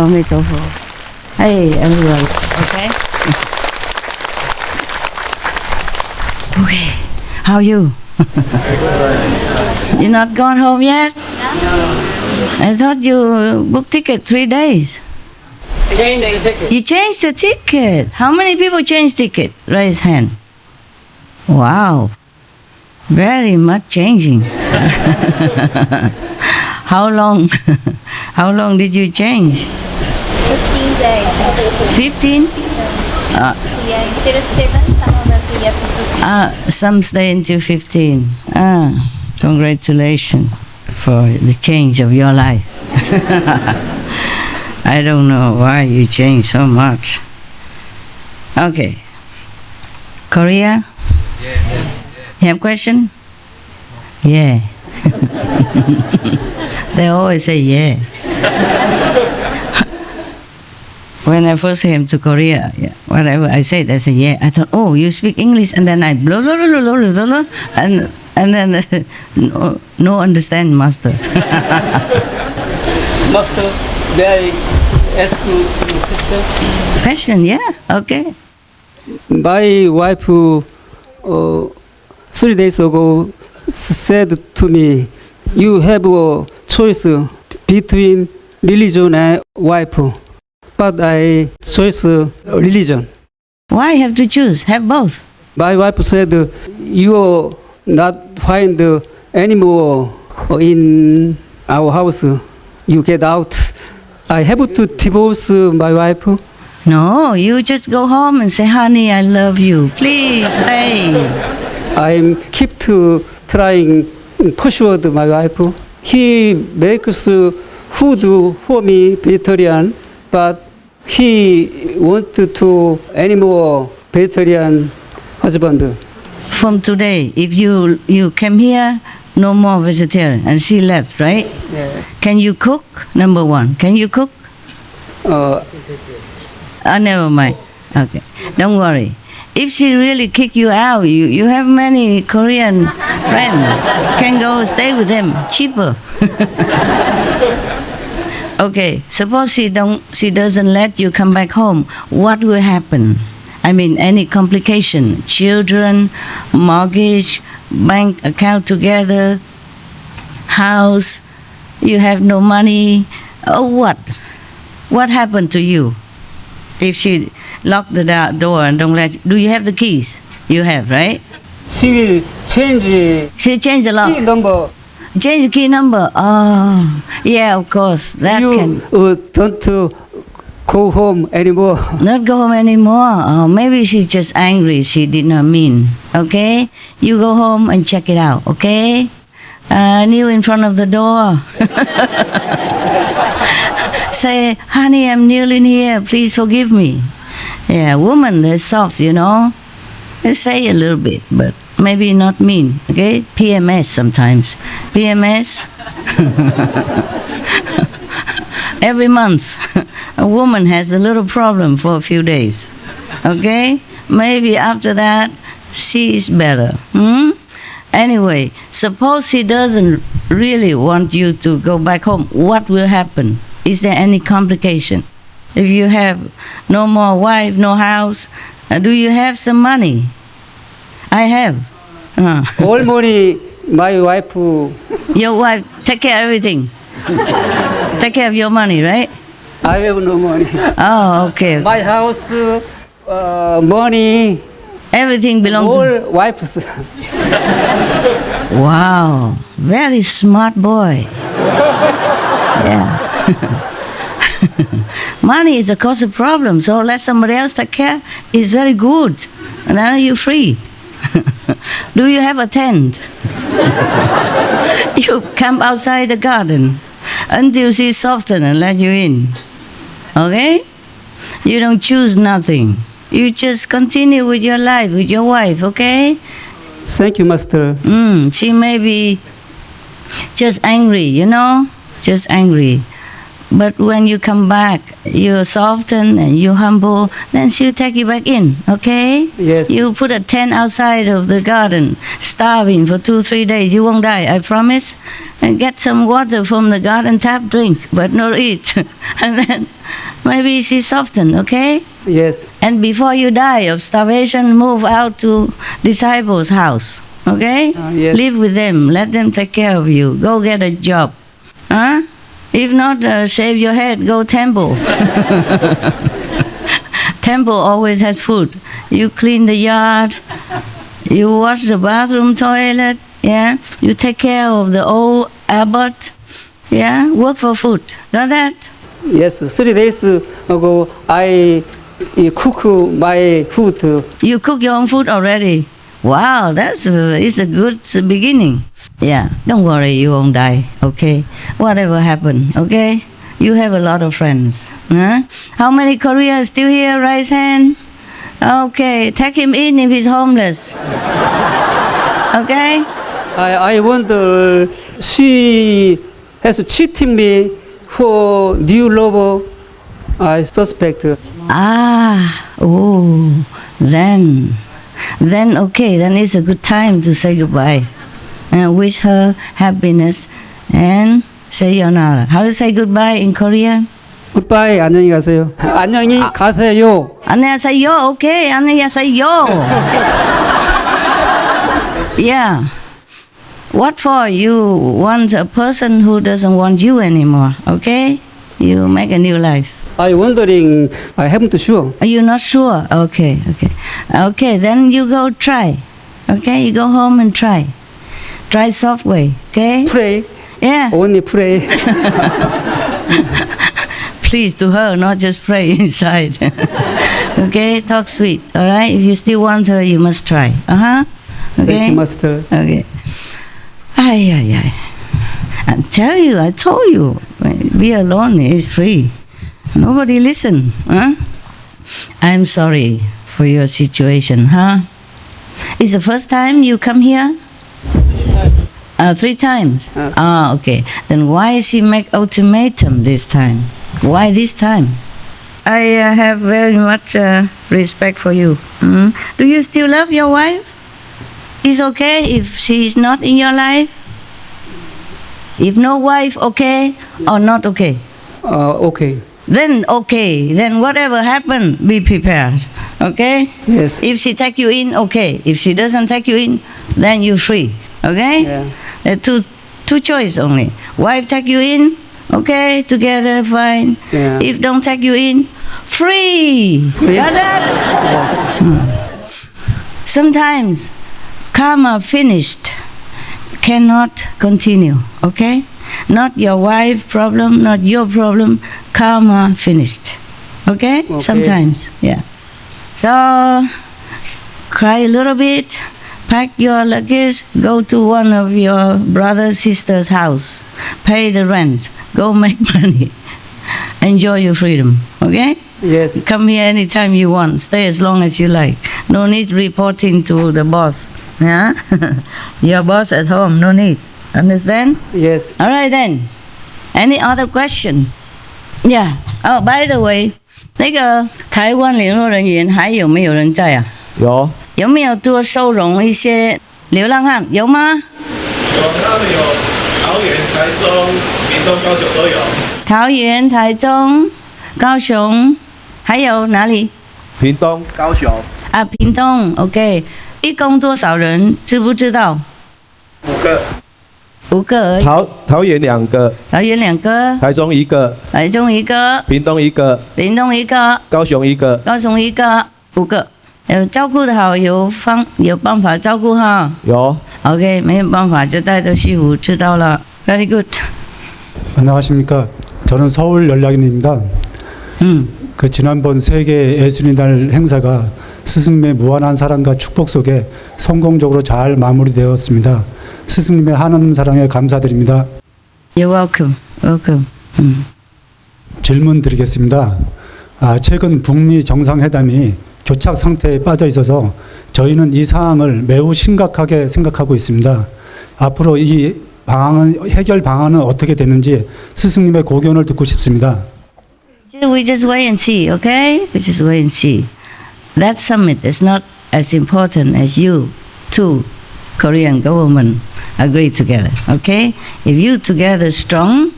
Amitofo. Hey, everybody. Okay? Okay. How are you? You're not gone home yet? I thought you booked ticket 3 days. Change the ticket. You changed the ticket. How many people changed ticket? Raise hand. Wow. Very much changing. How long? How long did you change? 15 days. 15? Yeah, instead of 7, some of us are here for 15. Some stay until 15. Congratulations for the change of your life. I don't know why you changed so much. Okay. Korea? Yes. You have question? Yeah. They always say yeah. When I first came to Korea, whatever I said, I said yeah. I thought, oh, you speak English, and then I blah blah blah blah blah blah, and then no understand, master. Master, may I ask you a question? Question, yeah, okay. My wife 3 days ago said to me, you have a choice between religion and wife, but I choose religion. Why have to choose? Have both. My wife said, you not find anymore in our house. You get out. I have to divorce my wife. No, you just go home and say, honey, I love you. Please stay. I keep trying persuade my wife. He makes food for me, vegetarian, but he want to any more vegetarian husband. From today, if you came here, no more vegetarian, and she left, right? Yeah. Can you cook? Number one, can you cook? Never mind. Okay, don't worry. If she really kick you out, you have many Korean friends. Can go stay with them, cheaper. Okay, suppose she doesn't let you come back home. What will happen? I mean, any complication? Children, mortgage, bank account together, house. You have no money. Oh, what? What happened to you? If she lock the door and don't let you, do you have the keys? You have, right? She will change. She changed the lock. Key number. Change the key number. Oh, yeah, of course. That You can don't go home anymore. not go home anymore. Oh, maybe she's just angry. She did not mean. Okay, you go home and check it out. Okay, kneel in front of the door. Say, honey, I'm kneeling here. Please forgive me. Yeah, woman, they're soft, you know. They say a little bit, but maybe not mean. Okay, PMS sometimes. PMS. Every month, a woman has a little problem for a few days. Okay, maybe after that, she's better. Anyway, suppose he doesn't really want you to go back home. What will happen? Is there any complication? If you have no more wife, no house, do you have some money? I have. All money, my wife. Your wife take care of everything. Take care of your money, right? I have no money. Oh, okay. My house, money, Everything belongs to... all wife's. Wow, very smart boy. Yeah. Money is a cause of problem, so let somebody else take care. It's very good. And now you're free. Do you have a tent? You camp outside the garden until she softens and let you in. Okay? You don't choose nothing. You just continue with your life, with your wife, okay? Thank you, Master. She may be just angry, you know? Just angry. But when you come back, you soften and you humble, then she'll take you back in, okay? Yes. You put a tent outside of the garden, starving for 2-3 days, you won't die, I promise. And get some water from the garden tap, drink, but not eat. And then maybe she soften, okay? Yes. And before you die of starvation, move out to disciples' house, okay? Yes. Live with them, let them take care of you. Go get a job, huh? If not, shave your head, go temple. Temple always has food. You clean the yard, you wash the bathroom, toilet, yeah? You take care of the old abbot, yeah? Work for food. Got that? Yes. 3 days ago, I cook my food. You cook your own food already? Wow, it's a good beginning. Yeah, don't worry, you won't die, okay? Whatever happened, okay? You have a lot of friends. Huh? How many Koreans still here? Raise hand. Okay, take him in if he's homeless. Okay? I wonder, she has cheated me for new lover. I suspect. Then okay, then it's a good time to say goodbye. And wish her happiness and say sayonara. How to say goodbye in Korean? Goodbye. 안녕히 가세요. 안녕히 가세요. 안녕하세요. Okay, 안녕하세요. Yeah. What for? You want a person who doesn't want you anymore, okay? You make a new life. I wondering, I haven't sure. Are you not sure? Okay. Okay, then you go try. Okay, you go home and try. Try soft way, okay? Pray. Yeah. Only pray. Please to her, not just pray inside. Okay, talk sweet, all right? If you still want her, you must try. Okay? Thank you, Master. Okay. I told you, be alone is free. Nobody listen, huh? I'm sorry for your situation, huh? It's the first time you come here? 3 times. Okay. Then why she make ultimatum this time? Why this time? I have very much respect for you. Do you still love your wife? It's okay if she is not in your life? If no wife, okay or not okay? Okay. Then okay. Then whatever happen, be prepared. Okay? Yes. If she take you in, okay. If she doesn't take you in, then you free. Okay? Yeah. There are two choice only. Wife take you in, okay, together, fine. Yeah. If don't take you in, free. Got that? Yes. Sometimes karma finished, cannot continue, okay? Not your wife problem, not your problem, karma finished. Okay? Sometimes, yeah. So, cry a little bit, pack your luggage, go to one of your brother, sister's house, pay the rent, go make money, enjoy your freedom, okay? Yes. Come here anytime you want, stay as long as you like. No need reporting to the boss, yeah? Your boss at home, no need. Understand? Yes. All right then. Any other question? Yeah. Oh, by the way, 那个台湾联络人员还有没有人在啊？有。有没有多收容一些流浪汉？有吗？有，他们有桃园、台中、屏东、高雄都有。桃园、台中、高雄，还有哪里？屏东、高雄。啊，屏东 ，OK。一共多少人？知不知道？5个。5个而已。桃园2个。桃园2个。台中1个。台中1个。屏东1个。屏东1个。高雄1个。高雄1个，5个。照顾得好，有办法照顾哈。有。OK， 没有办法就带到西湖，知道了。Very good. 안녕하십니까. 저는 서울 연락인입니다. 그 지난번 세계 예술의 날 행사가 스승님의 무한한 사랑과 축복 속에 성공적으로 잘 마무리되었습니다. 스승님의 하나님 사랑에 감사드립니다. You're welcome. Welcome. 질문 드리겠습니다. 최근 북미 정상회담이 교착 상태에 빠져 있어서 저희는 이 상황을 매우 심각하게 생각하고 있습니다. 앞으로 이 해결 방안은 어떻게 되는지 스승님의 고견을 듣고 싶습니다. We just wait and see, okay? We just wait and see. That summit is not as important as you two Korean government agree together, okay? If you together strong,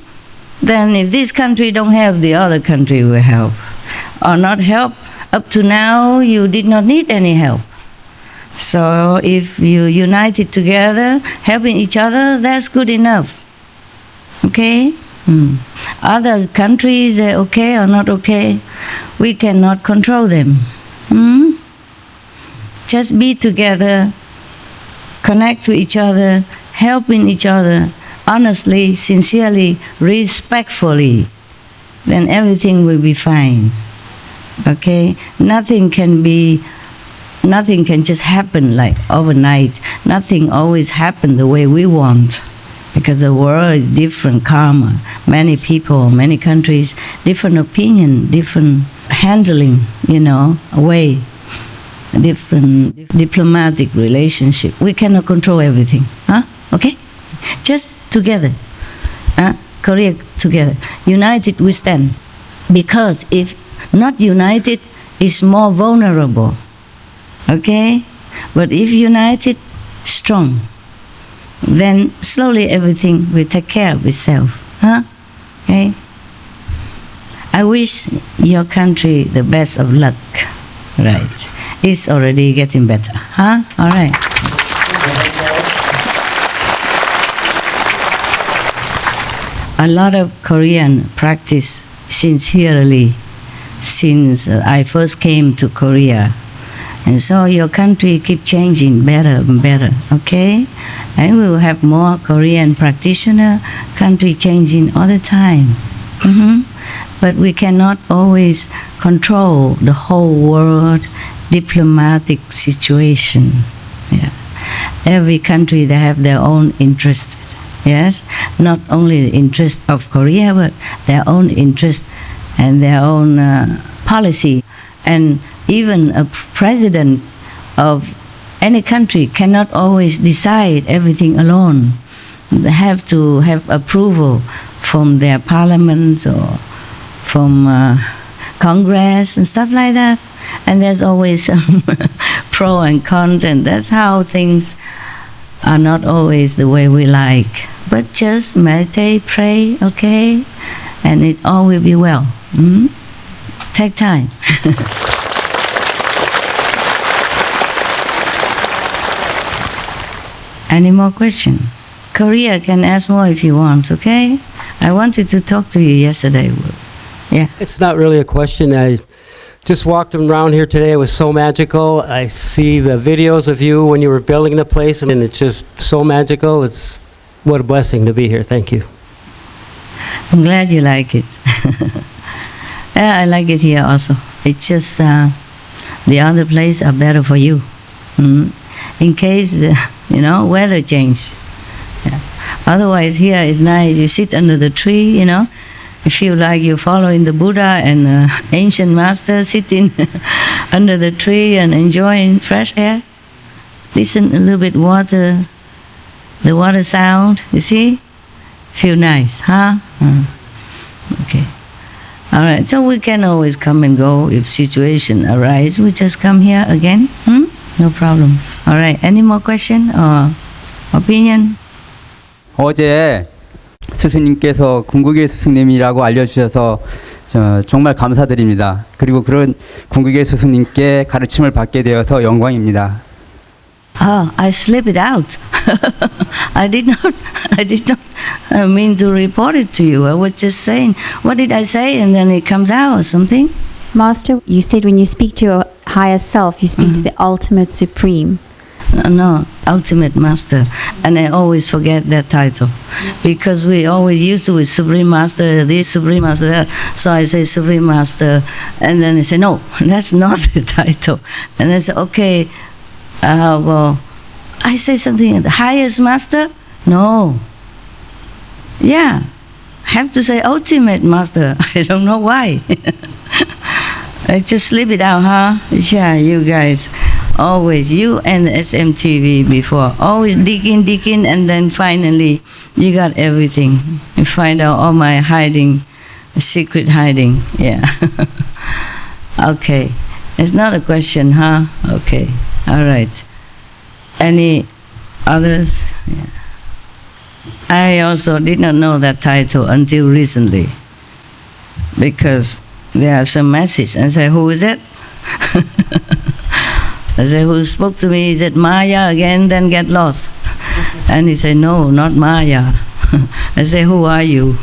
then if this country don't help, the other country will help. Or not help, up to now you did not need any help. So if you united together, helping each other, that's good enough, okay? Other countries, they're okay or not okay, we cannot control them. Just be together, connect to each other, helping each other, honestly, sincerely, respectfully, then everything will be fine. Okay? Nothing can just happen like overnight. Nothing always happen the way we want. Because the world is different karma. Many people, many countries, different opinion, different handling, way, different diplomatic relationship. We cannot control everything. Okay? Just together. Korea together. United we stand. Because if not united, it's more vulnerable. Okay? But if united, strong, then slowly everything will take care of itself. Okay? I wish your country the best of luck. Right. It's already getting better. All right. A lot of Korean practice sincerely since I first came to Korea. And so your country keep changing better and better, okay? And we will have more Korean practitioner, country changing all the time. But we cannot always control the whole world diplomatic situation. Yeah. Every country, they have their own interest. Yes? Not only the interest of Korea, but their own interest and their own policy. And even a president of any country cannot always decide everything alone. They have to have approval from their parliaments or from Congress and stuff like that. And there's always some pro and cons, and that's how things are not always the way we like. But just meditate, pray, okay? And it all will be well. Take time. Any more question? Korea can ask more if you want, okay? I wanted to talk to you yesterday. Yeah. It's not really a question. I just walked around here today. It was so magical. I see the videos of you when you were building the place, and it's just so magical. It's what a blessing to be here. Thank you. I'm glad you like it. Yeah, I like it here also. It's just the other place are better for you. In case, weather change. Yeah. Otherwise, here is nice. You sit under the tree, you feel like you're following the Buddha and ancient master sitting under the tree and enjoying fresh air. Listen a little bit water, the water sound, you see? Feel nice, huh? Okay. All right, so we can always come and go if situation arise. We just come here again. No problem. All right, any more question or opinion? 어제 스승님께서 궁극의 스승님이라고 알려주셔서 정말 감사드립니다. 그리고 그런 궁극의 스승님께 가르침을 받게 되어서 영광입니다. I slip it out. I did not mean to report it to you. I was just saying, what did I say? And then it comes out or something. Master, you said when you speak to your higher self, you speak to the ultimate supreme. No, ultimate master. And I always forget that title. Because we always used to with Supreme Master, this Supreme Master, that. So I say Supreme Master. And then they say, no, that's not the title. And I say, okay, well, I say something, the highest master? No. Yeah, have to say ultimate master. I don't know why. Just sleep it out, huh? Yeah, you guys. Always, you and SMTV before. Always dig in, and then finally you got everything. You find out all my hiding, secret hiding. Yeah. Okay. It's not a question, huh? Okay. All right. Any others? Yeah. I also did not know that title until recently, because there are some messages. I say, who is it? I say, who spoke to me? Is it Maya again? Then get lost. And he said, no, not Maya. I say, who are you?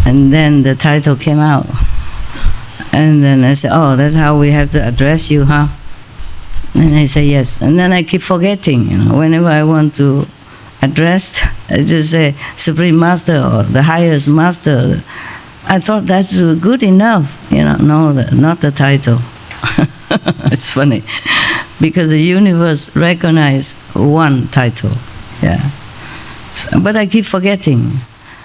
And then the title came out. And then I said, oh, that's how we have to address you, huh? And I say, yes. And then I keep forgetting, whenever I want to address, I just say, Supreme Master or the highest Master. I thought that's good enough, no, not the title. It's funny, because the universe recognizes one title, yeah. So, but I keep forgetting.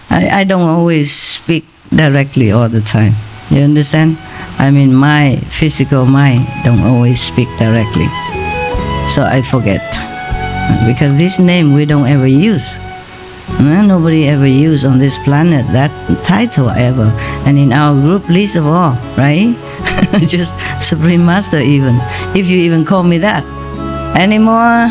I don't always speak directly all the time. You understand? I mean, my physical mind don't always speak directly. So I forget. Because this name we don't ever use. Nobody ever used on this planet that title ever. And in our group, least of all, right? Just Supreme Master even. If you even call me that. Anymore?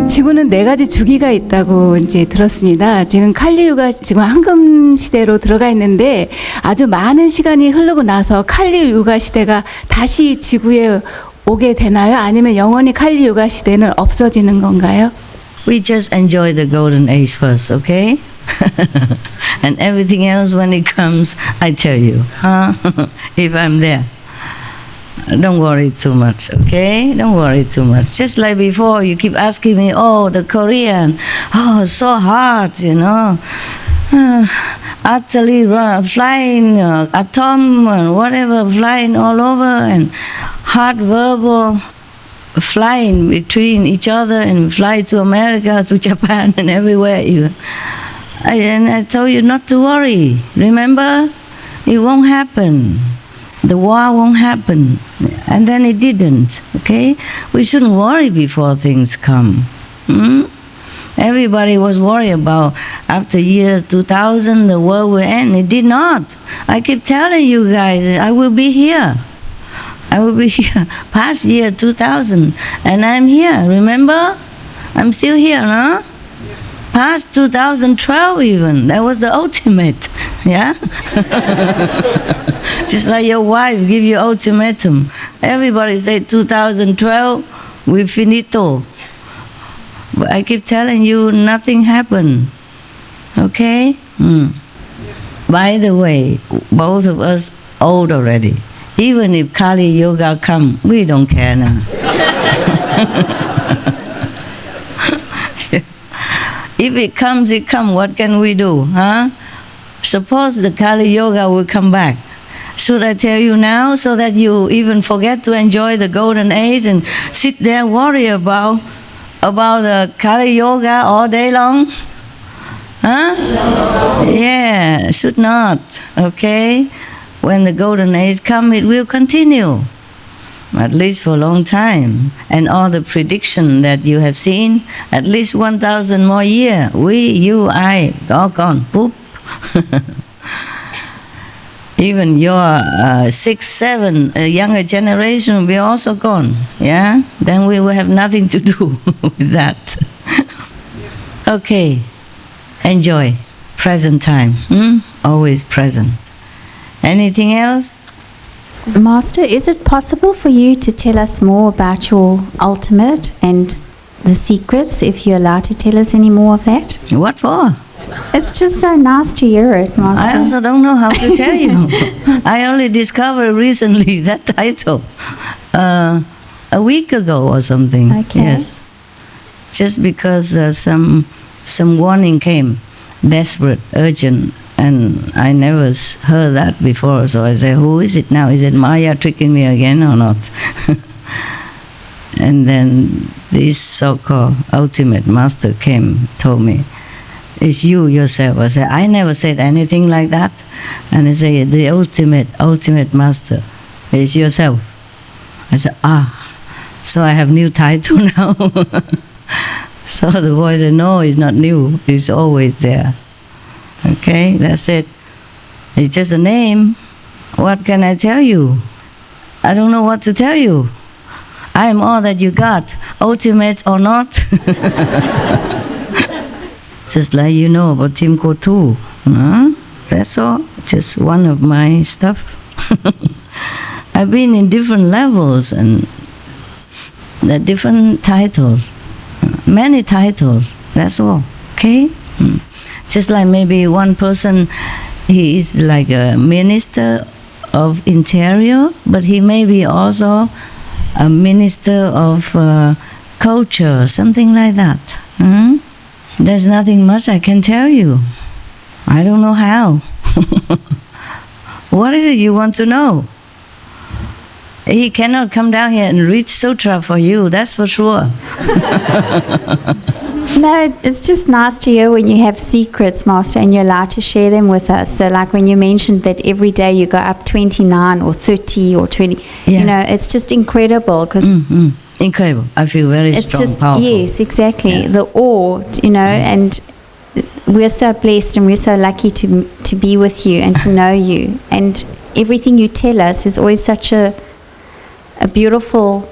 지구는 4가지 주기가 있다고 이제 들었습니다. 지금 칼리유가 지금 황금 시대로 들어가 있는데 아주 많은 시간이 흐르고 나서 칼리유가 시대가 다시 지구에 오게 되나요? 아니면 영원히 칼리유가 시대는 없어지는 건가요? We just enjoy the golden age first, okay? And everything else when it comes, I tell you, huh? If I'm there. Don't worry too much, okay? Don't worry too much. Just like before, you keep asking me, oh, the Korean, oh, so hard, utterly flying, atom, and whatever, flying all over, and hard verbal flying between each other, and fly to America, to Japan, and everywhere even. And I told you not to worry. Remember? It won't happen. The war won't happen. And then it didn't, okay? We shouldn't worry before things come. Everybody was worried about after year 2000 the world will end. It did not. I keep telling you guys, I will be here. I will be here past year 2000. And I'm here, remember? I'm still here, no? Past 2012 even. That was the ultimate, yeah? Just like your wife give you ultimatum. Everybody say 2012, we finito. But I keep telling you, nothing happened. Okay? By the way, both of us old already. Even if Kali Yoga come, we don't care now. If it comes, it comes. What can we do, huh? Suppose the Kali Yoga will come back. Should I tell you now so that you even forget to enjoy the golden age and sit there worry about the Kali Yoga all day long? Huh? Yeah, should not, okay? When the golden age comes, it will continue. At least for a long time. And all the prediction that you have seen, at least 1,000 more years. We, you, I, all gone. Boop. Even your 6, 7 younger generation will be also gone. Yeah? Then we will have nothing to do with that. Okay. Enjoy. Present time. Always present. Anything else? Master, is it possible for you to tell us more about your ultimate and the secrets, if you're allowed to tell us any more of that? What for? It's just so nice to hear it, Master. I also don't know how to tell you. I only discovered recently that title. A week ago or something. Okay. Yes. Just because some warning came, desperate, urgent, and I never heard that before. So I said, who is it now? Is it Maya tricking me again or not? And then this so-called ultimate master came, told me, It's you yourself. I said, I never said anything like that. And I say, the ultimate master is yourself. I said, so I have new title now. So the boy said, no, it's not new. It's always there. Okay, that's it. It's just a name. What can I tell you? I don't know what to tell you. I am all that you got, ultimate or not. Just like you know about Tim Kotu. That's all. Just one of my stuff. I've been in different levels and the different titles. Many titles. That's all. Okay? Just like maybe one person, he is like a minister of interior, but he may be also a minister of culture, something like that. There's nothing much I can tell you. I don't know how. What is it you want to know? He cannot come down here and read sutra for you, that's for sure. No, it's just nice to hear when you have secrets, Master, and you're allowed to share them with us. So like when you mentioned that every day you go up 29 or 30 or 20, you know, it's just incredible. Cause incredible. I feel very strong, powerful. Yes, exactly. The awe, you know, and we're so blessed and we're so lucky to be with you and to know you. And everything you tell us is always such a beautiful...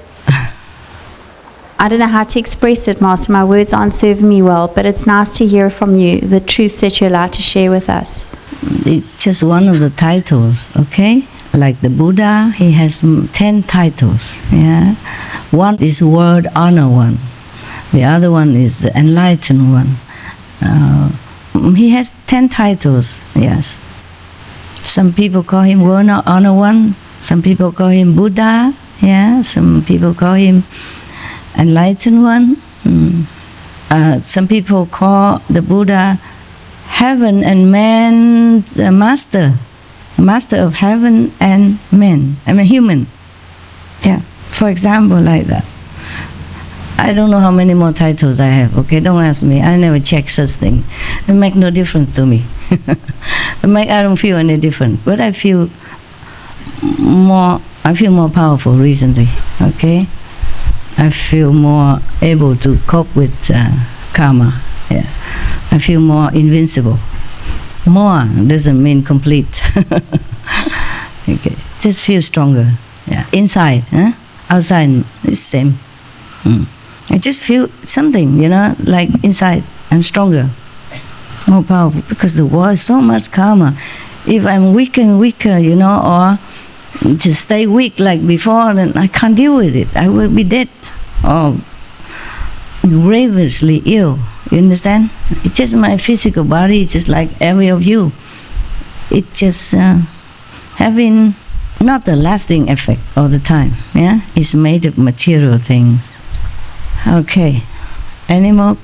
I don't know how to express it, Master. My words aren't serving me well, but it's nice to hear from you the truth that you're allowed to share with us. It's just one of the titles, okay? Like the Buddha, he has 10 titles. Yeah, one is word honor one. The other one is enlightened one. He has 10 titles. Yes. Some people call him word honor one. Some people call him Buddha. Yeah. Some people call him enlightened one. Some people call the Buddha heaven and man's master of heaven and men. I mean human. Yeah. For example, like that. I don't know how many more titles I have. Okay, don't ask me. I never check such thing. It make no difference to me. I don't feel any different. But I feel more powerful recently. Okay. I feel more able to cope with karma. Yeah. I feel more invincible. More doesn't mean complete. Okay. Just feel stronger. Yeah. Inside, outside is same. I just feel something, you know, like inside. I'm stronger, more powerful, because the world is so much karma. If I'm weaker and weaker, you know, or just stay weak like before, then I can't deal with it. I will be dead or grievously ill. You understand? It's just my physical body, just like every of you. It's just having not a lasting effect all the time. Yeah, it's made of material things. Okay. Any more?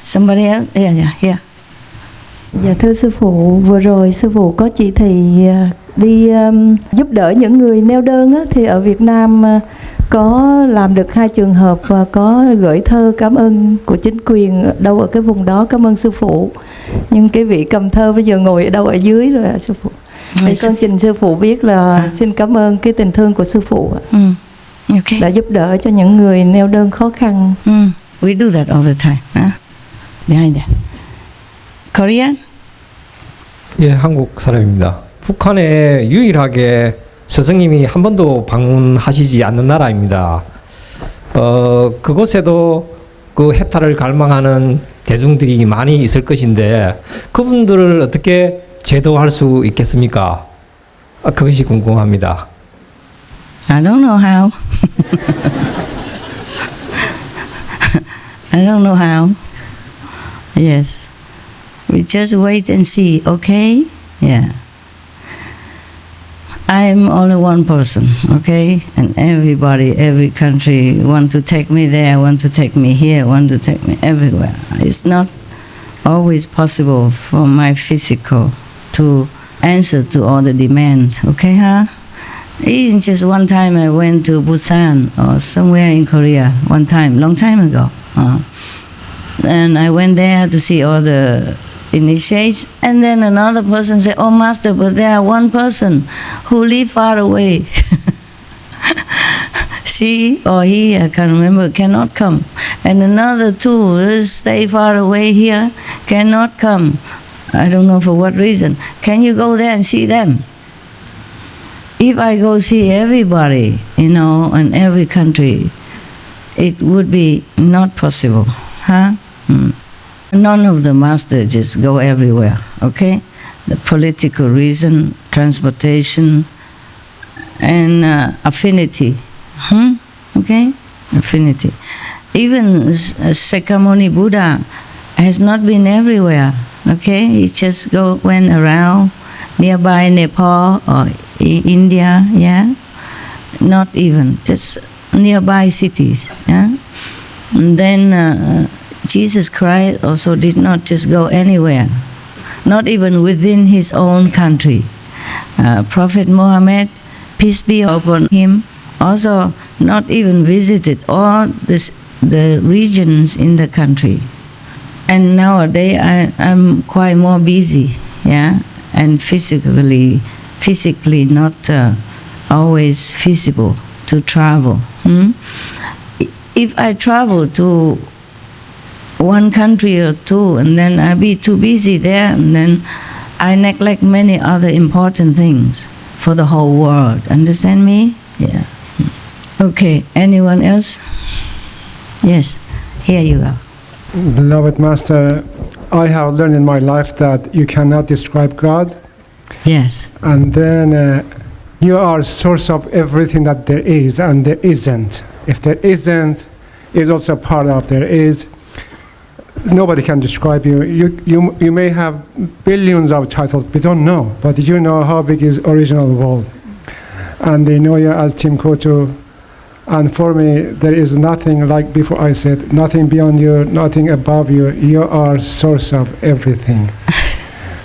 Somebody else? Yeah. Dạ thưa sư phụ, vừa rồi sư phụ có chỉ thị đi giúp đỡ những người neo đơn á, thì ở Việt Nam có làm được 2 trường hợp và có gửi thơ cảm ơn của chính quyền đâu ở cái vùng đó, cảm ơn sư phụ. Nhưng cái vị cầm thơ bây giờ ngồi ở đâu ở dưới rồi ạ sư phụ. Thì con trình sư phụ biết là xin cảm ơn cái tình thương của sư phụ ạ. Okay. Đã giúp đỡ cho những người neo đơn khó khăn. We do that all the time. Behind that. Korean? 예, 한국 사람입니다. 북한에 유일하게 스승님이 한 번도 방문하시지 않는 나라입니다. 그곳에도 그 해탈을 갈망하는 대중들이 많이 있을 것인데 그분들을 어떻게 제도할 수 있겠습니까? 그것이 궁금합니다. I don't know how. I don't know how. Yes. We just wait and see, okay? Yeah. I'm only one person, okay? And everybody, every country want to take me there, want to take me here, want to take me everywhere. It's not always possible for my physical to answer to all the demand, okay, Even just one time I went to Busan or somewhere in Korea, one time, long time ago. And I went there to see all the initiates, and then another person say, "Oh, Master, but there are one person who live far away." She or he, I can't remember, cannot come. And another two stay far away here, cannot come. I don't know for what reason. Can you go there and see them? If I go see everybody, in every country, it would be not possible. Huh? None of the masters just go everywhere, okay? The political reason, transportation, and affinity. Okay? Affinity. Even Sakyamuni Buddha has not been everywhere, okay? He just went around nearby Nepal or India, yeah? Not even, just nearby cities, yeah? And then Jesus Christ also did not just go anywhere, not even within his own country. Prophet Muhammad, peace be upon him, also not even visited all the regions in the country. And nowadays I'm quite more busy, yeah, and physically not always feasible to travel. If I travel to one country or two, and then I be too busy there, and then I neglect many other important things for the whole world. Understand me? Yeah. Okay, anyone else? Yes, here you go. Beloved Master, I have learned in my life that you cannot describe God. Yes. And then you are source of everything that there is and there isn't. If there isn't, is also part of there is. Nobody can describe you. You may have billions of titles, we don't know, but you know how big is original world. And they know you as Tim Kotu. And for me, there is nothing, like before I said, nothing beyond you, nothing above you. You are source of everything.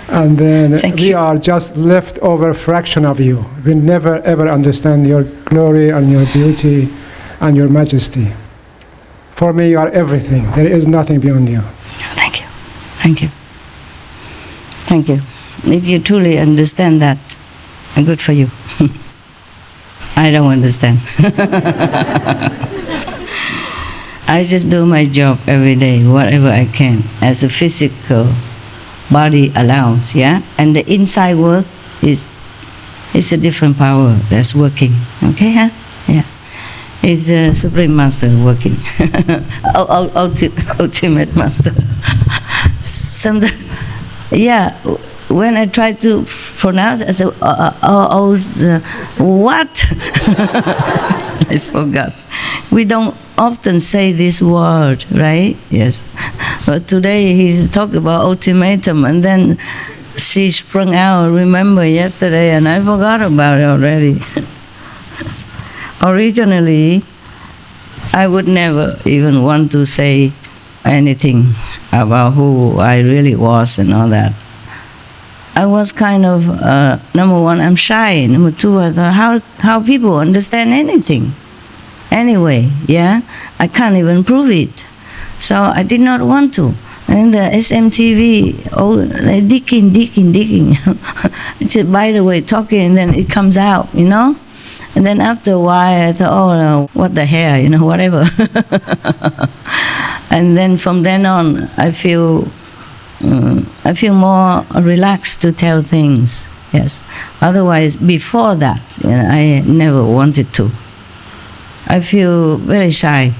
And then we are just leftover fraction of you. We never ever understand your glory and your beauty and your majesty. For me, you are everything. There is nothing beyond you. Thank you. Thank you. Thank you. If you truly understand that, good for you. I don't understand. I just do my job every day, whatever I can, as a physical body allows, yeah? And the inside work is a different power that's working, okay, huh? Yeah. It's the Supreme Master working. Ultimate Master. Sometimes, yeah, when I try to pronounce, I say, what? I forgot. We don't often say this word, right? Yes. But today he talked about ultimatum, and then she sprung out, remember yesterday, and I forgot about it already. Originally, I would never even want to say anything about who I really was and all that. I was kind of, number one, I'm shy. Number two, I thought, how people understand anything? Anyway, yeah, I can't even prove it. So I did not want to. And the SMTV, they digging. Just by the way, talking, and then it comes out, And then after a while, I thought, what the hell, whatever. And then from then on, I feel more relaxed to tell things, yes. Otherwise, before that, I never wanted to. I feel very shy,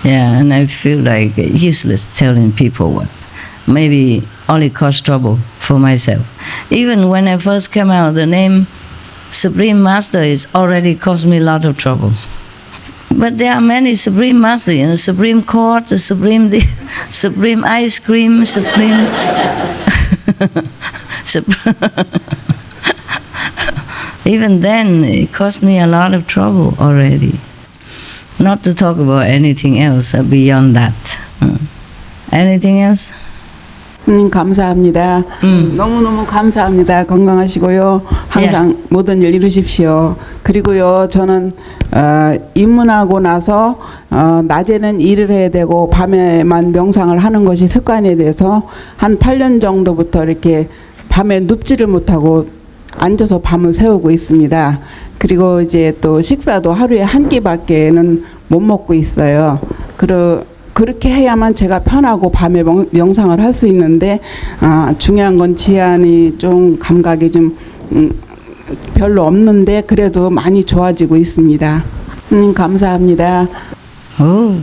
yeah, and I feel like useless telling people what. Maybe only cause trouble for myself. Even when I first came out, the name Supreme Master is already caused me a lot of trouble. But there are many Supreme Masters, Supreme Court, Supreme Ice Cream, Supreme... Even then, it cost me a lot of trouble already. Not to talk about anything else beyond that. Anything else? 감사합니다. 너무너무 감사합니다. 건강하시고요. 항상 모든 일 이루십시오. 그리고요, 저는 입문하고 나서 낮에는 일을 해야 되고 밤에만 명상을 하는 것이 습관이 돼서 한 8년 정도부터 이렇게 밤에 눕지를 못하고 앉아서 밤을 새우고 있습니다. 그리고 이제 또 식사도 하루에 한 끼밖에는 못 먹고 있어요. 그렇게 해야만 제가 편하고 밤에 명상을 할 수 있는데 중요한 건 지안이 좀 감각이 좀 별로 없는데 그래도 많이 좋아지고 있습니다. 감사합니다. 오,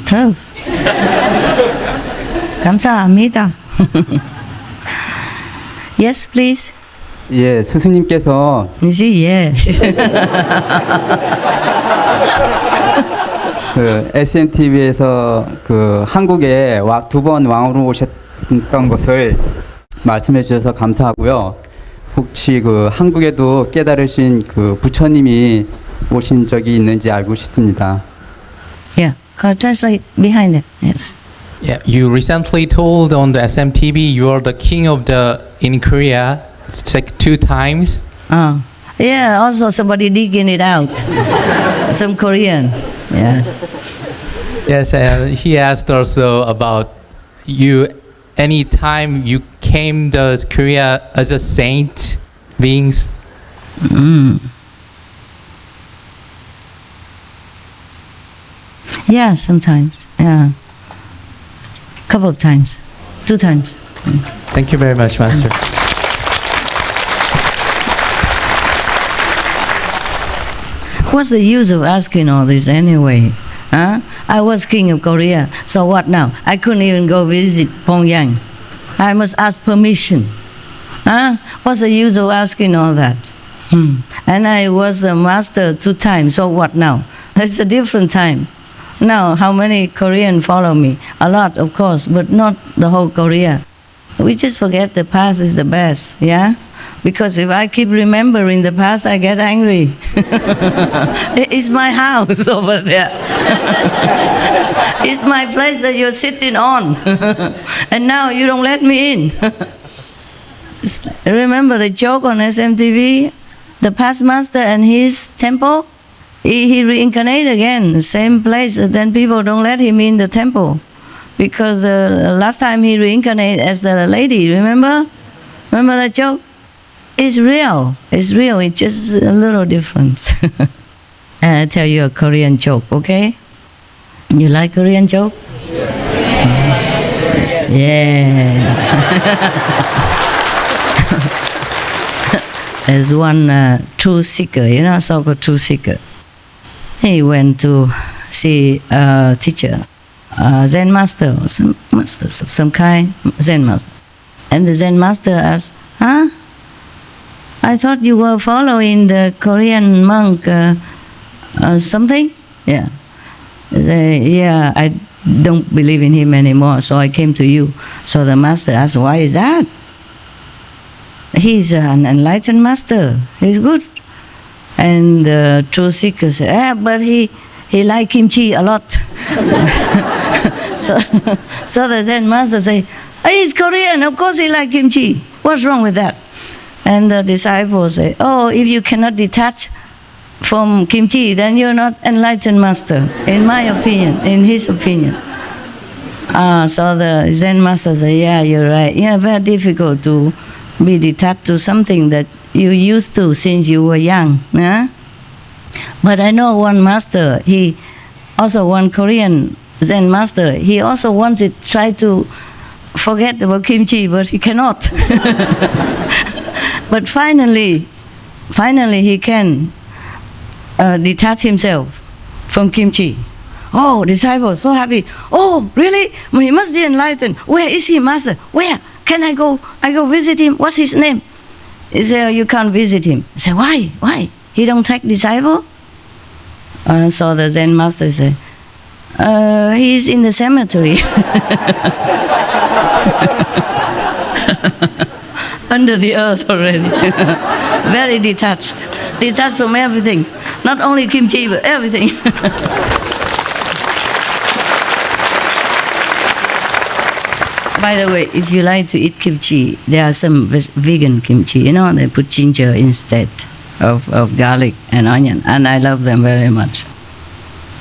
tough. 감사합니다. Yes, please. 예, 스승님께서 그 SNTV에서 그 한국에 2번 왕으로 오셨던 것을 말씀해 주셔서 감사하고요. 혹시 그 한국에도 깨달으신 그 부처님이 오신 적이 있는지 알고 싶습니다. Yeah, can translate behind it. Yes. Yeah, you recently told on the SMTV you are the king of in Korea. It's like 2 times. Yeah, also somebody digging it out. Some Korean. Yes. Yes, and he asked also about you. Any time you came to Korea as a saint beings. Yeah, sometimes. Yeah. Couple of times. 2 times. Thank you very much, Master. What's the use of asking all this anyway? Huh? I was king of Korea, so what now? I couldn't even go visit Pyongyang. I must ask permission. Huh? What's the use of asking all that? And I was a master 2 times, so what now? It's a different time. Now, how many Koreans follow me? A lot, of course, but not the whole Korea. We just forget the past is the best, yeah? Because if I keep remembering the past, I get angry. It's my house over there. It's my place that you're sitting on. And now you don't let me in. Remember the joke on SMTV? The past master and his temple? He reincarnated again, the same place. Then people don't let him in the temple. Because last time he reincarnated as a lady, remember? Remember that joke? It's real. It's real. It's just a little different. And I tell you a Korean joke, okay? You like Korean joke? Yeah. There's one truth seeker, you know, so-called truth seeker. He went to see a teacher, a Zen master or some masters of some kind, Zen master. And the Zen master asked, huh? I thought you were following the Korean monk something? Yeah. Yeah, I don't believe in him anymore, so I came to you. So the master asked, why is that? He's an enlightened master. He's good. And the truth seeker said, but he liked kimchi a lot. so the Zen master said, he's Korean, of course he likes kimchi. What's wrong with that? And the disciples say, oh, if you cannot detach from kimchi, then you're not enlightened master, in my opinion, in his opinion. So the Zen master said, yeah, you're right. Yeah, very difficult to be detached to something that you used to since you were young. Yeah? But I know one master, he also one Korean Zen master, he also wanted to try to forget about kimchi, but he cannot. But finally he can detach himself from kimchi. Oh, disciples so happy. Oh, really? Well, he must be enlightened. Where is he, master? Where? Can I go visit him? What's his name? He said, oh, you can't visit him. I said, why? Why? He don't take disciple? So the Zen master said, he's in the cemetery. Under the earth already. Very detached. Detached from everything. Not only kimchi, but everything. By the way, if you like to eat kimchi, there are some vegan kimchi, you know, they put ginger instead of garlic and onion, and I love them very much.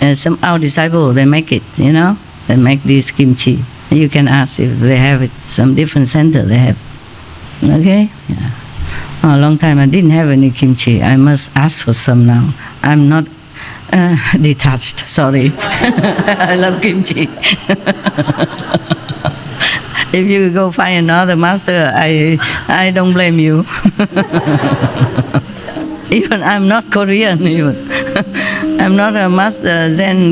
And some our disciples, they make it, you know, they make this kimchi. You can ask if they have it, some different center they have. Okay? Yeah. Oh, a long time I didn't have any kimchi. I must ask for some now. I'm not detached, sorry. I love kimchi. If you go find another master, I don't blame you. Even I'm not Korean even. I'm not a master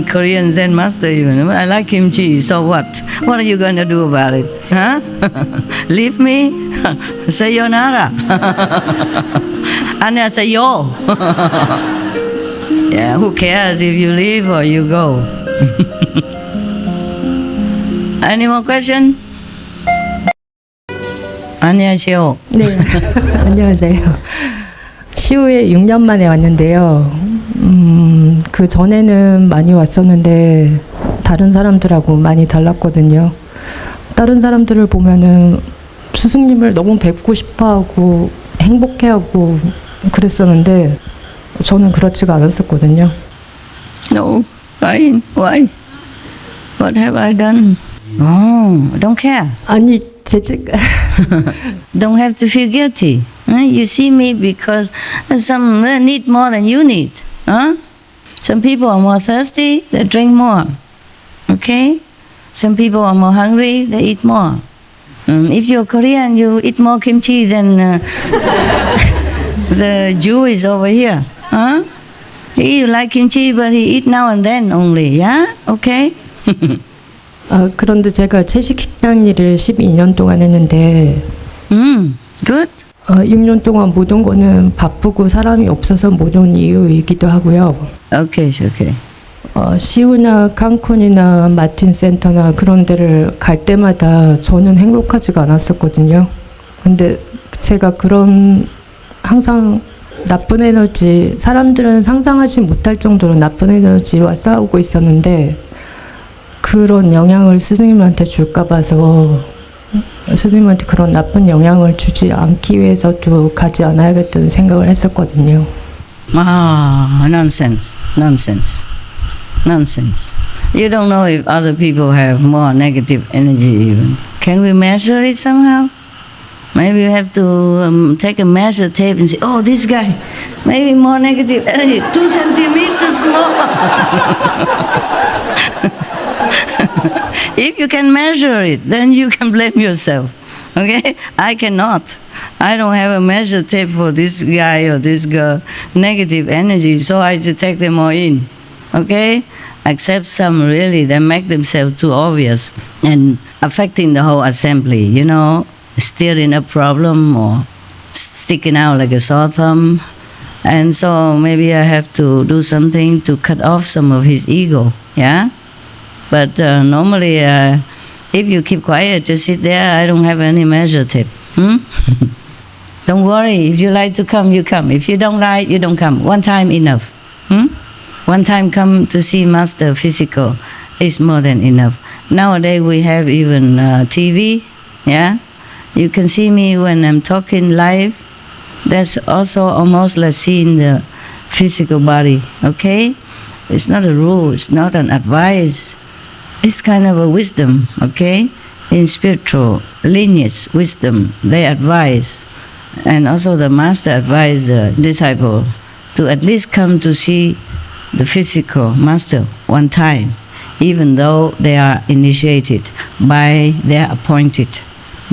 Korean Zen master even. I like kimchi, so what? What are you going to do about it? Huh? Leave me? Sayonara. Annyeonghaseyo. Yeah, who cares if you leave or you go? Any more question? 안녕하세요. 네, 안녕하세요. 시후에 6년 만에 왔는데요. 그 전에는 많이 왔었는데 다른 사람들하고 많이 달랐거든요. 다른 사람들을 보면은 스승님을 너무 뵙고 싶어하고 행복해하고 그랬었는데 저는 그렇지가 않았었거든요. No, why? What have I done? Oh, don't care. 아니, don't have to feel guilty. You see me because some need more than you need. Some people are more thirsty, they drink more. Okay? Some people are more hungry, they eat more. If you're Korean, you eat more kimchi than the Jew is over here. He like kimchi, but he eat now and then only. Yeah? Okay? 그런데 제가 채식 식당 일을 12년 동안 했는데 good. 6년 동안 못 온 거는 바쁘고 사람이 없어서 못 온 이유이기도 하고요. Okay. 시우나 칸쿤이나 마틴 센터나 그런 데를 갈 때마다 저는 행복하지가 않았었거든요. 근데 제가 그런 항상 나쁜 에너지, 사람들은 상상하지 못할 정도로 나쁜 에너지와 싸우고 있었는데 그런 영향을 스승님한테 줄까 봐서 스승님한테 그런 나쁜 영향을 주지 않기 위해서도 가지 않아야겠다는 생각을 했었거든요. Nonsense. You don't know if other people have more negative energy even. Can we measure it somehow? Maybe you have to take a measure tape and say, oh, this guy, maybe more negative energy, 2 centimeters more. If you can measure it, then you can blame yourself. Okay? I cannot. I don't have a measure tape for this guy or this girl, negative energy, so I just take them all in. Okay? Except some really, they make themselves too obvious and affecting the whole assembly, you know, stirring a problem or sticking out like a sore thumb. And so maybe I have to do something to cut off some of his ego, yeah? But normally, if you keep quiet, just sit there, I don't have any measure tape. Don't worry, if you like to come, you come. If you don't like, you don't come. One time enough. One time come to see Master physical is more than enough. Nowadays we have even TV, yeah? You can see me when I'm talking live. That's also almost like seeing the physical body, okay? It's not a rule, it's not an advice. It's kind of a wisdom, okay? In spiritual lineage wisdom, they advise. And also the master advised the disciple to at least come to see the physical master one time, even though they are initiated by their appointed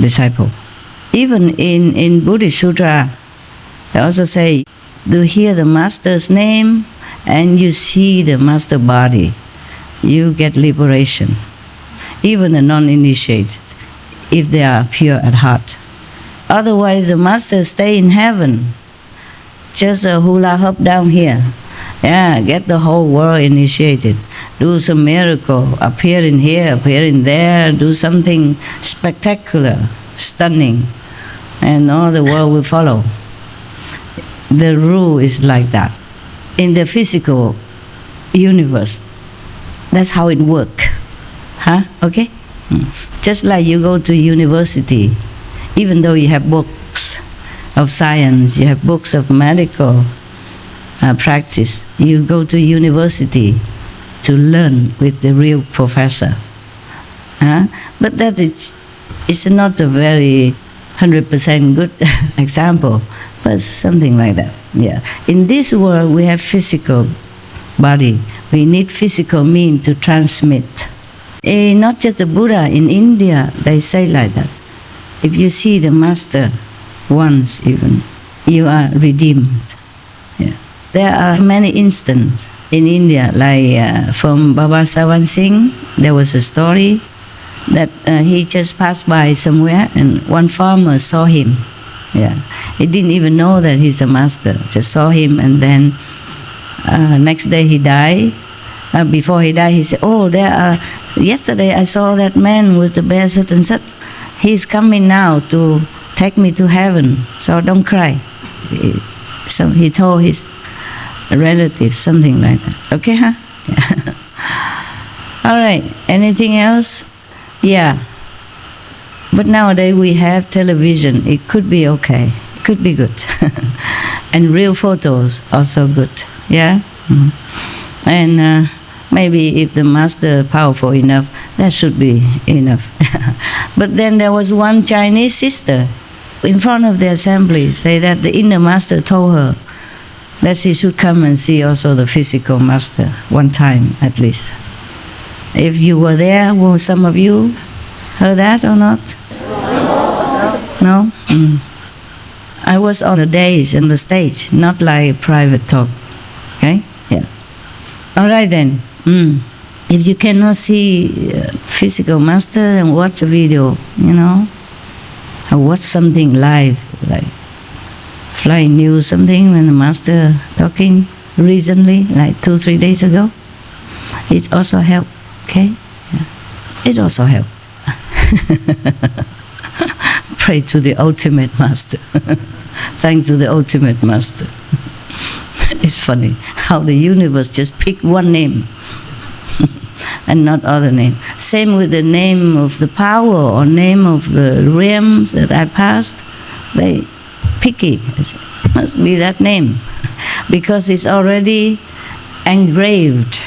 disciple. Even in Buddhist Sutra, they also say, you hear the master's name and you see the master body, you get liberation. Even the non-initiated, if they are pure at heart. Otherwise, the master stay in heaven, just a hula hoop down here. Yeah, get the whole world initiated. Do some miracle, appear in here, appear in there, do something spectacular, stunning, and all the world will follow. The rule is like that. In the physical universe, that's how it works. Okay? Just like you go to university, even though you have books of science, you have books of medical practice, you go to university to learn with the real professor. But that is not a very 100% good example, but something like that. Yeah. In this world, we have physical body. We need physical means to transmit. Not just the Buddha, in India, they say like that. If you see the Master once even, you are redeemed. Yeah. There are many instances in India, like from Baba Sawan Singh, there was a story that he just passed by somewhere and one farmer saw him. Yeah. He didn't even know that he's a master, just saw him, and then next day he died. Before he died, he said, "Oh, yesterday I saw that man with the bear such and such. He's coming now to take me to heaven, so don't cry." So he told his relatives something like that. Okay, huh? Yeah. All right, anything else? Yeah. But nowadays we have television. It could be okay. It could be good. And real photos also good. Yeah? And maybe if the master powerful enough, that should be enough. But then there was one Chinese sister in front of the assembly say that the inner master told her that she should come and see also the physical master one time at least. If you were there, well, some of you heard that or not? No? I was on the days on the stage, not like private talk. Okay? Yeah. All right then. If you cannot see physical master, then watch a video, or watch something live, like flying news, something when the master talking recently, like 2-3 days ago. It also helped. Okay? Yeah. It also helped. Pray to the ultimate master. Thanks to the ultimate master. It's funny how the universe just picked one name and not other name. Same with the name of the power or name of the realms that I passed. They picky. It must be that name because it's already engraved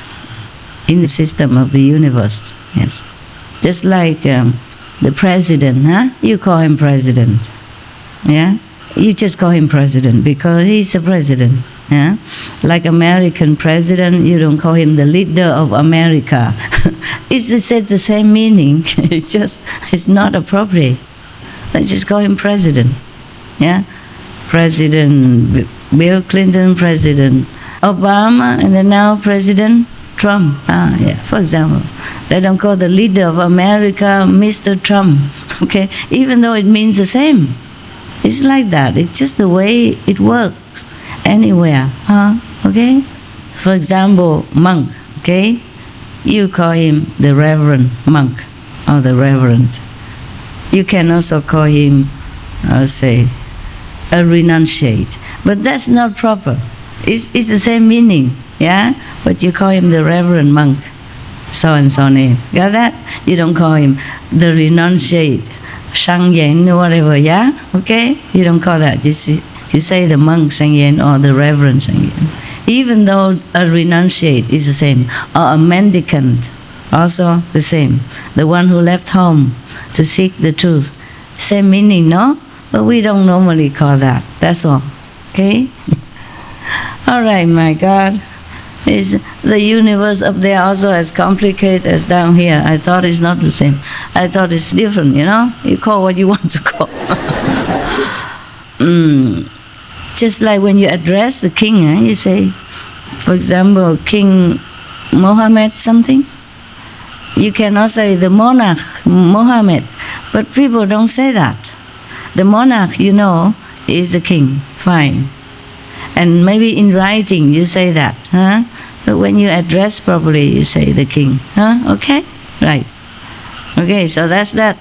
in the system of the universe. Yes. Just like the president, you call him president. Yeah? You just call him president because he's a president. Yeah? Like American president, you don't call him the leader of America. It's the same meaning. It's not appropriate. Let's just call him president. Yeah? President Bill Clinton, President Obama, and then now President Trump. Yeah, for example. They don't call the leader of America Mr. Trump. Okay? Even though it means the same. It's like that. It's just the way it works anywhere. Okay? For example, monk. Okay? You call him the reverend monk or the reverend. You can also call him, I'll say, a renunciate. But that's not proper. It's the same meaning. Yeah? But you call him the reverend monk. So and so name. Got that? You don't call him the renunciate. Shang Yen or whatever, yeah? Okay? You don't call that. You say the monk Shang Yen or the reverend Shang Yen. Even though a renunciate is the same, or a mendicant, also the same. The one who left home to seek the truth. Same meaning, no? But we don't normally call that. That's all. Okay? All right, my God. Is the universe up there also as complicated as down here? I thought it's not the same. I thought it's different, You call what you want to call. Just like when you address the king, you say, for example, King Mohammed something. You cannot say the monarch Mohammed, but people don't say that. The monarch, is a king. Fine. And maybe in writing you say that, But when you address properly, you say the king, Okay? Right. Okay, so that's that.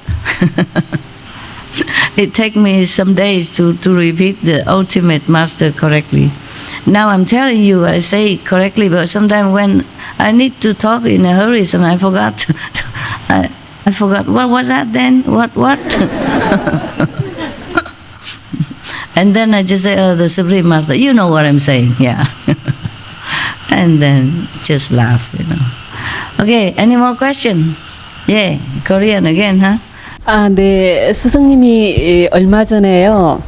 It takes me some days to repeat the ultimate master correctly. Now I'm telling you, I say it correctly, but sometimes when I need to talk in a hurry, I forgot. I I forgot. What was that then? What? And then I just say, oh, the Supreme Master, you know what I'm saying, yeah. And then just laugh, you know. Okay, any more question? Yeah, Korean again, huh? 아, 네. 스승님이 얼마 전에요.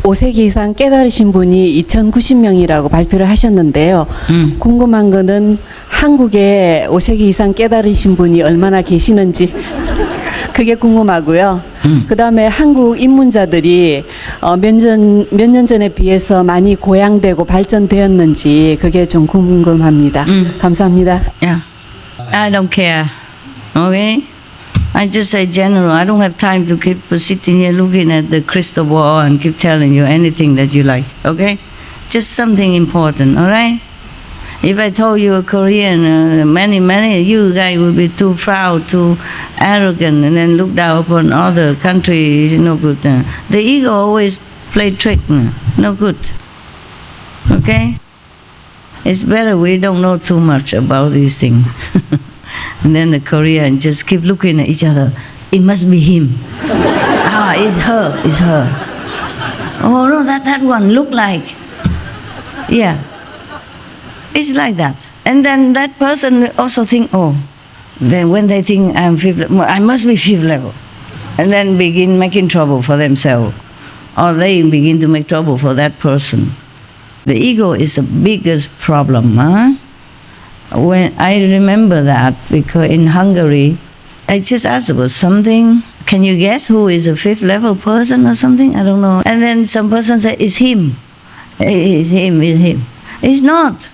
5세기 이상 깨달으신 분이 2,090명이라고 발표를 하셨는데요. 궁금한 거는 한국에 5세기 이상 깨달으신 분이 얼마나 계시는지 그게 궁금하고요. 그 다음에 한국 입문자들이 몇 년 전에 비해서 많이 고양되고 발전되었는지 그게 좀 궁금합니다. 감사합니다. Yeah, I don't care. Okay, I just say general. I don't have time to keep sitting here looking at the crystal ball and keep telling you anything that you like. Okay, just something important. All right. If I told you a Korean, many, you guys would be too proud, too arrogant, and then look down upon other countries. No good. The ego always play trick. No good. Okay? It's better we don't know too much about these things. And then the Koreans just keep looking at each other. It must be him. It's her. It's her. Oh no, that one look like. Yeah. It's like that. And then that person also think, oh, then when they think I'm fifth level, I must be fifth level. And then begin making trouble for themselves. Or they begin to make trouble for that person. The ego is the biggest problem. Huh? When I remember that, because in Hungary, I just asked about something. Can you guess who is a fifth level person or something? I don't know. And then some person said, it's him. It's him, it's him. It's not.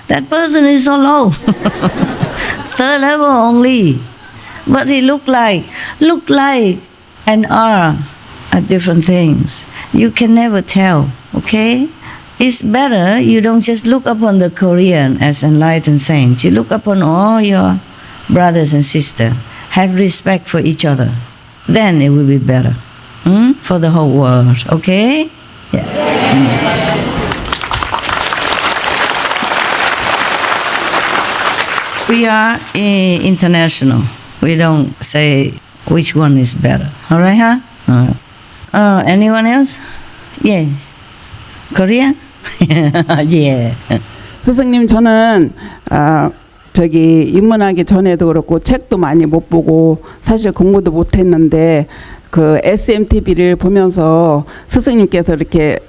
That person is so low. Third level only. But he look like and are different things. You can never tell, okay? It's better you don't just look upon the Korean as enlightened saints. You look upon all your brothers and sisters. Have respect for each other. Then it will be better for the whole world, okay? Yeah. We are international. We don't say which one is better. All right, huh? All right. Anyone else? Yeah. Korean? Yeah. 스승님, 저는 입문하기 전에도 그렇고 책도 많이 못 보고 사실 공부도 못 했는데 그 SMTV를 보면서 스승님께서 이렇게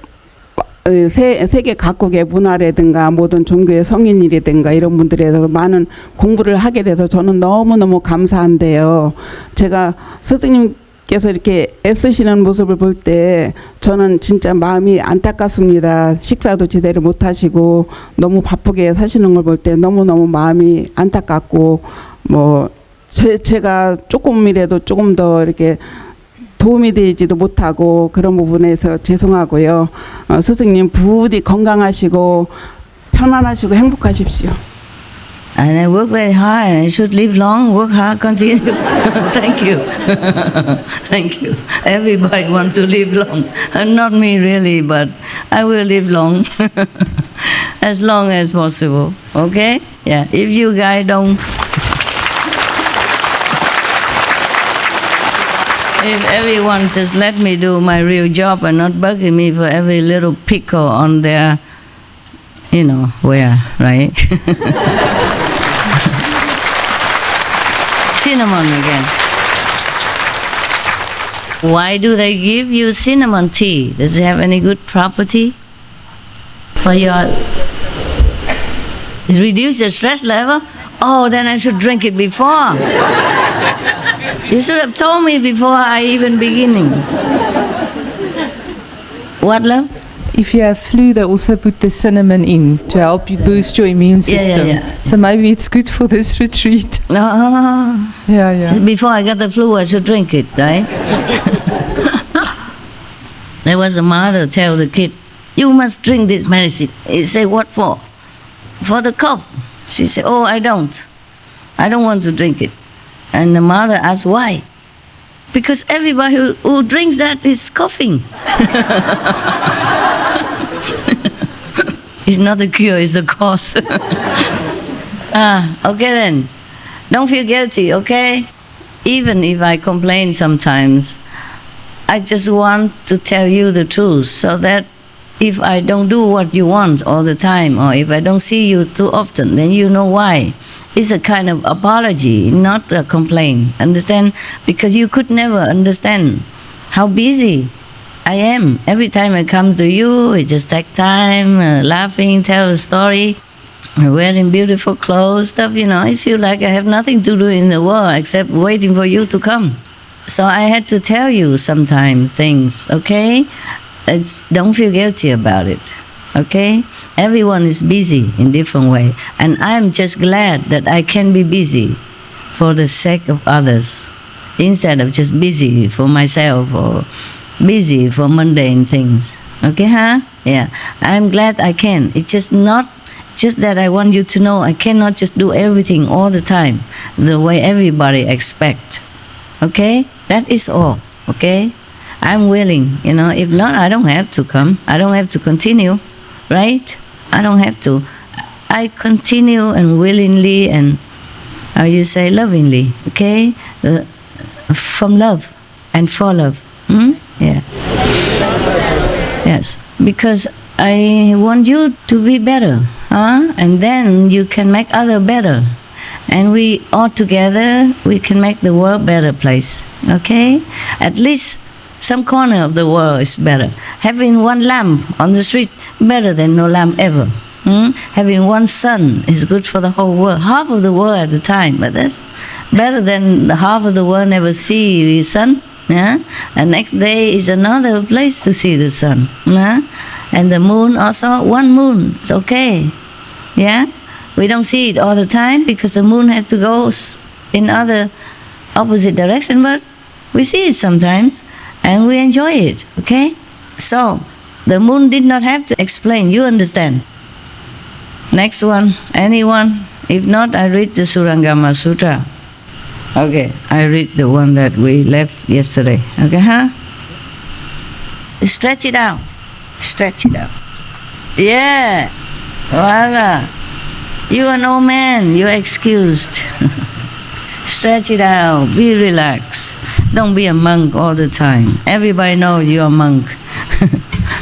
세계 각국의 문화라든가 모든 종교의 성인이라든가 이런 분들에 대해서 많은 공부를 하게 돼서 저는 너무너무 감사한데요. 제가 스승님께서 이렇게 애쓰시는 모습을 볼 때 저는 진짜 마음이 안타깝습니다. 식사도 제대로 못 하시고 너무 바쁘게 사시는 걸 볼 때 너무너무 마음이 안타깝고 제가 조금이라도 조금 더 이렇게 도움이 되지도 못하고 그런 부분에서 죄송하고요. 스승님 부디 건강하시고 편안하시고 행복하십시오. And I work very hard. I should live long, work hard, continue. Thank you. Thank you. Everybody wants to live long. Not me really, but I will live long. As long as possible. Okay? Yeah. If you guys don't... If everyone just let me do my real job and not bugging me for every little pickle on their, where, right? Cinnamon again. Why do they give you cinnamon tea? Does it have any good property for your... Reduce your stress level? Oh, then I should drink it before. You should have told me before I even beginning. What, love? If you have flu, they also put the cinnamon in to help you boost your immune system. Yeah. So maybe it's good for this retreat. Oh. Yeah. Before I got the flu, I should drink it, right? There was a mother tell the kid, you must drink this medicine. He said, what for? For the cough. She said, oh, I don't want to drink it. And the mother asked, why? Because everybody who drinks that is coughing. It's not a cure, it's a cause. Okay then. Don't feel guilty, okay? even if I complain sometimes, I just want to tell you the truth, so that if I don't do what you want all the time, or if I don't see you too often, then you know why. It's a kind of apology, not a complaint. Understand? Because you could never understand how busy I am. Every time I come to you, it just takes time, laughing, tell a story, wearing beautiful clothes, stuff, I feel like I have nothing to do in the world except waiting for you to come. So I had to tell you sometimes things, okay? Don't feel guilty about it, okay? Everyone is busy in different way, and I'm just glad that I can be busy for the sake of others, instead of just busy for myself or busy for mundane things, okay, huh? Yeah, I'm glad I can. It's just that I want you to know I cannot just do everything all the time the way everybody expects, okay? That is all, okay? I'm willing, if not, I don't have to come. I don't have to continue, right? I don't have to. I continue and willingly and, how you say, lovingly, okay? From love and for love. Yeah. Yes, because I want you to be better, and then you can make others better. And we all together, we can make the world a better place, okay? At least some corner of the world is better. Having one lamp on the street, better than no lamp ever. Having one sun is good for the whole world, half of the world at a time, but that's better than half of the world never see the sun. Yeah? And next day is another place to see the sun. Yeah? And the moon also, one moon, it's okay. Yeah? We don't see it all the time because the moon has to go in other opposite direction, but we see it sometimes and we enjoy it, okay? So, the moon did not have to explain, you understand. Next one, anyone? If not, I read the Surangama Sutra. Okay, I read the one that we left yesterday, okay, huh? Stretch it out, stretch it out. Yeah, voila. You're an old man, you're excused. Stretch it out, be relaxed. Don't be a monk all the time. Everybody knows you're a monk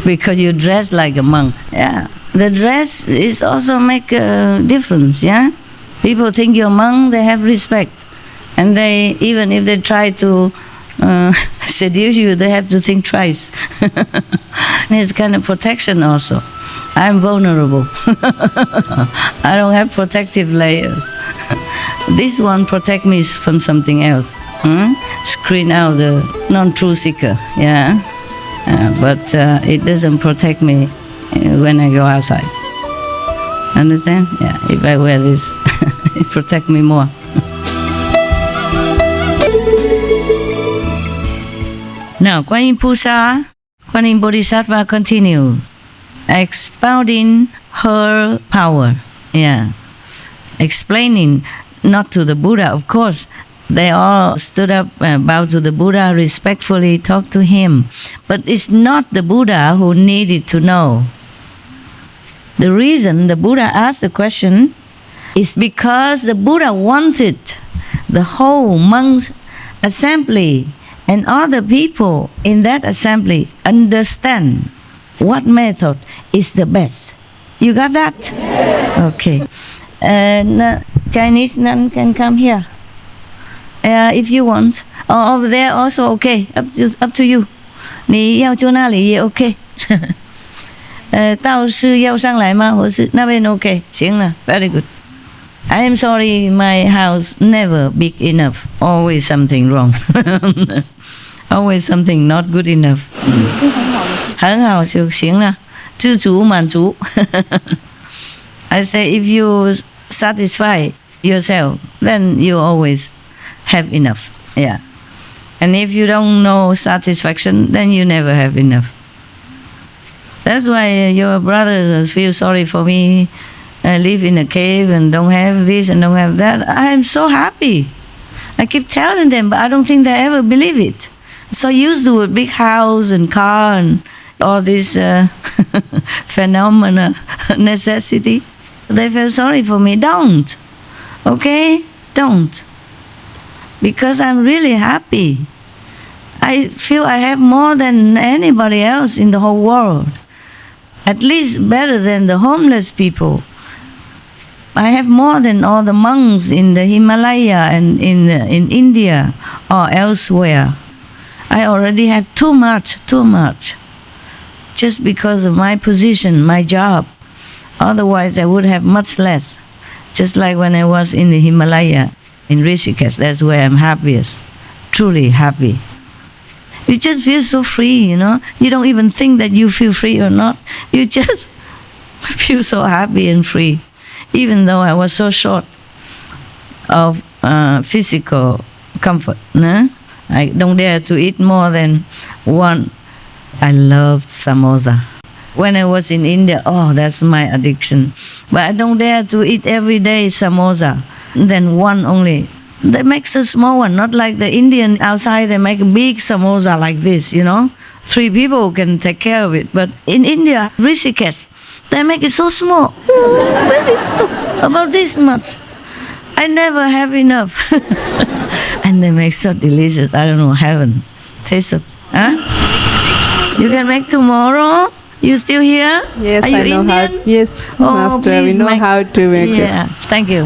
because you dress like a monk. Yeah, the dress is also make a difference, yeah? People think you're a monk, they have respect. And they, even if they try to seduce you, they have to think twice. It's kind of protection also. I'm vulnerable. I don't have protective layers. This one protect me from something else. Screen out the non-true seeker, yeah. But it doesn't protect me when I go outside. Understand? Yeah. If I wear this, it protect me more. Now, Kuan Yin Pusa, Kuan Yin Bodhisattva continue expounding her power. Yeah. Explaining, not to the Buddha, of course. They all stood up, bowed to the Buddha, respectfully talked to him. But it's not the Buddha who needed to know. The reason the Buddha asked the question is because the Buddha wanted the whole monks' assembly and other people in that assembly understand what method is the best. You got that? Yes. Okay. Chinese nun can come here if you want. Or over there also okay. Up to you. 你要住那里也 OK. 道士要上来吗？或是那边 OK？ 行了 ，very good. I am sorry, my house never big enough. Always something wrong. Always something not good enough. 很好就行了，知足满足。I say if you satisfy yourself, then you always have enough. Yeah. And if you don't know satisfaction, then you never have enough. That's why your brothers feel sorry for me. I live in a cave and don't have this and don't have that. I am so happy. I keep telling them, but I don't think they ever believe it. So used to a big house and car and all this phenomena, necessity. They feel sorry for me. Don't. Okay? Don't. because I'm really happy. I feel I have more than anybody else in the whole world. At least better than the homeless people. I have more than all the monks in the Himalaya and in India or elsewhere. I already have too much. Just because of my position, my job. Otherwise, I would have much less. Just like when I was in the Himalaya, in Rishikesh, that's where I'm happiest, truly happy. You just feel so free, you know. You don't even think that you feel free or not. You just feel so happy and free. Even though I was so short of physical comfort. No? I don't dare to eat more than one. I loved samosa. When I was in India, oh, that's my addiction. But I don't dare to eat every day samosa. Then one only. They make so small one, not like the Indian outside. They make a big samosa like this, you know. 3 people can take care of it. But in India, Rishikesh, they make it so small, about this much. I never have enough. And they make so delicious. I don't know, heaven. Taste it. Huh? You can make tomorrow? You still here? Yes, Are you I know Indian? how. Yes, Oh, Master, we please know make- how to make it. Yeah, thank you.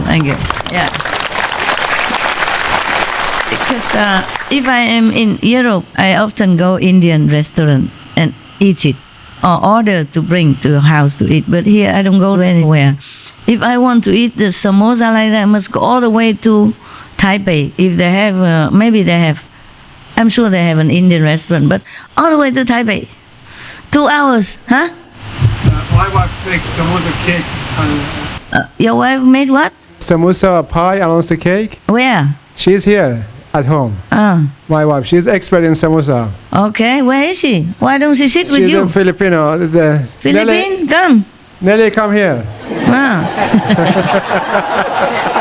Yeah. Because if I am in Europe, I often go Indian restaurant and eat it, or order to bring to your house to eat. But here I don't go anywhere. If I want to eat the samosa like that, I must go all the way to Taipei. If they have, maybe they have. I'm sure they have an Indian restaurant, but all the way to Taipei. 2 hours, huh? My wife makes samosa cake. Your wife made what? Samosa pie and also cake. Where? She's here at home. My wife, she's expert in samosa. Okay, where is she? Why don't she sit with She's you? a Filipino. Philippine, come. Nelly, come here.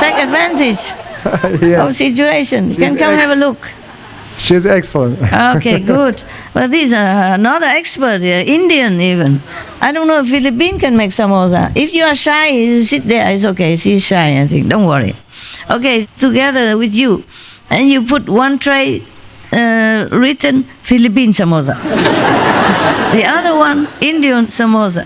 Take advantage Yeah. of situation. You can She's come have a look. She's excellent. Okay, good. But these are another expert, Indian even. I don't know if Philippine can make samosa. If you are shy, you sit there. It's okay. She's shy, I think. Don't worry. Okay, together with you. And you put one tray written Philippine samosa. The other one, Indian samosa.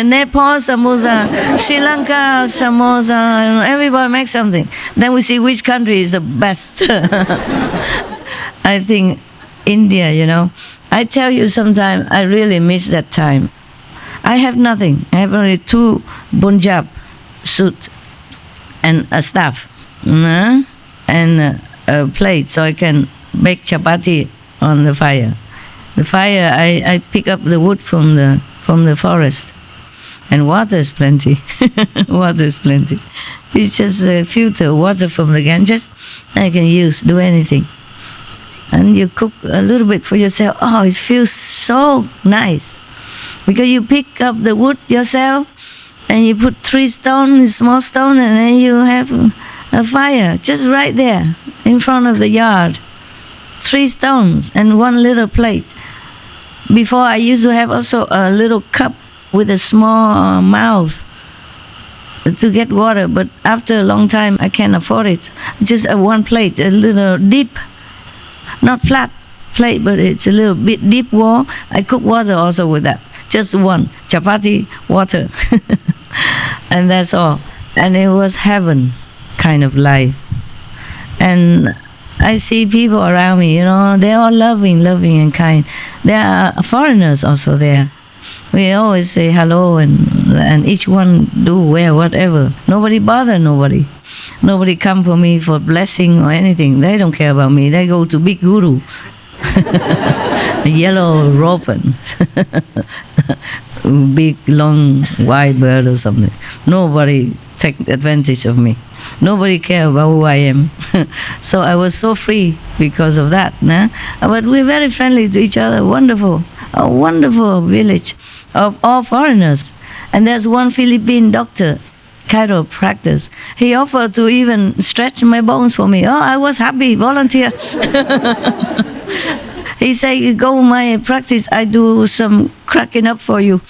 Nepal samosa, Sri Lanka samosa. Everybody makes something. Then we see which country is the best. I think India, you know. I tell you sometimes I really miss that time. I have nothing. I have only 2 Punjab suit and a staff and a plate so I can bake chapati on the fire. The fire, I pick up the wood from the forest, and water is plenty. Water is plenty. It's just filter water from the Ganges. I can use, do anything. And you cook a little bit for yourself. Oh, it feels so nice. Because you pick up the wood yourself and you put 3 stones, small stone, and then you have a fire just right there in front of the yard. 3 stones and 1 little plate. Before I used to have also a little cup with a small mouth to get water, but after a long time I can't afford it. Just 1 plate, a little deep. Not flat plate, but it's a little bit deep wall. I cook water also with that. Just 1 chapati, water. And that's all. And it was heaven kind of life. And I see people around me, you know, they're all loving and kind. There are foreigners also there. We always say hello and each one do wear whatever. Nobody bother nobody. Nobody come for me for blessing or anything. They don't care about me. They go to big guru. A yellow robe and big, long, white bird or something. Nobody take advantage of me. Nobody care about who I am. So I was so free because of that. Nah? But we're very friendly to each other. Wonderful. A wonderful village of all foreigners. And there's one Philippine doctor, chiropractor. He offered to even stretch my bones for me. Oh, I was happy, volunteer. He said, go my practice, I do some cracking up for you.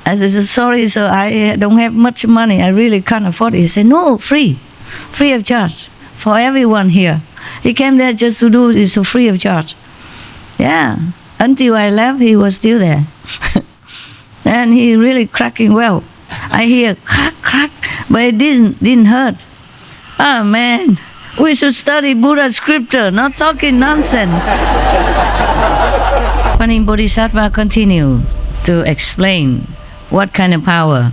I said, sorry, sir, I don't have much money. I really can't afford it. He said, no, free of charge for everyone here. He came there just to do this for free of charge. Yeah. Until I left, he was still there. And he really cracking well. I hear crack, crack, but it didn't hurt. Oh man, we should study Buddha scripture, not talking nonsense. Kuan Yin Bodhisattva continue to explain what kind of power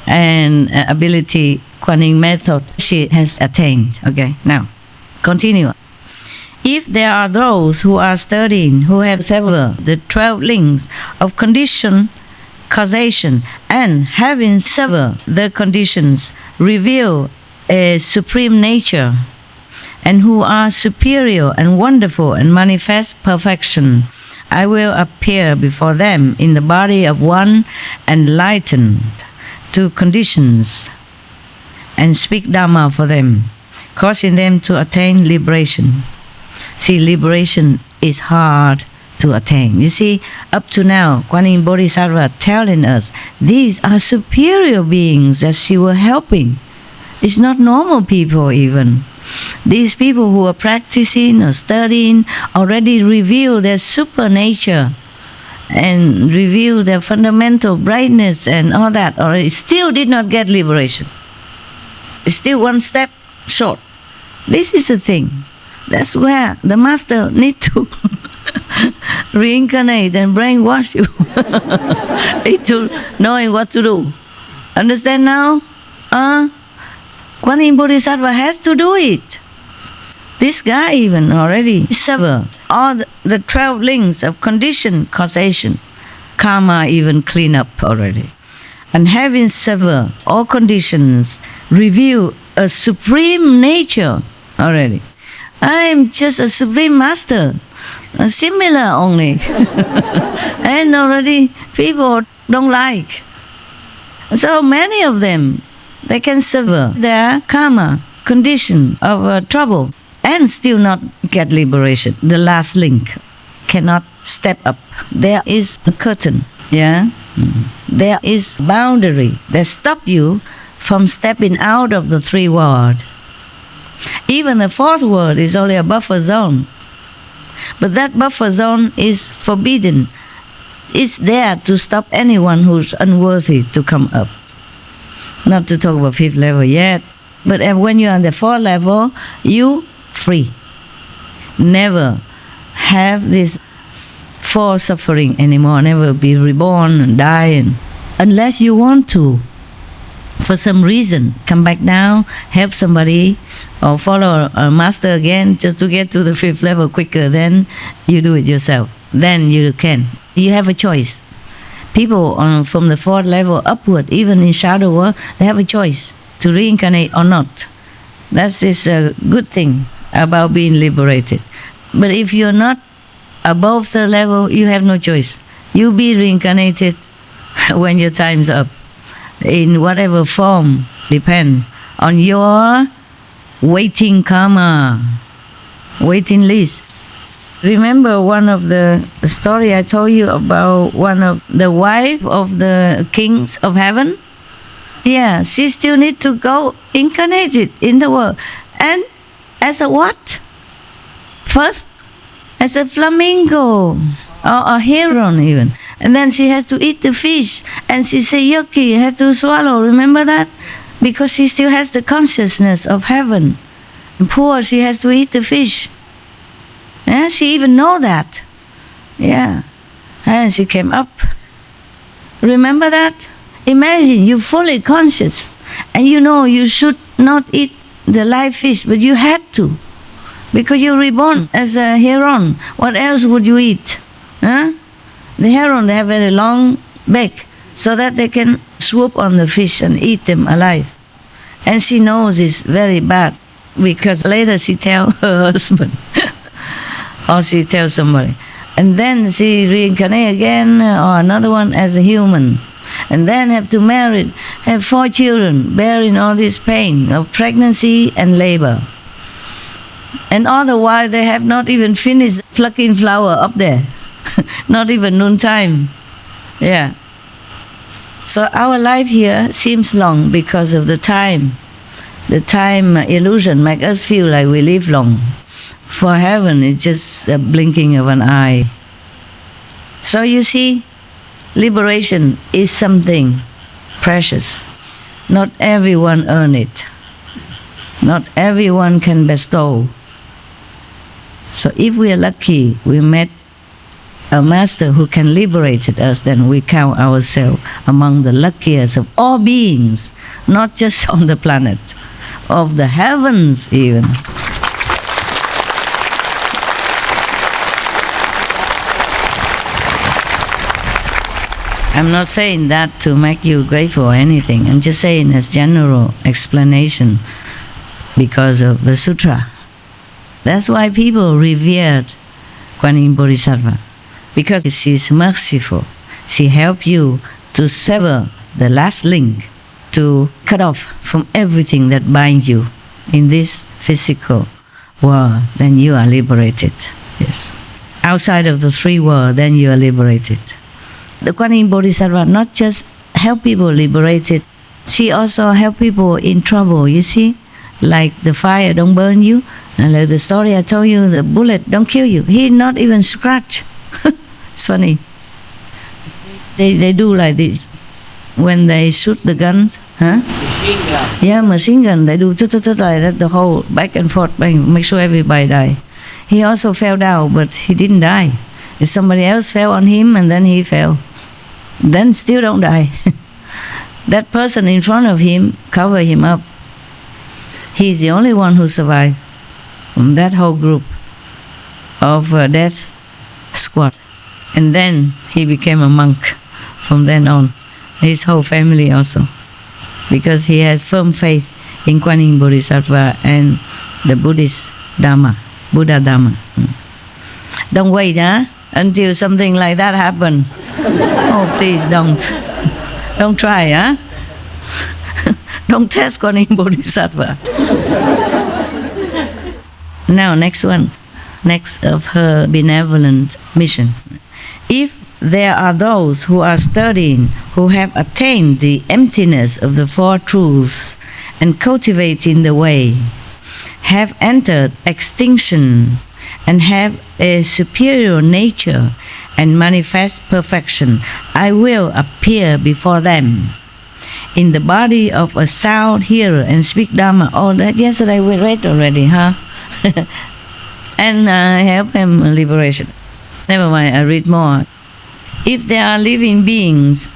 and ability Kuan Yin method she has attained. Okay, now continue. If there are those who are studying who have severed the 12 links of condition, causation, and having severed the conditions, reveal a supreme nature, and who are superior and wonderful and manifest perfection, I will appear before them in the body of one enlightened to conditions and speak Dhamma for them, causing them to attain liberation. See, liberation is hard to attain. You see, up to now, Kuan Yin Bodhisattva telling us these are superior beings that she was helping. It's not normal people even. These people who are practicing or studying already reveal their super nature and reveal their fundamental brightness and all that, already still did not get liberation. It's still one step short. This is the thing. That's where the master need to reincarnate and brainwash you into knowing what to do. Understand now? Kuan Yin Bodhisattva has to do it. This guy even already severed all the 12 links of condition, causation, karma even clean up already. And having severed all conditions, reveal a supreme nature already. I am just a supreme master, similar only. And already people don't like. So many of them, they can sever their karma, condition of trouble, and still not get liberation. The last link cannot step up. There is a curtain, yeah? There is boundary that stop you from stepping out of the 3 worlds. Even the 4th world is only a buffer zone. But that buffer zone is forbidden. It's there to stop anyone who's unworthy to come up. Not to talk about 5th level yet. But when you're on the 4th level, you free. Never have this 4 suffering anymore. Never be reborn and die. Unless you want to. For some reason, come back down, help somebody, or follow a master again just to get to the 5th level quicker, then you do it yourself. Then you can. You have a choice. People from the 4th level upward, even in shadow world, they have a choice to reincarnate or not. That is a good thing about being liberated. But if you're not above the level, you have no choice. You'll be reincarnated when your time's up. In whatever form, depend on your waiting karma, waiting list. Remember one of the story I told you about one of the wife of the kings of heaven? Yeah, she still need to go incarnated in the world. And as a what? First, as a flamingo or a heron even. And then she has to eat the fish. And she say, yucky, has to swallow. Remember that? Because she still has the consciousness of heaven. And poor, she has to eat the fish. Yeah, she even know that. Yeah. And she came up. Remember that? Imagine you're fully conscious. And you know you should not eat the live fish, but you had to. Because you're reborn as a heron. What else would you eat? Huh? The heron, they have very long beak, so that they can swoop on the fish and eat them alive. And she knows it's very bad, because later she tell her husband, or she tells somebody. And then she reincarnate again, or another one as a human. And then have to marry, have 4 children, bearing all this pain of pregnancy and labor. And all the while they have not even finished plucking flower up there. Not even noontime. Yeah. So our life here seems long because of the time. The time illusion makes us feel like we live long. for heaven, it's just a blinking of an eye. So you see, liberation is something precious. Not everyone earn it. Not everyone can bestow. So if we are lucky, we met a master who can liberate us, then we count ourselves among the luckiest of all beings, not just on the planet, of the heavens even. I'm not saying that to make you grateful or anything. I'm just saying as general explanation because of the sutra. That's why people revered Kuan Yin Bodhisattva, because she's merciful. She helps you to sever the last link, to cut off from everything that binds you in this physical world. Then you are liberated. Yes. Outside of the three worlds, then you are liberated. The Kuan Yin Bodhisattva not just help people liberated, she also help people in trouble, you see? Like the fire don't burn you, and like the story I told you, the bullet don't kill you. He not even scratch. It's funny. They do like this. When they shoot the guns, huh? Machine gun. Yeah, machine gun. They do like that, the whole back and forth, make sure everybody die. He also fell down, but he didn't die. If somebody else fell on him and then he fell, then still don't die. That person in front of him cover him up. He's the only one who survived from that whole group of death squad. And then he became a monk from then on. His whole family also. Because he has firm faith in Kuan Yin Bodhisattva and the Buddhist Dharma, Buddha Dharma. Don't wait, until something like that happen. Oh, please don't. Don't try, Don't test Kuan Yin Bodhisattva. Now, next one. Next of her benevolent mission. If there are those who are studying, who have attained the emptiness of the Four Truths and cultivating the way, have entered extinction and have a superior nature and manifest perfection, I will appear before them in the body of a sound hearer and speak Dharma. Oh, that yesterday we read already, huh? And help him liberation. Never mind, I read more. If there are living beings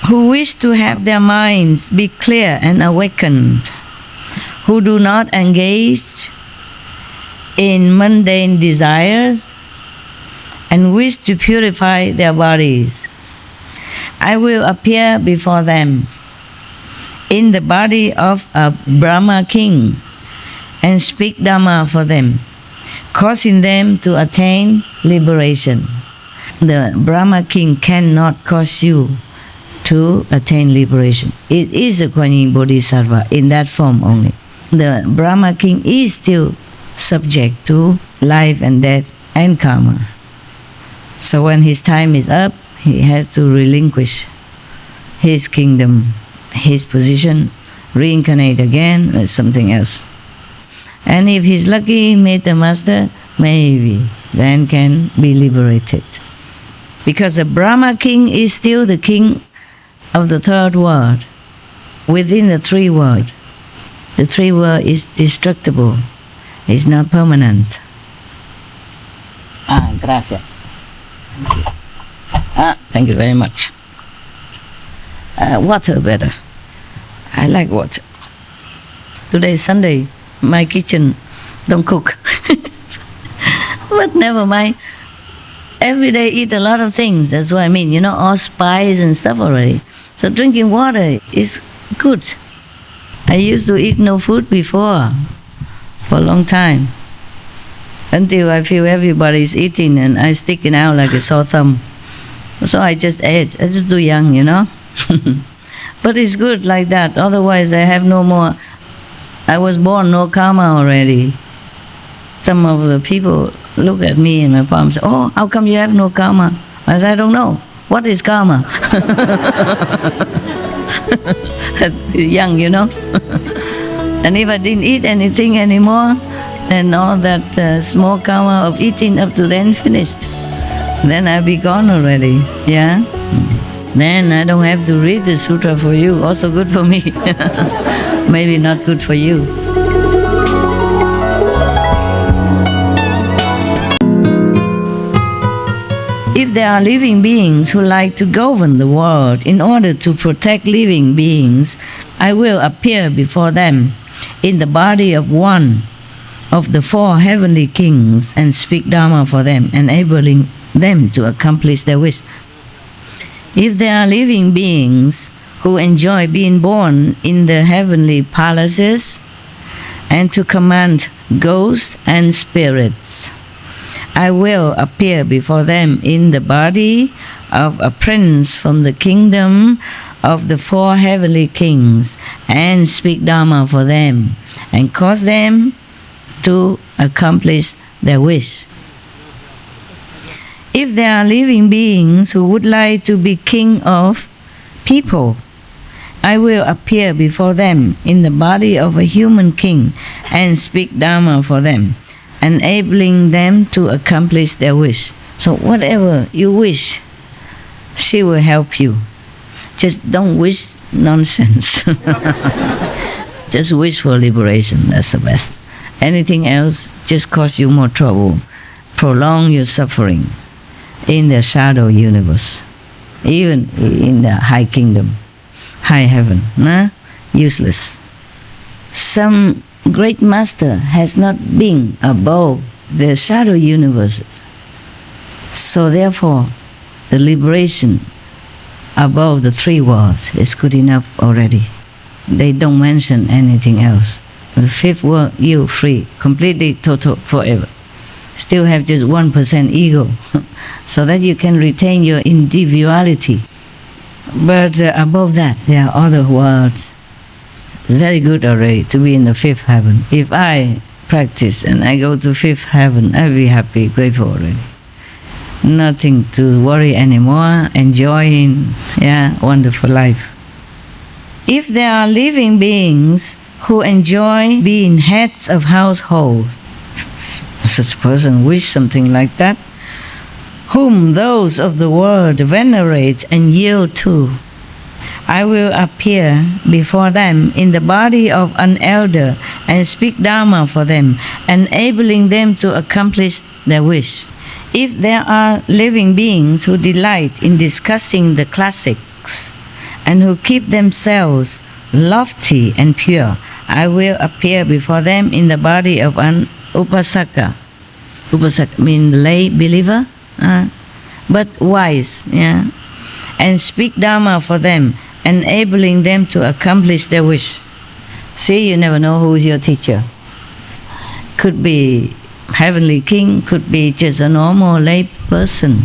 who wish to have their minds be clear and awakened, who do not engage in mundane desires and wish to purify their bodies, I will appear before them in the body of a Brahma king and speak Dharma for them, causing them to attain liberation. The Brahma king cannot cause you to attain liberation. It is a Kuan Yin Bodhisattva in that form only. The Brahma king is still subject to life and death and karma. So when his time is up, he has to relinquish his kingdom, his position, reincarnate again as something else. And if he's lucky, meet the master, maybe then can be liberated. Because the Brahma king is still the king of the third world, within the three worlds. The three world is destructible, it's not permanent. Gracias. Thank you. Thank you very much. Water better. I like water. Today is Sunday, my kitchen don't cook. But never mind. Every day eat a lot of things, that's what I mean, all spice and stuff already. So drinking water is good. I used to eat no food before, for a long time, until I feel everybody's eating and I sticking out like a sore thumb. So I just ate. I just too young, But it's good like that, otherwise I have no more. I was born no karma already. Some of the people look at me and my palm say, oh, how come you have no karma? I said, I don't know. What is karma? Young, And if I didn't eat anything anymore, and all that small karma of eating up to then finished. Then I'll be gone already, yeah? Then I don't have to read the sutra for you, also good for me. Maybe not good for you. If there are living beings who like to govern the world in order to protect living beings, I will appear before them in the body of one of the 4 heavenly kings and speak Dharma for them, enabling them to accomplish their wish. If there are living beings who enjoy being born in the heavenly palaces and to command ghosts and spirits, I will appear before them in the body of a prince from the kingdom of the 4 heavenly kings and speak Dharma for them and cause them to accomplish their wish. If there are living beings who would like to be king of people, I will appear before them in the body of a human king and speak Dharma for them, enabling them to accomplish their wish. So whatever you wish, she will help you. Just don't wish nonsense. Just wish for liberation, that's the best. Anything else just cause you more trouble, prolong your suffering in the shadow universe, even in the high kingdom, high heaven, useless. Some great master has not been above the shadow universes. So therefore, the liberation above the 3 worlds is good enough already. They don't mention anything else. The 5th world, you free, completely, total, forever. Still have just 1% ego, so that you can retain your individuality. But above that, there are other worlds. It's very good already to be in the 5th heaven. If I practice and I go to 5th heaven, I'll be happy, grateful already. Nothing to worry anymore, enjoying, wonderful life. If there are living beings who enjoy being heads of households, such person wish something like that, whom those of the world venerate and yield to, I will appear before them in the body of an elder and speak Dharma for them, enabling them to accomplish their wish. If there are living beings who delight in discussing the classics and who keep themselves lofty and pure, I will appear before them in the body of an upasaka. Upasaka means lay believer, but wise, and speak Dharma for them, enabling them to accomplish their wish. See, you never know who is your teacher. Could be heavenly king, could be just a normal lay person,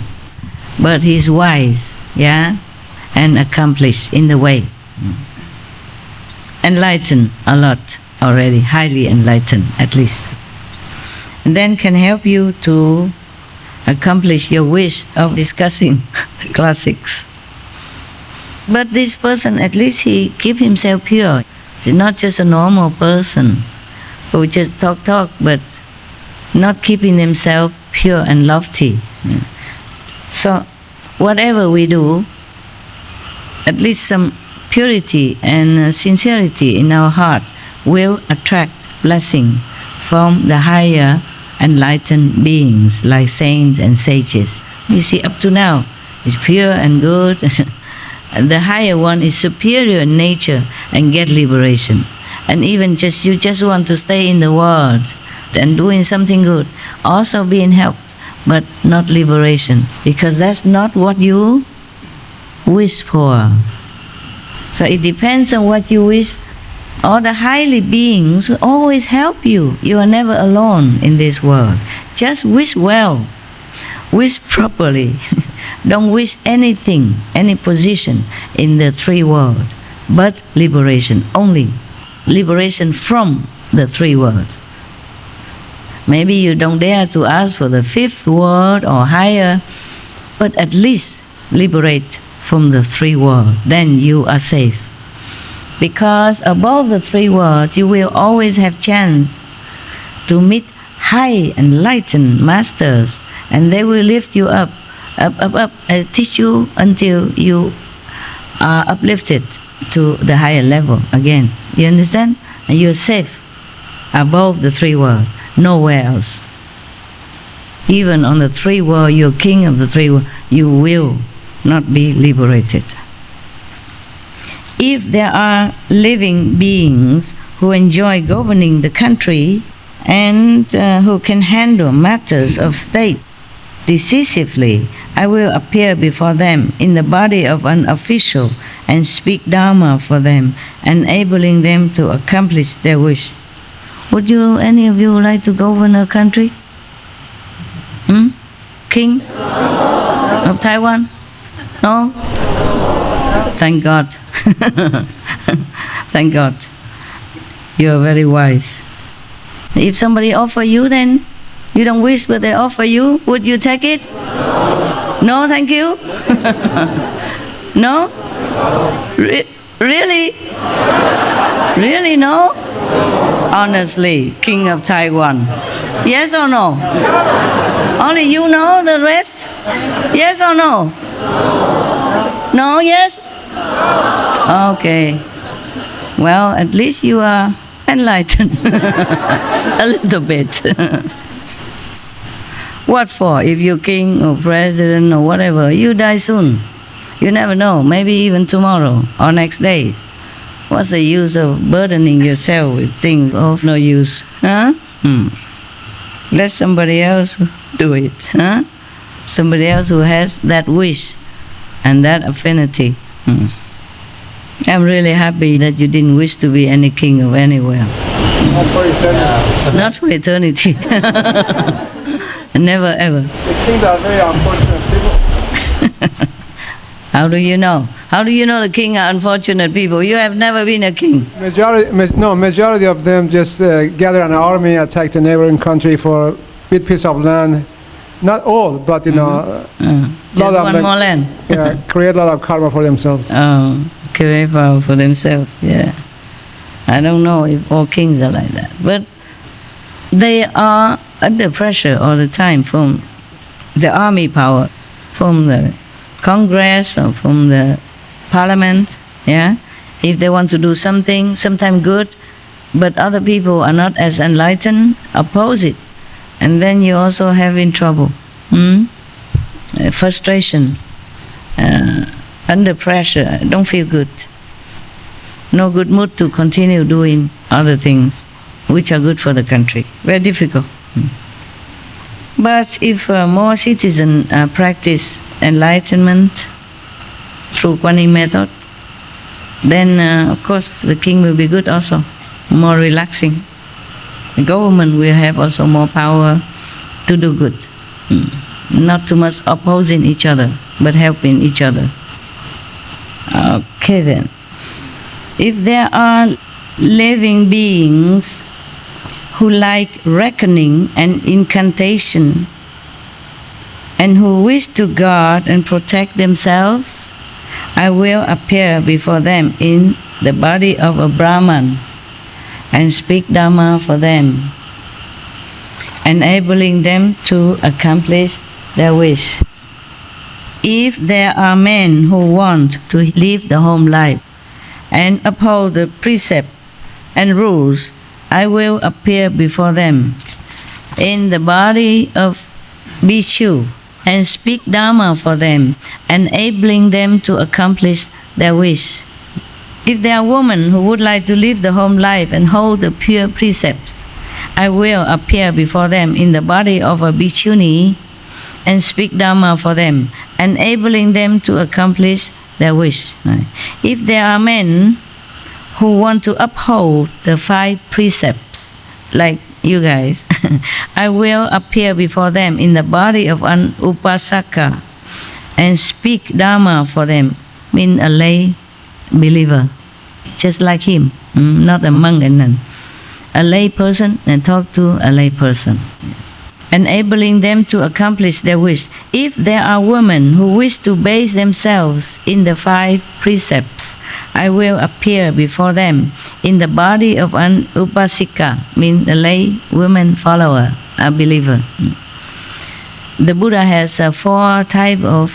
but he's wise, and accomplished in the way. Enlightened a lot already, highly enlightened at least. And then can help you to accomplish your wish of discussing the classics. But this person, at least he keep himself pure. He's not just a normal person who just talk, but not keeping himself pure and lofty. So whatever we do, at least some purity and sincerity in our heart will attract blessing from the higher enlightened beings like saints and sages. You see, up to now, it's pure and good. And the higher one is superior in nature and get liberation. And even you just want to stay in the world and doing something good, also being helped, but not liberation, because that's not what you wish for. So it depends on what you wish. All the highly beings will always help you. You are never alone in this world. Just wish well. Wish properly. Don't wish anything, any position in the 3 worlds, but liberation only. Liberation from the 3 worlds. Maybe you don't dare to ask for the 5th world or higher, but at least liberate from the 3 worlds. Then you are safe. Because above the 3 worlds, you will always have chance to meet high enlightened masters, and they will lift you up, and teach you until you are uplifted to the higher level again. You understand? And you're safe above the three worlds, nowhere else. Even on the three worlds, you're king of the three worlds, you will not be liberated. If there are living beings who enjoy governing the country and who can handle matters of state decisively, I will appear before them in the body of an official and speak Dharma for them, enabling them to accomplish their wish. Would you, any of you, like to govern a country? King of Taiwan? No? Thank God. Thank God. You are very wise. If somebody offer you, then you don't wish, but they offer you, would you take it? No, thank you. No? Really? Really, no? Honestly, King of Taiwan. Yes or no? Only you know, the rest? Yes or no? No, yes? Okay. Well, at least you are enlightened. A little bit. What for? If you're king or president or whatever, you die soon. You never know, maybe even tomorrow or next day. What's the use of burdening yourself with things of no use? Huh? Let somebody else do it. Huh? Somebody else who has that wish and that affinity. I'm really happy that you didn't wish to be any king of anywhere. Not for eternity. Not for eternity. Never ever. The kings are very unfortunate people. How do you know? How do you know the king are unfortunate people? You have never been a king. Majority of them just gather an army, attack the neighboring country for a bit piece of land. Not all, but you know, just one more land. Yeah, create a lot of karma for themselves. Oh, create power for themselves. Yeah, I don't know if all kings are like that, but they are under pressure all the time from the army power, from the Congress or from the Parliament. Yeah, if they want to do something, sometimes good, but other people are not as enlightened, oppose it. And then you also having trouble, frustration, under pressure, don't feel good. No good mood to continue doing other things which are good for the country. Very difficult. But if more citizens practice enlightenment through Kuan Yin method, then of course the king will be good also, more relaxing. The government will have also more power to do good. Not too much opposing each other, but helping each other. Okay then. If there are living beings who like reckoning and incantation, and who wish to guard and protect themselves, I will appear before them in the body of a Brahman and speak Dharma for them, enabling them to accomplish their wish. If there are men who want to live the home life and uphold the precept and rules, I will appear before them in the body of Bhikshu and speak Dharma for them, enabling them to accomplish their wish. If there are women who would like to live the home life and hold the pure precepts, I will appear before them in the body of a bhikshuni and speak Dharma for them, enabling them to accomplish their wish. If there are men who want to uphold the 5 precepts, like you guys, I will appear before them in the body of an upasaka and speak Dharma for them, mean a lay believer, just like him, not a monk and nun. A lay person and talk to a lay person. Yes. enabling them to accomplish their wish. If there are women who wish to bathe themselves in the 5 precepts, I will appear before them in the body of an upasika, means a lay woman follower, a believer. The Buddha has 4 types of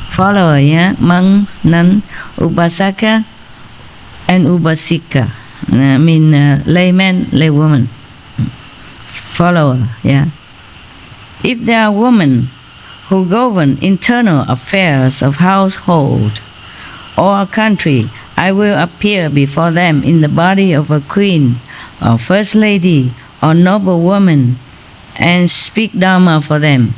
follower, yeah? Monks, nuns, upasaka, and upasika. I mean layman, laywoman, follower, yeah. If there are women who govern internal affairs of household or a country, I will appear before them in the body of a queen or first lady or noble woman and speak Dharma for them,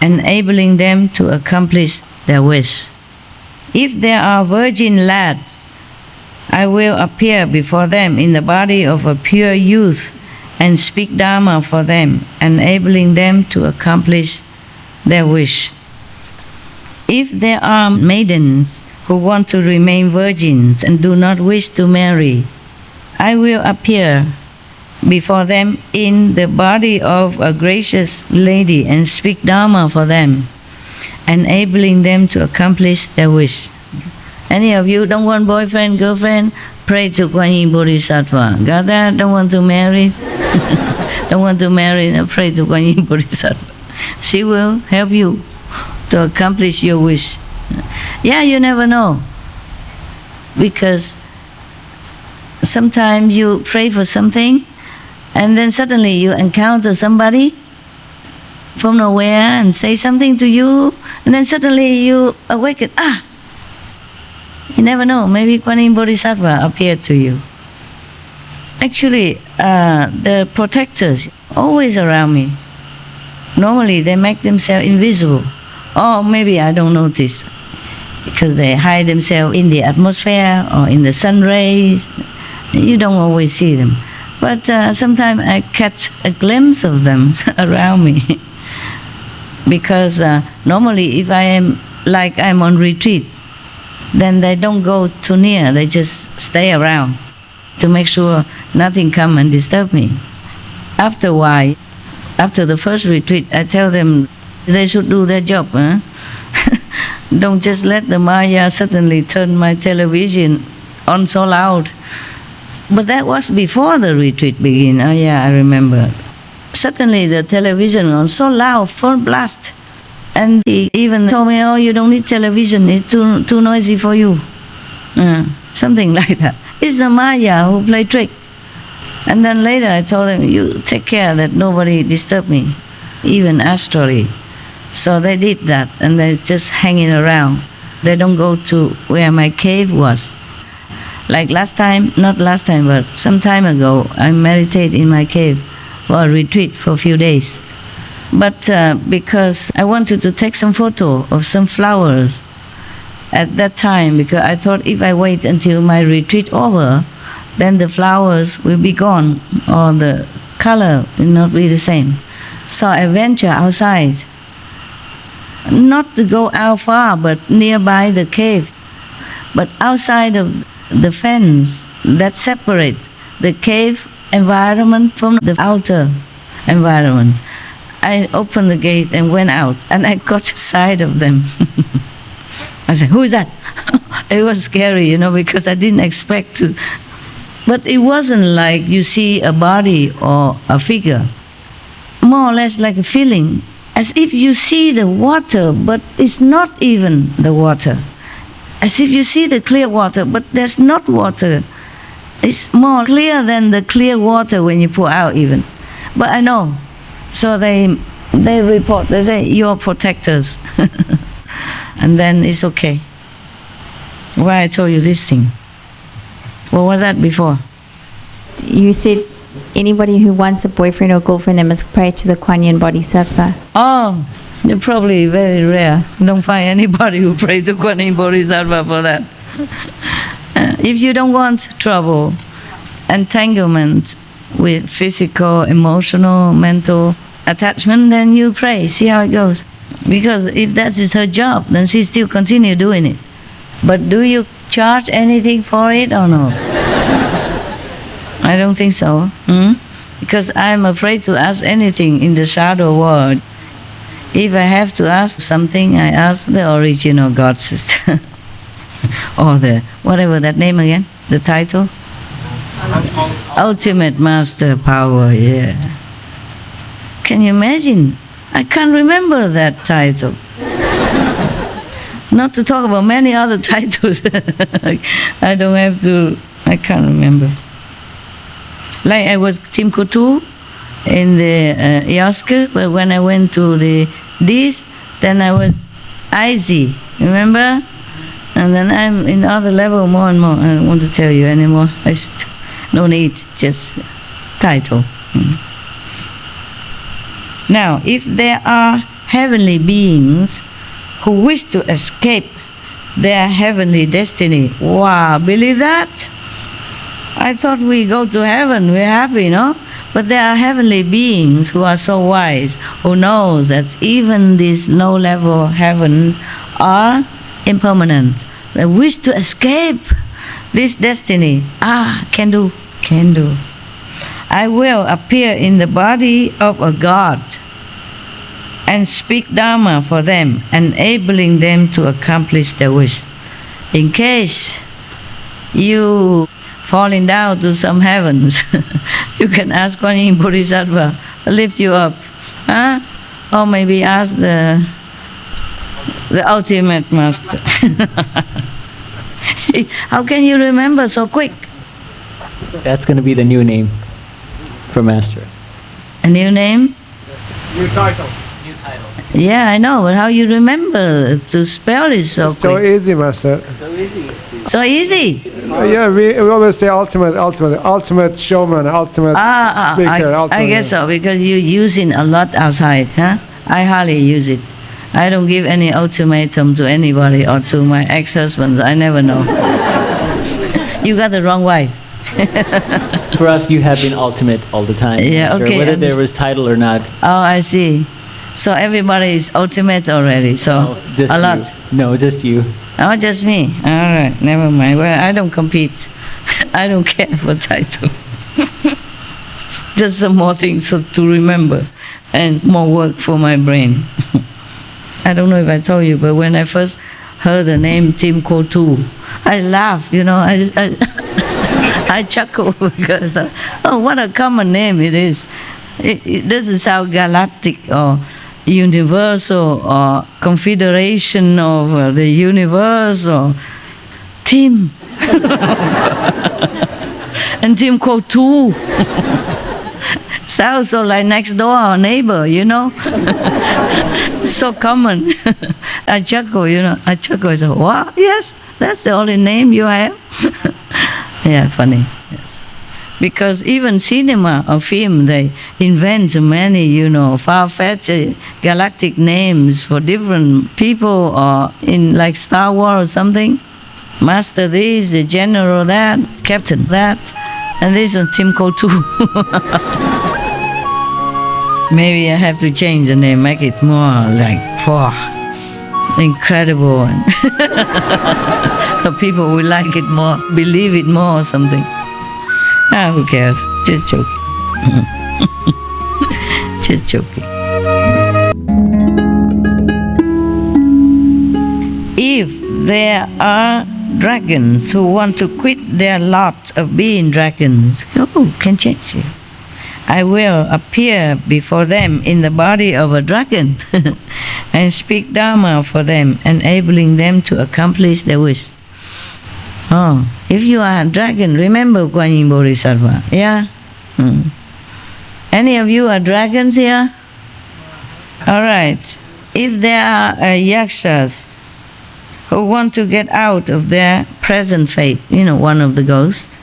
enabling them to accomplish their wish. If there are virgin lads, I will appear before them in the body of a pure youth and speak Dharma for them, enabling them to accomplish their wish. If there are maidens who want to remain virgins and do not wish to marry, I will appear before them in the body of a gracious lady and speak Dharma for them, enabling them to accomplish their wish. Any of you don't want boyfriend, girlfriend? Pray to Kuan Yin Bodhisattva. Got that? Don't want to marry? Don't want to marry? Pray to Kuan Yin Bodhisattva. She will help you to accomplish your wish. Yeah, you never know. Because sometimes you pray for something and then suddenly you encounter somebody from nowhere and say something to you, and then suddenly you awaken. You never know. Maybe Kuan Yin Bodhisattva appeared to you. Actually, the protectors always around me. Normally, they make themselves invisible. Or maybe I don't notice because they hide themselves in the atmosphere or in the sun rays. You don't always see them. But sometimes I catch a glimpse of them around me. Because normally if I am like I'm on retreat, then they don't go too near, they just stay around to make sure nothing come and disturb me. After a while, after the first retreat, I tell them they should do their job. Don't just let the Maya suddenly turn my television on so loud. But that was before the retreat began. Oh yeah, I remember. Suddenly the television was so loud, full blast. And he even told me, oh, you don't need television, it's too noisy for you. Something like that. It's the Maya who play trick. And then later I told them, you take care that nobody disturb me, even astrally. So they did that, and they're just hanging around. They don't go to where my cave was. Like last time, not last time, but some time ago, I meditated in my cave for a retreat for a few days. But because I wanted to take some photo of some flowers at that time, because I thought if I wait until my retreat over, then the flowers will be gone or the color will not be the same. So I venture outside, not to go out far, but nearby the cave, but outside of the fence that separates the cave environment from the outer environment. I opened the gate and went out, and I caught sight of them. I said, who is that? It was scary, because I didn't expect to. But it wasn't like you see a body or a figure. More or less like a feeling, as if you see the water, but it's not even the water. As if you see the clear water, but there's not water. It's more clear than the clear water when you pour out even. But I know. So they report, they say, you're protectors. And then it's okay. Why I told you this thing? What was that before? You said anybody who wants a boyfriend or girlfriend, they must pray to the Kuan Yin Bodhisattva. Oh, they're probably very rare. Don't find anybody who prays to Kuan Yin Bodhisattva for that. If you don't want trouble, entanglement with physical, emotional, mental attachment, then you pray, see how it goes. Because if that is her job, then she still continue doing it. But do you charge anything for it or not? I don't think so. because I'm afraid to ask anything in the shadow world. If I have to ask something, I ask the original God sister. Or the, whatever that name again, the title? Ultimate Master Power, yeah. Can you imagine? I can't remember that title. Not to talk about many other titles. I don't have to, I can't remember. Like I was Tim Coutu in the Yosker, but when I went to the this, then I was Izzy, remember? And then I'm in other level more and more. I don't want to tell you anymore. No need, just title. Now, if there are heavenly beings who wish to escape their heavenly destiny, wow, believe that? I thought we go to heaven, we're happy, no? But there are heavenly beings who are so wise, who knows that even these low-level heavens are impermanent. They wish to escape this destiny. Can do. I will appear in the body of a god and speak Dharma for them, enabling them to accomplish their wish. In case you falling down to some heavens, you can ask Kuan Yin Bodhisattva lift you up, or maybe ask the ultimate master. How can you remember so quick? That's going to be the new name for Master. A new name? New title. Yeah, I know, but how you remember to spell it so quick? So easy, Master. So easy? Yeah, we always say ultimate showman, ultimate speaker. I guess so, because you're using a lot outside, huh? I hardly use it. I don't give any ultimatum to anybody or to my ex-husbands. I never know. You got the wrong wife. For us, you have been ultimate all the time. Yeah, Master, okay. Whether there was title or not. Oh, I see. So everybody is ultimate already. So just a lot. No, just you. Oh, just me. All right, never mind. Well, I don't compete. I don't care for title. Just some more things to remember and more work for my brain. I don't know if I told you, but when I first heard the name Tim Coutu, I laughed, I chuckle because, what a common name it is. It doesn't sound galactic or universal or confederation of the universe or Tim. And Tim Coutu. Sounds so like next door or neighbor, So common. I chuckle, I chuckle. I say, what? Yes, that's the only name you have. Yeah, funny. Yes. Because even cinema or film, they invent many, far-fetched galactic names for different people, or in like Star Wars or something. Master this, the general that, captain that, and this is Tim Coutu. Maybe I have to change the name, make it more like, incredible. So people will like it more, believe it more or something. Who cares? Just joking. Just joking. If there are dragons who want to quit their lot of being dragons, can change it. I will appear before them in the body of a dragon and speak Dharma for them, enabling them to accomplish their wish. If you are a dragon, remember Kuan Yin Bodhisattva, yeah? Any of you are dragons here? All right. If there are yakshas who want to get out of their present fate, one of the ghosts,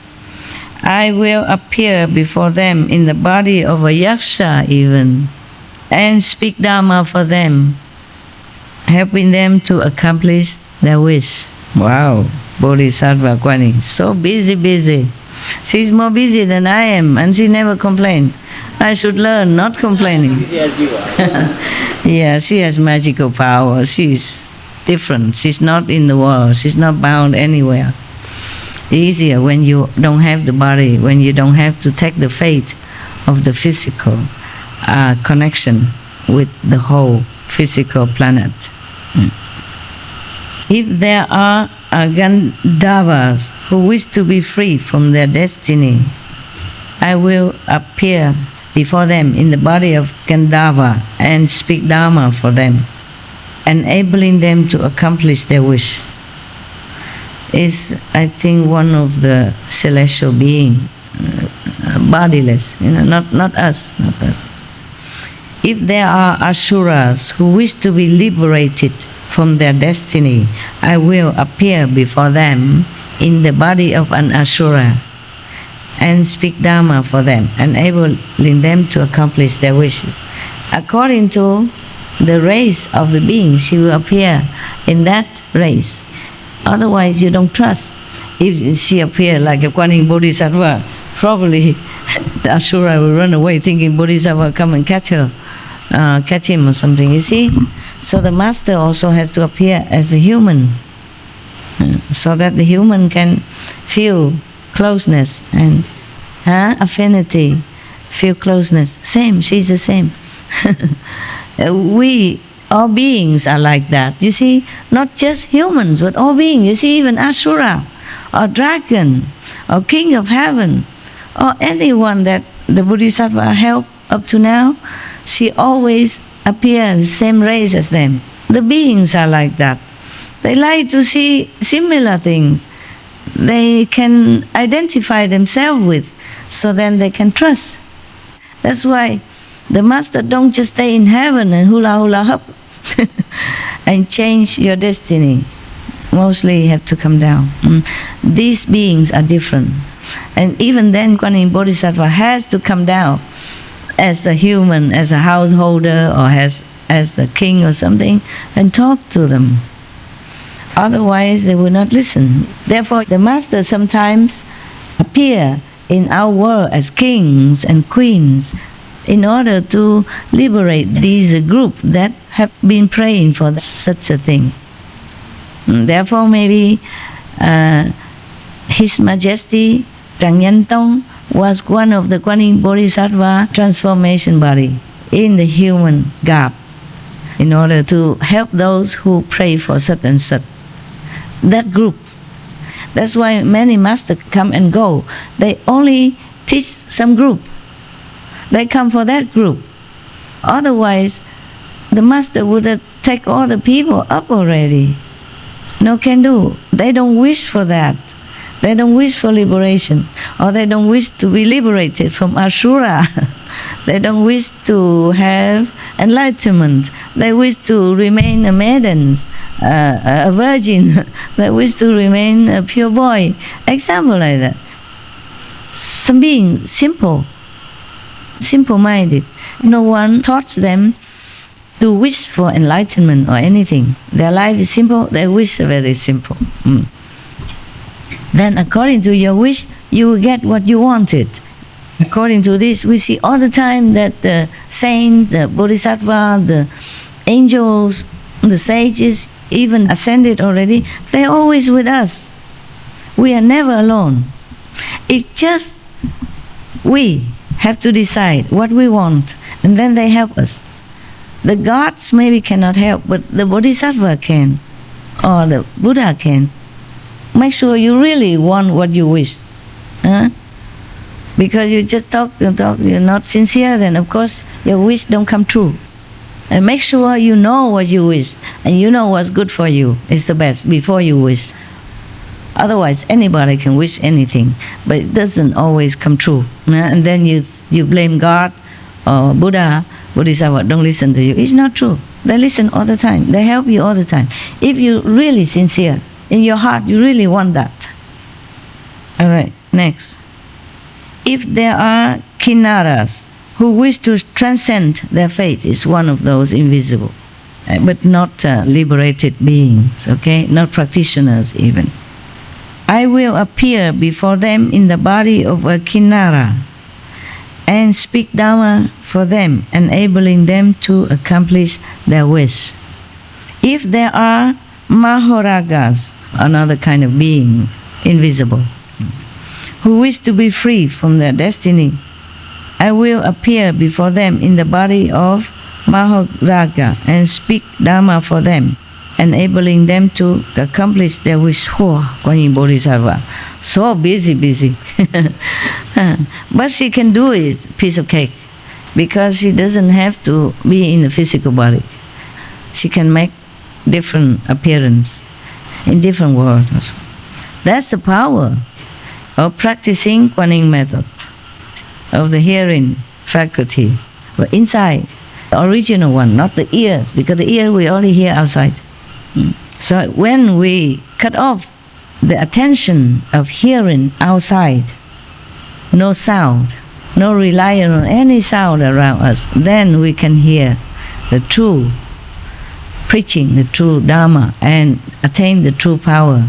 I will appear before them in the body of a yaksha even, and speak Dharma for them, helping them to accomplish their wish. Wow, Bodhisattva Kuan Yin, so busy. She's more busy than I am, and she never complains. I should learn not complaining. Busy as you are. Yeah, she has magical power. She's different. She's not in the world. She's not bound anywhere. Easier when you don't have the body, when you don't have to take the fate of the physical connection with the whole physical planet. If there are Gandharvas who wish to be free from their destiny, I will appear before them in the body of Gandharva and speak Dharma for them, enabling them to accomplish their wish. Is, I think, one of the celestial beings, bodiless, not us. If there are Asuras who wish to be liberated from their destiny, I will appear before them in the body of an Asura and speak Dharma for them, enabling them to accomplish their wishes. According to the race of the being, she will appear in that race. Otherwise, you don't trust. If she appears like a Kuan Yin Bodhisattva, probably the Asura will run away thinking Bodhisattva will come and catch him or something, you see? So the master also has to appear as a human, so that the human can feel closeness and affinity, feel closeness. Same, she's the same. We, all beings are like that. You see, not just humans, but all beings. You see, even Asura, or dragon, or king of heaven, or anyone that the Bodhisattva helped up to now, she always appears the same race as them. The beings are like that. They like to see similar things they can identify themselves with, so then they can trust. That's why the master don't just stay in heaven and hula hula hop and change your destiny. Mostly you have to come down. These beings are different. And even then, Kuan Yin Bodhisattva has to come down as a human, as a householder, or as a king or something, and talk to them. Otherwise, they will not listen. Therefore, the master sometimes appear in our world as kings and queens in order to liberate these group that have been praying for such a thing. Therefore, maybe His Majesty Tràng Nhân Tông was one of the Kuan Yin Bodhisattva transformation body in the human garb in order to help those who pray for such and such. That group. That's why many masters come and go. They only teach some group. They come for that group. Otherwise, the master would have taken all the people up already. No can do. They don't wish for that. They don't wish for liberation, or they don't wish to be liberated from Asura. They don't wish to have enlightenment. They wish to remain a maiden, a virgin. They wish to remain a pure boy. Example like that. Some being simple-minded. No one taught them to wish for enlightenment or anything. Their life is simple. They wish very simple. Then according to your wish, you will get what you wanted. According to this, we see all the time that the saints, the bodhisattva, the angels, the sages, even ascended already, they're always with us. We are never alone. It's just we have to decide what we want, and then they help us. The gods maybe cannot help, but the bodhisattva can, or the Buddha can. Make sure you really want what you wish. Because you just talk, you're not sincere, then of course your wish don't come true. And make sure you know what you wish, and you know what's good for you is the best before you wish. Otherwise, anybody can wish anything, but it doesn't always come true. And then you blame God or Buddha, Bodhisattva don't listen to you. It's not true. They listen all the time. They help you all the time. If you're really sincere, in your heart, you really want that. All right, next. If there are kinnaras who wish to transcend their fate, is one of those invisible, but not liberated beings, okay? Not practitioners even. I will appear before them in the body of a kinnara and speak Dharma for them, enabling them to accomplish their wish. If there are mahoragas, another kind of beings, invisible, who wish to be free from their destiny, I will appear before them in the body of Maharaja and speak Dharma for them, enabling them to accomplish their wish. Kuan Yin Bodhisattva, so busy. But she can do it, piece of cake, because she doesn't have to be in the physical body. She can make different appearance in different worlds. That's the power of practicing Kuan Yin method, of the hearing faculty, but inside, the original one, not the ears, because the ear we only hear outside. So when we cut off the attention of hearing outside, no sound, no reliance on any sound around us, then we can hear the true preaching, the true Dharma, and attain the true power.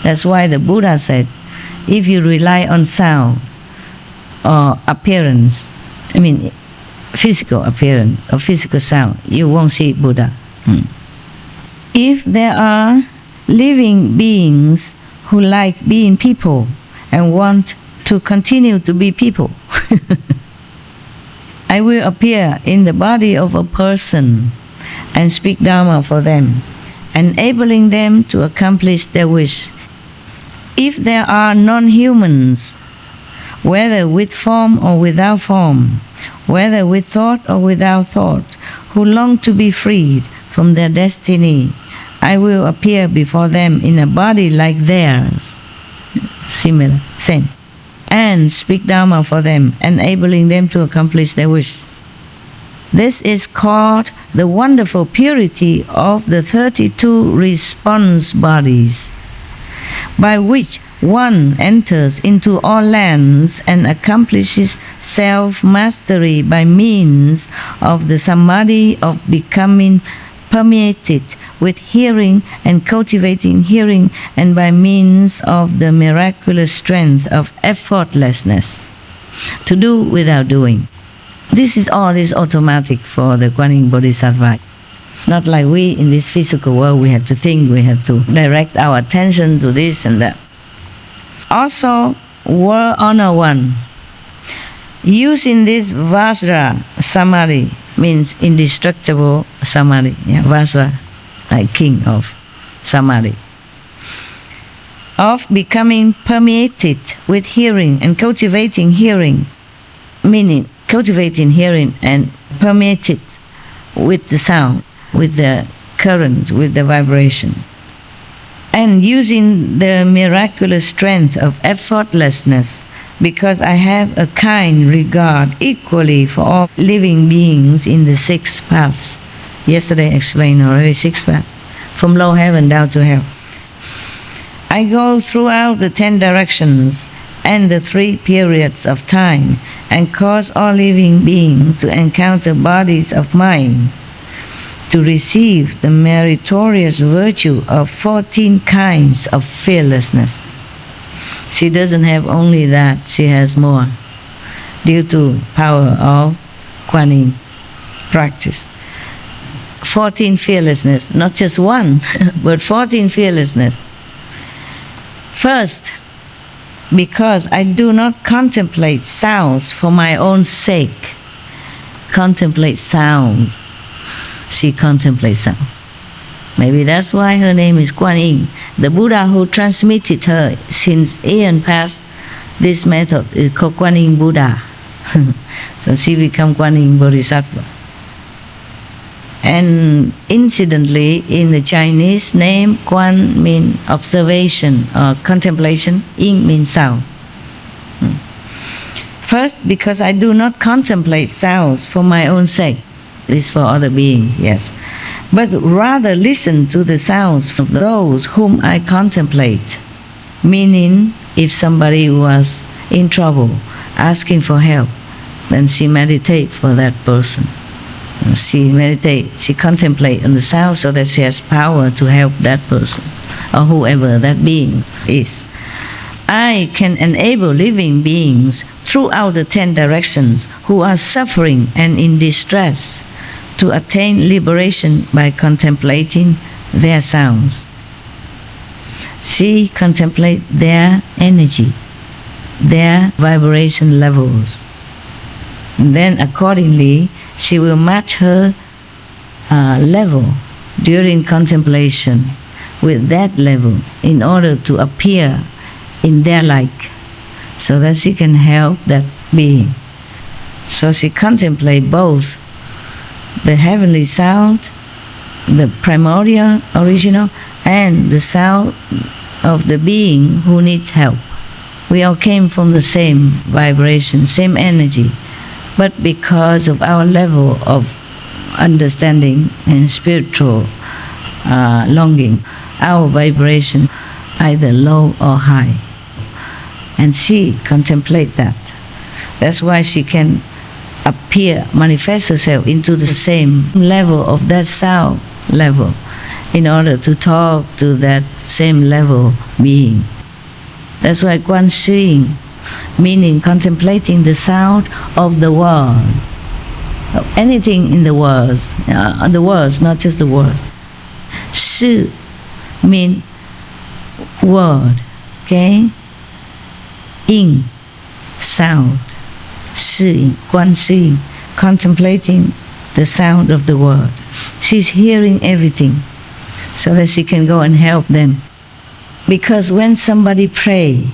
That's why the Buddha said, if you rely on sound or appearance, physical appearance or physical sound, you won't see Buddha. If there are living beings who like being people and want to continue to be people, I will appear in the body of a person and speak Dharma for them, enabling them to accomplish their wish. If there are non-humans, whether with form or without form, whether with thought or without thought, who long to be freed from their destiny, I will appear before them in a body like theirs, similar, same, and speak Dharma for them, enabling them to accomplish their wish. This is called the wonderful purity of the 32 response bodies, by which one enters into all lands and accomplishes self-mastery by means of the samadhi of becoming permeated with hearing and cultivating hearing, and by means of the miraculous strength of effortlessness, to do without doing. This is automatic for the Kuan Yin Bodhisattva. Not like we in this physical world, we have to think, we have to direct our attention to this and that. Also, World Honor One, using this Vajra Samadhi, means indestructible Samadhi, Vajra, like king of Samadhi, of becoming permeated with hearing and cultivating hearing, meaning cultivating hearing and permeated with the sound, with the current, with the vibration, and using the miraculous strength of effortlessness, because I have a kind regard equally for all living beings in the 6 paths. Yesterday I explained already 6 paths, from low heaven down to hell. I go throughout the 10 directions and the 3 periods of time, and cause all living beings to encounter bodies of mine, to receive the meritorious virtue of 14 kinds of fearlessness. She doesn't have only that, she has more, due to power of Kuan Yin practice. 14 fearlessness, not just one, but 14 fearlessness. First, because I do not contemplate sounds for my own sake. Contemplate sounds. She contemplates sounds. Maybe that's why her name is Kuan Yin. The Buddha who transmitted her since eon past this method is called Kuan Yin Buddha. So she became Kuan Yin Bodhisattva. And incidentally, in the Chinese name, Kuan means observation or contemplation, Yin means sound. First, because I do not contemplate sounds for my own sake. This is for other beings, yes. But rather listen to the sounds from those whom I contemplate. Meaning, if somebody was in trouble, asking for help, then she meditates for that person. She meditates, she contemplates on the sound so that she has power to help that person or whoever that being is. I can enable living beings throughout the 10 directions who are suffering and in distress to attain liberation by contemplating their sounds. She contemplates their energy, their vibration levels. And then accordingly, she will match her level during contemplation with that level in order to appear in their like, so that she can help that being. So she contemplates both the heavenly sound, the primordial, original, and the sound of the being who needs help. We all came from the same vibration, same energy, but because of our level of understanding and spiritual longing, our vibration either low or high. And she contemplates that. That's why she can appear, manifest herself into the same level of that sound level in order to talk to that same level being. That's why Quan Seeing, meaning contemplating the sound of the world, of anything in the worlds, not just the world. Shi mean word, okay? Yin, sound. Seeing, Quan Seeing, contemplating the sound of the word. She's hearing everything so that she can go and help them. Because when somebody pray,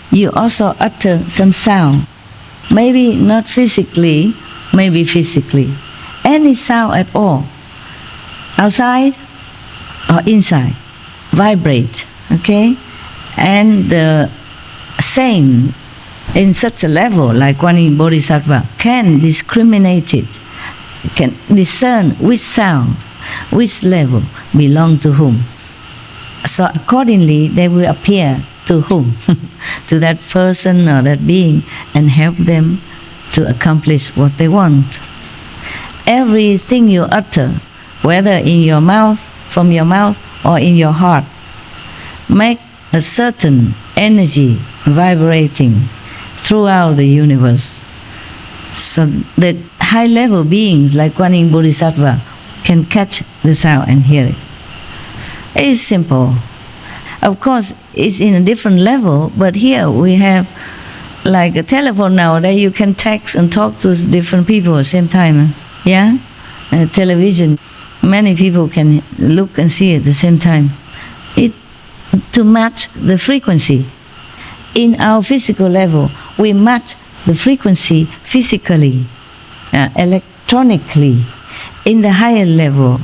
you also utter some sound. Maybe not physically, maybe physically. Any sound at all. Outside or inside. Vibrate, okay? And the saint in such a level, like Kuan Yin Bodhisattva, can discriminate it, can discern which sound, which level belong to whom. So accordingly, they will appear to whom? To that person or that being, and help them to accomplish what they want. Everything you utter, whether in your mouth, from your mouth, or in your heart, make a certain energy vibrating throughout the universe. So the high level beings like Kuan Yin Bodhisattva can catch the sound and hear it. It's simple. Of course, it's in a different level, but here we have like a telephone nowadays, you can text and talk to different people at the same time. Yeah? And television, many people can look and see at the same time. It to match the frequency. In our physical level, we match the frequency physically, electronically. In the higher level,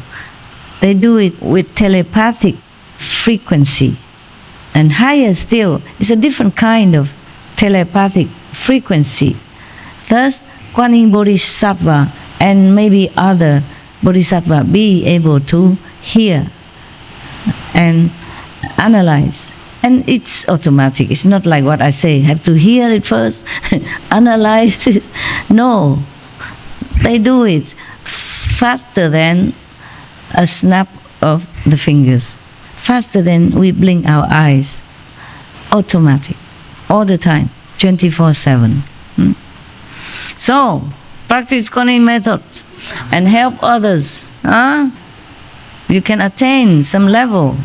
they do it with telepathic frequency. And higher still, it's a different kind of telepathic frequency. Thus, Kuan Yin Bodhisattva and maybe other Bodhisattva be able to hear and analyze. And it's automatic. It's not like what I say, have to hear it first, analyze it. No, they do it faster than a snap of the fingers, faster than we blink our eyes. Automatic, all the time, 24/7. So, practice Kuan Yin method and help others. You can attain some level.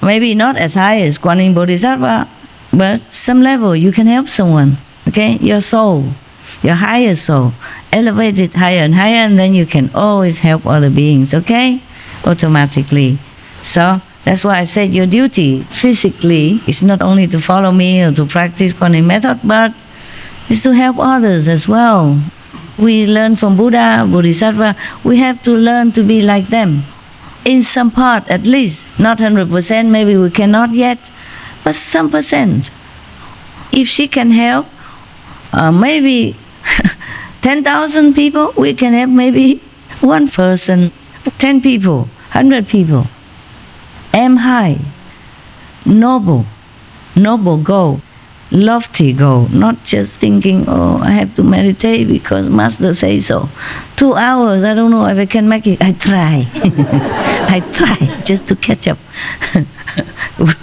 Maybe not as high as Kuan Yin Bodhisattva, but some level you can help someone. Okay, your soul, your higher soul, elevate it higher and higher, and then you can always help other beings. Okay, automatically. So that's why I said your duty physically is not only to follow me or to practice Kuan Yin method, but is to help others as well. We learn from Buddha, Bodhisattva. We have to learn to be like them. In some part at least, not 100%, maybe we cannot yet, but some percent. If she can help, maybe 10,000 people, we can help maybe one person, 10 people, 100 people. Aim high, noble goal, lofty goal, not just thinking, oh, I have to meditate because Master says so. 2 hours, I don't know if I can make it. I try. I try just to catch up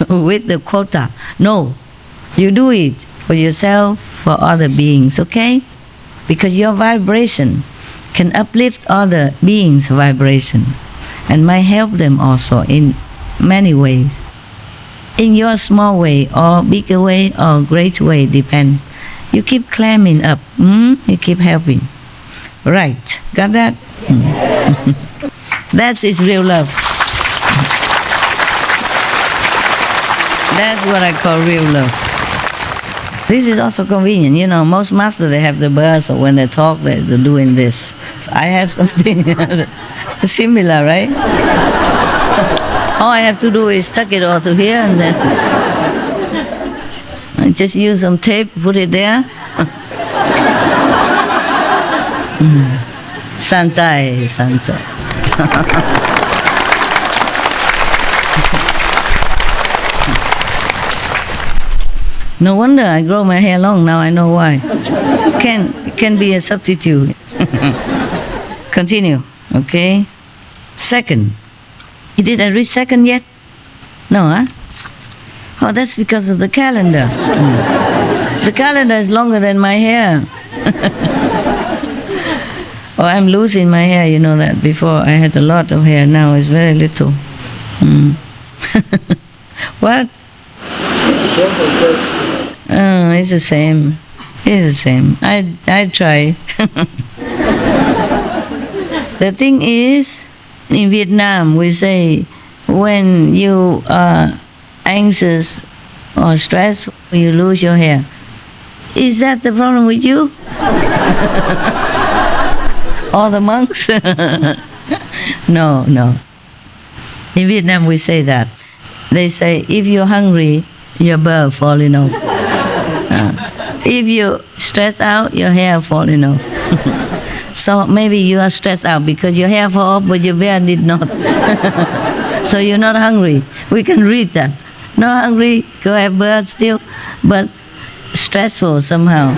with the quota. No, you do it for yourself, for other beings, okay? Because your vibration can uplift other beings' vibration and might help them also in many ways. In your small way or bigger way or great way, depend. You keep climbing up, you keep helping. Right. Got that? That's its real love. That's what I call real love. This is also convenient. You know, most masters, they have the birds, so when they talk, they're doing this. So I have something similar, right? All I have to do is stuck it all to here, and then I just use some tape, put it there. Santai, Santai. No wonder I grow my hair long now. I know why. Can be a substitute. Continue. Okay. Second. Did I read second yet? No, huh? Oh, that's because of the calendar. The calendar is longer than my hair. Oh, I'm losing my hair, you know that. Before I had a lot of hair, now it's very little. What? Oh, it's the same. It's the same. I try. The thing is, in Vietnam, we say, when you are anxious or stressed, you lose your hair. Is that the problem with you? All the monks? No, no. In Vietnam, we say that. They say, if you're hungry, your bird falling off. If you stress out, your hair falling off. So maybe you are stressed out because your hair fall off, but your bear did not. So you're not hungry. We can read that. Not hungry, go have birds still, but stressful somehow.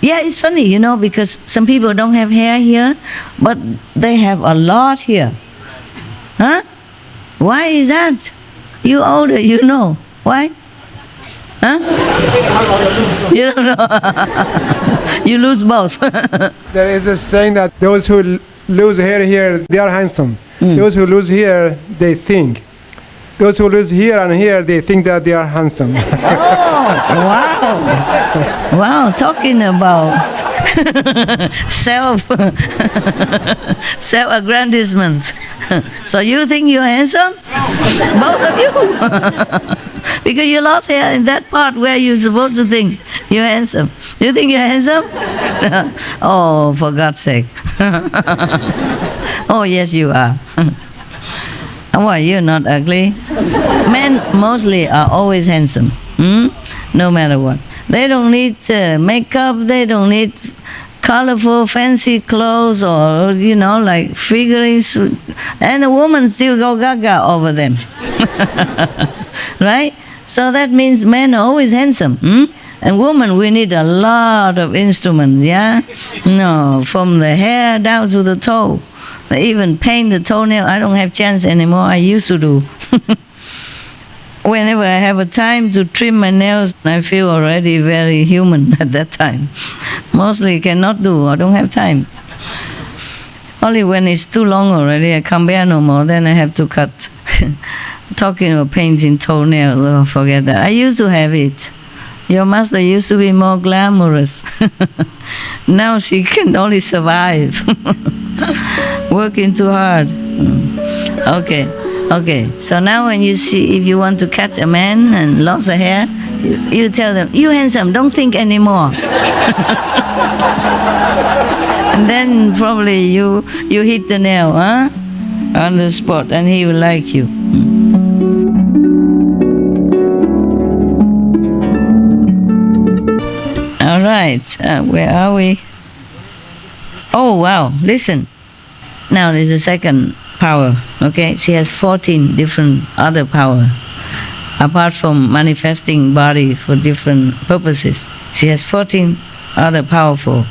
Yeah, it's funny, you know, because some people don't have hair here, but they have a lot here. Huh? Why is that? You older, you know. Why? Huh? You don't know. You lose both. There is a saying that those who lose hair here, they are handsome. Those who lose here, they think. Those who lose here and here, they think that they are handsome. Oh, wow. Wow, talking about self-aggrandizement. So you think you're handsome? Both of you. Because you lost hair in that part where you're supposed to think you're handsome. You think you're handsome? Oh, for God's sake. Oh, yes, you are. Why, you're not ugly? Men mostly are always handsome, no matter what. They don't need makeup, they don't need colorful, fancy clothes or, you know, like figurines. And the woman still go gaga over them. Right? So that means men are always handsome. And women, we need a lot of instruments, yeah? No, from the hair down to the toe. They even paint the toenail. I don't have chance anymore. I used to do. Whenever I have a time to trim my nails, I feel already very human at that time. Mostly cannot do. I don't have time. Only when it's too long already, I can't bear no more. Then I have to cut. Talking about painting toenails, oh, forget that. I used to have it. Your master used to be more glamorous. Now she can only survive. Working too hard. Okay. So now when you see, if you want to catch a man and lost a hair, you tell them, you handsome, don't think anymore. And then probably you hit the nail, huh? On the spot, and he will like you. All right, where are we? Oh, wow, listen. Now there's a second power, okay? She has 14 different other power. Apart from manifesting body for different purposes, she has 14 other powerful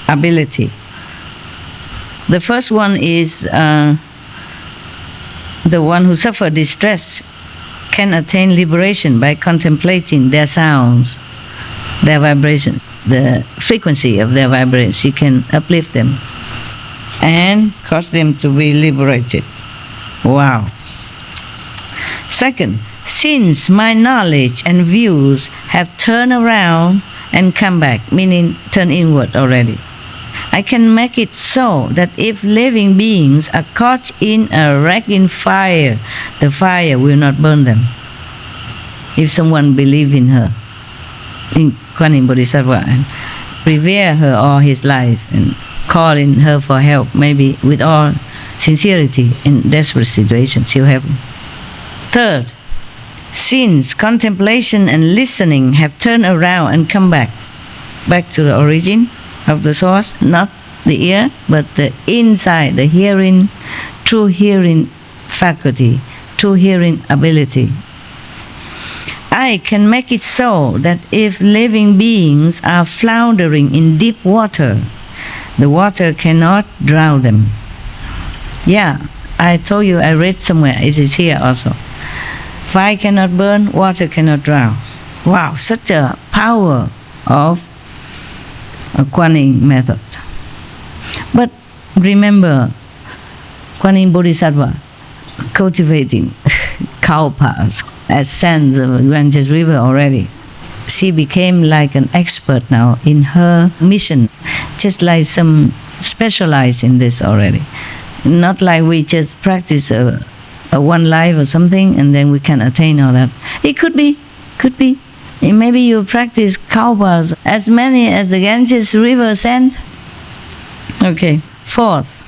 ability. The first one is the one who suffer distress can attain liberation by contemplating their sounds, their vibrations, the frequency of their vibrations. She can uplift them and cause them to be liberated. Wow. Second, since my knowledge and views have turned around and come back, meaning turn inward already, I can make it so that if living beings are caught in a raging fire, the fire will not burn them. If someone believes in her, in Kuan Yin Bodhisattva, and revere her all his life and calling her for help, maybe with all sincerity in desperate situations, she'll help him. Third, since contemplation and listening have turned around and come back to the origin of the source, not the ear, but the inside, the hearing, true hearing faculty, true hearing ability, I can make it so that if living beings are floundering in deep water, the water cannot drown them. Yeah, I told you, I read somewhere, it is here also. Fire cannot burn, water cannot drown. Wow, such a power of a Kuan Yin method. But remember, Kuan Yin Bodhisattva cultivating kalpas as sands of the Ganges River already. She became like an expert now in her mission, just like some specialized in this already. Not like we just practice a one life or something and then we can attain all that. It could be. Maybe you practice kalpas as many as the Ganges River sand. Okay. Fourth,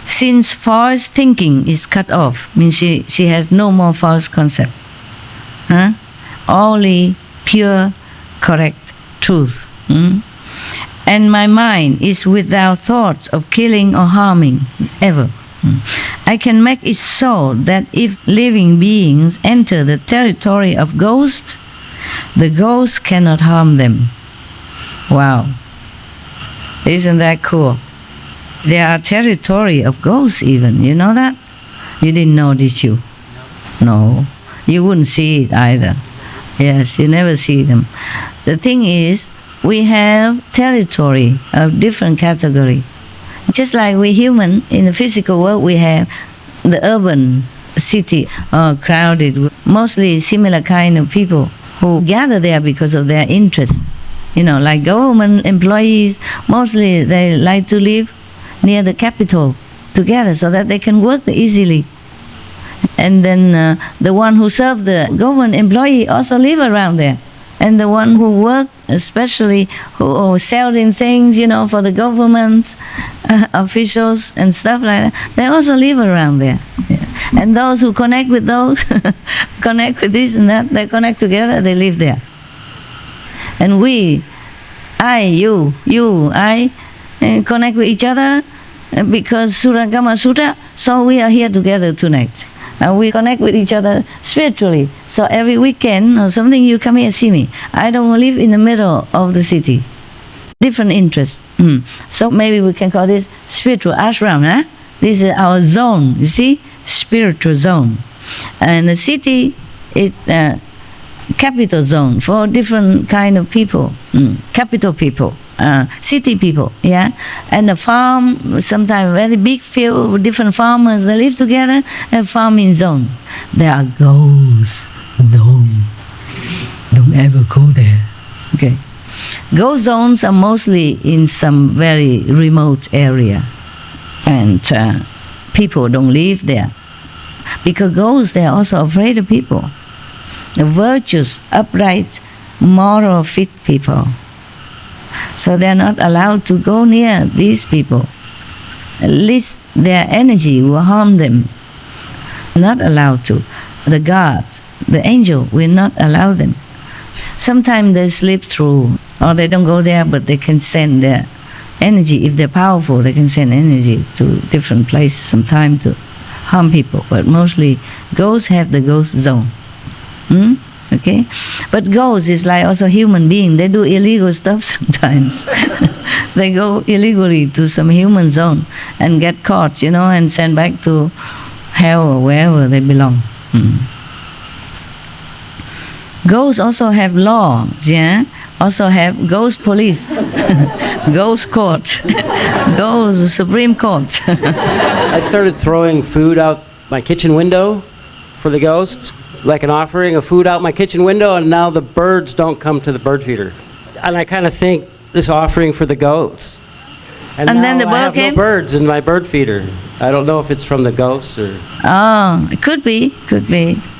since false thinking is cut off, means she has no more false concept. Only pure, correct truth. And my mind is without thoughts of killing or harming, ever. I can make it so that if living beings enter the territory of ghosts, the ghosts cannot harm them. Wow. Isn't that cool? There are territory of ghosts even, you know that? You didn't know, did you? No. You wouldn't see it either. Yes, you never see them. The thing is, we have territory of different category. Just like we human, in the physical world, we have the urban city crowded with mostly similar kind of people who gather there because of their interests. You know, like government employees, mostly they like to live near the capital together so that they can work easily. And then the one who serve the government employee also live around there. And the one who work, especially who are selling things, you know, for the government officials and stuff like that, they also live around there. Yeah. And those who connect with those, connect with this and that, they connect together, they live there. And we, I connect with each other because Surangama Sutra, so we are here together tonight. We connect with each other spiritually. So every weekend or something, you come here and see me. I don't live in the middle of the city. Different interests. So maybe we can call this spiritual ashram. Huh? This is our zone, you see? Spiritual zone. And the city is a capital zone for different kind of people. Capital people. City people, yeah, and the farm, sometimes very big field with different farmers, they live together, a farming zone. There are ghost zone. Don't ever go there. Okay. Ghost zones are mostly in some very remote area, and people don't live there. Because ghosts, they are also afraid of people. The virtuous, upright, moral, fit people. So they are not allowed to go near these people. At least their energy will harm them. Not allowed to. The gods, the angel will not allow them. Sometimes they slip through, or they don't go there, but they can send their energy. If they're powerful, they can send energy to different places sometimes to harm people. But mostly ghosts have the ghost zone. Okay, but ghosts is like also human being. They do illegal stuff sometimes. They go illegally to some human zone and get caught, you know, and sent back to hell or wherever they belong. Ghosts also have laws, yeah. Also have ghost police, ghost court, ghost Supreme Court. I started throwing food out my kitchen window for the ghosts. like an offering of food out my kitchen window, and now the birds don't come to the bird feeder. And I kind of think this offering for the goats. And now then the bird I have came? no birds in my bird feeder. I don't know if it's from the ghosts or... Oh, it could be.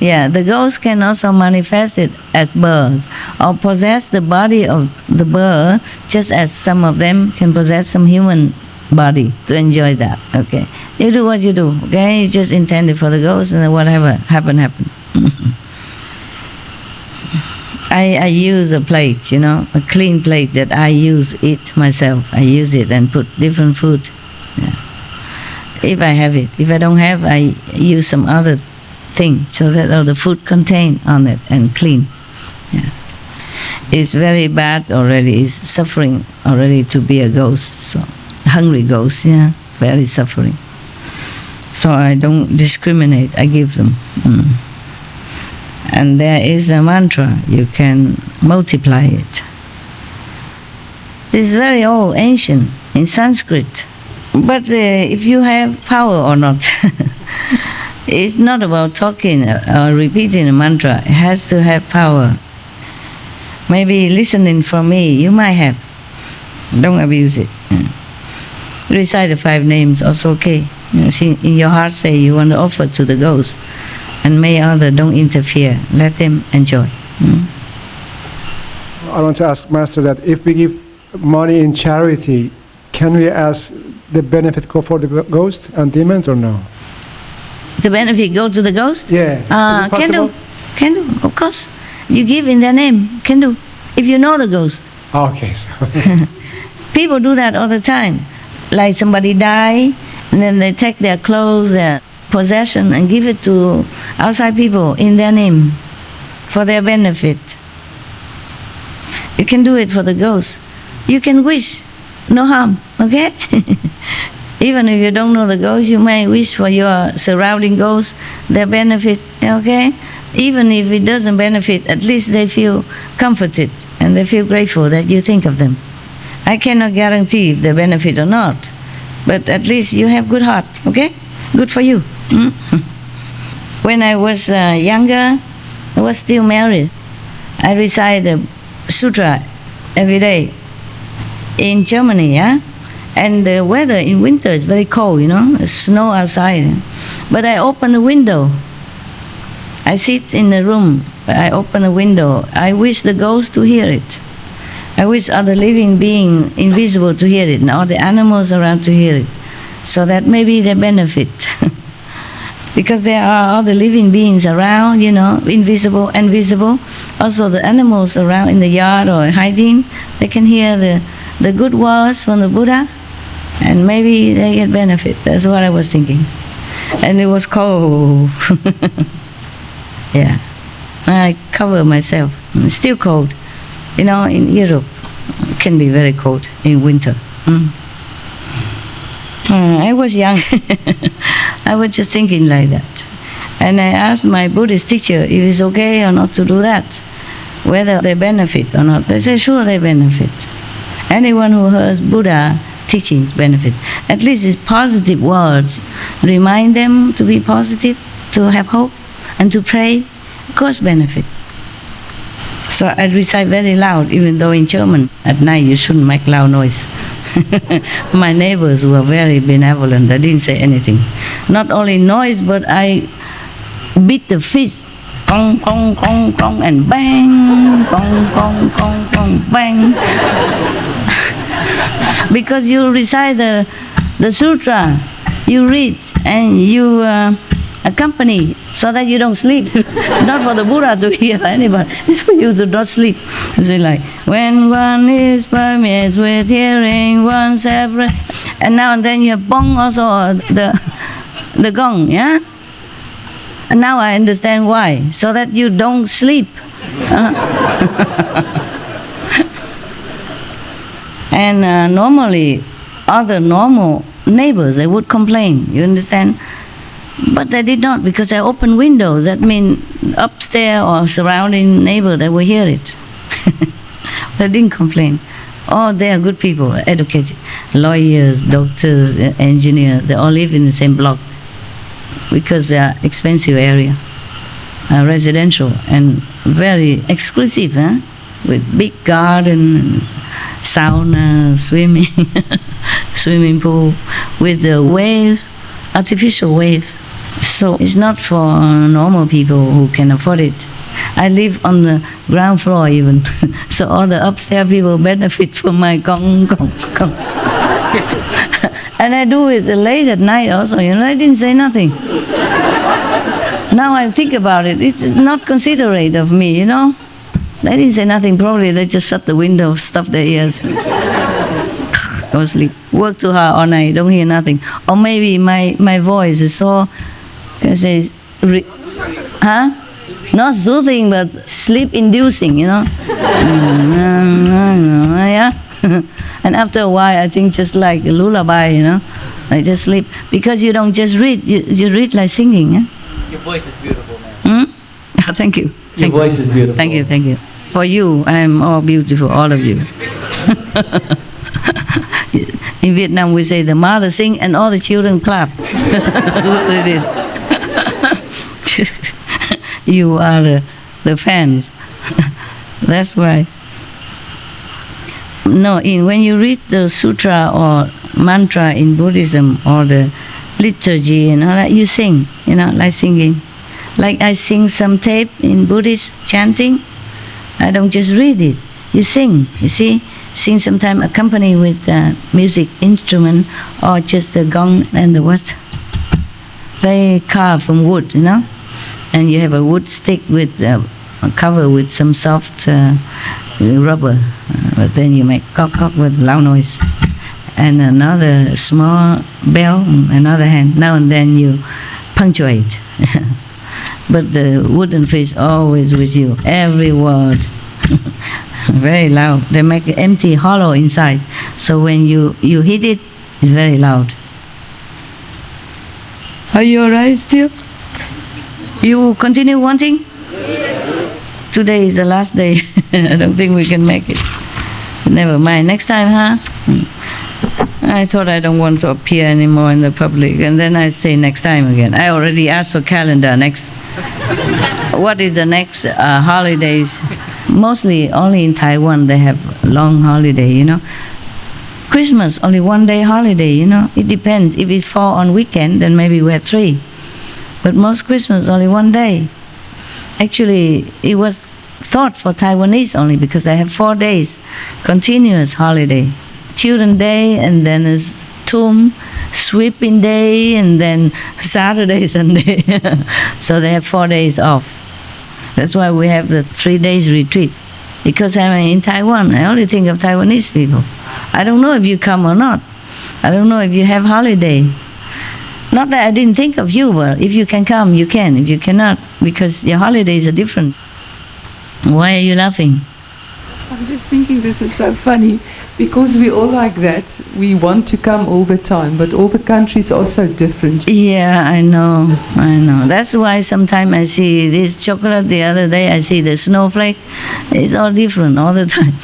Yeah, the ghosts can also manifest it as birds or possess the body of the bird, just as some of them can possess some human body to enjoy that. Okay, you do what you do. Okay, you just intend it for the ghosts, and then whatever happen. I use a plate, a clean plate that I eat myself. I use it and put different food. Yeah. If I have it. If I don't have, I use some other thing so that all the food contained on it and clean. Yeah. It's very bad already. It's suffering already to be a ghost. So hungry ghost, yeah, very suffering. So I don't discriminate. I give them. And there is a mantra, you can multiply it. It's very old, ancient, in Sanskrit. But if you have power or not, it's not about talking or repeating a mantra. It has to have power. Maybe listening from me, you might have. Don't abuse it. Recite the 5 names, also okay. See, in your heart say you want to offer to the ghost. And may others don't interfere. Let them enjoy. I want to ask Master that if we give money in charity, can we ask the benefit go for the ghost and demons or no? The benefit go to the ghost? Yeah. Is it possible? Can do, of course. You give in their name, can do. If you know the ghost. Okay. People do that all the time. Like somebody die, and then they take their clothes, their possession, and give it to outside people in their name for their benefit. You can do it for the ghost. You can wish, no harm, okay? Even if you don't know the ghost, you may wish for your surrounding ghosts, their benefit, okay? Even if it doesn't benefit, at least they feel comforted and they feel grateful that you think of them. I cannot guarantee if they benefit or not, but at least you have good heart, okay? Good for you. When I was younger, I was still married. I recite the sutra every day in Germany, yeah? And the weather in winter is very cold, There's snow outside. But I open a window. I sit in the room, I open a window. I wish the ghosts to hear it. I wish other living being invisible to hear it, and all the animals around to hear it, so that maybe they benefit. Because there are other living beings around, invisible and visible. Also the animals around in the yard or hiding, they can hear the good words from the Buddha, and maybe they get benefit. That's what I was thinking. And it was cold. Yeah. I cover myself. It's still cold. In Europe, it can be very cold in winter. I was young. I was just thinking like that. And I asked my Buddhist teacher if it's okay or not to do that, whether they benefit or not. They said, sure, they benefit. Anyone who hears Buddha teachings benefit. At least it's positive words. Remind them to be positive, to have hope, and to pray. Of course, benefit. So I recite very loud, even though in German, at night you shouldn't make loud noise. My neighbors were very benevolent. They didn't say anything. Not only noise, but I beat the fist. Gong, gong, gong, gong, and bang. Gong, gong, gong, gong, bang. Because you recite the sutra, you read, and you accompany so that you don't sleep. It's not for the Buddha to hear anybody. It's for you to not sleep. It's like, when one is permeated with hearing, one separate, and now and then you have bong also, the gong, yeah? And now I understand why, so that you don't sleep. And normally, other normal neighbors, they would complain, you understand? But they did not, because I opened windows. That means upstairs or surrounding neighbor, they will hear it. They didn't complain. Oh, they are good people, educated. Lawyers, doctors, engineers, they all live in the same block because they are expensive area. residential and very exclusive, huh? With big garden, and sauna, swimming, swimming pool, with the wave, artificial wave. So it's not for normal people who can afford it. I live on the ground floor even, so all the upstairs people benefit from my gong. And I do it late at night also, I didn't say nothing. Now I think about it, it's not considerate of me, They didn't say nothing, probably they just shut the window, stuff their ears. Go sleep. Work too hard all night, don't hear nothing. Or maybe my voice is so, not soothing, but sleep-inducing, Yeah. And after a while, I think just like a lullaby, I just sleep. Because you don't just read, you read like singing, yeah? Your voice is beautiful, man. Thank you. Your voice is beautiful. Thank you. For you, I am all beautiful, all of you. In Vietnam, we say the mother sing and all the children clap. That's what it is. You are the fans. That's why. No, when you read the sutra or mantra in Buddhism or the liturgy and all that, you sing, like singing. Like I sing some tape in Buddhist chanting. I don't just read it. You sing, you see? Sing sometimes accompanied with music instrument or just the gong and the what? They carve from wood, And you have a wood stick with covered with some soft rubber. But then you make cock with loud noise. And another small bell in another hand. Now and then you punctuate. But the wooden fish always with you, every word. Very loud. They make an empty hollow inside. So when you hit it, it's very loud. Are you alright still? You continue wanting? Today is the last day. I don't think we can make it. Never mind. Next time, huh? I thought I don't want to appear anymore in the public, and then I say next time again. I already asked for calendar next. What is the next holidays? Mostly only in Taiwan they have long holiday, Christmas, only 1 day holiday, It depends. If it fall on weekend, then maybe we have 3. But most Christmas, only 1 day. Actually, it was thought for Taiwanese only because they have 4 days, continuous holiday. Children's Day, and then there's Tomb, Sweeping Day, and then Saturday, Sunday. So they have 4 days off. That's why we have the 3 days retreat. Because I'm in Taiwan, I only think of Taiwanese people. I don't know if you come or not. I don't know if you have holiday. Not that I didn't think of you, but if you can come, you can. If you cannot, because your holidays are different. Why are you laughing? I'm just thinking this is so funny because we all like that. We want to come all the time, but all the countries are so different. Yeah, I know. That's why sometimes I see this chocolate, the other day I see the snowflake. It's all different all the time.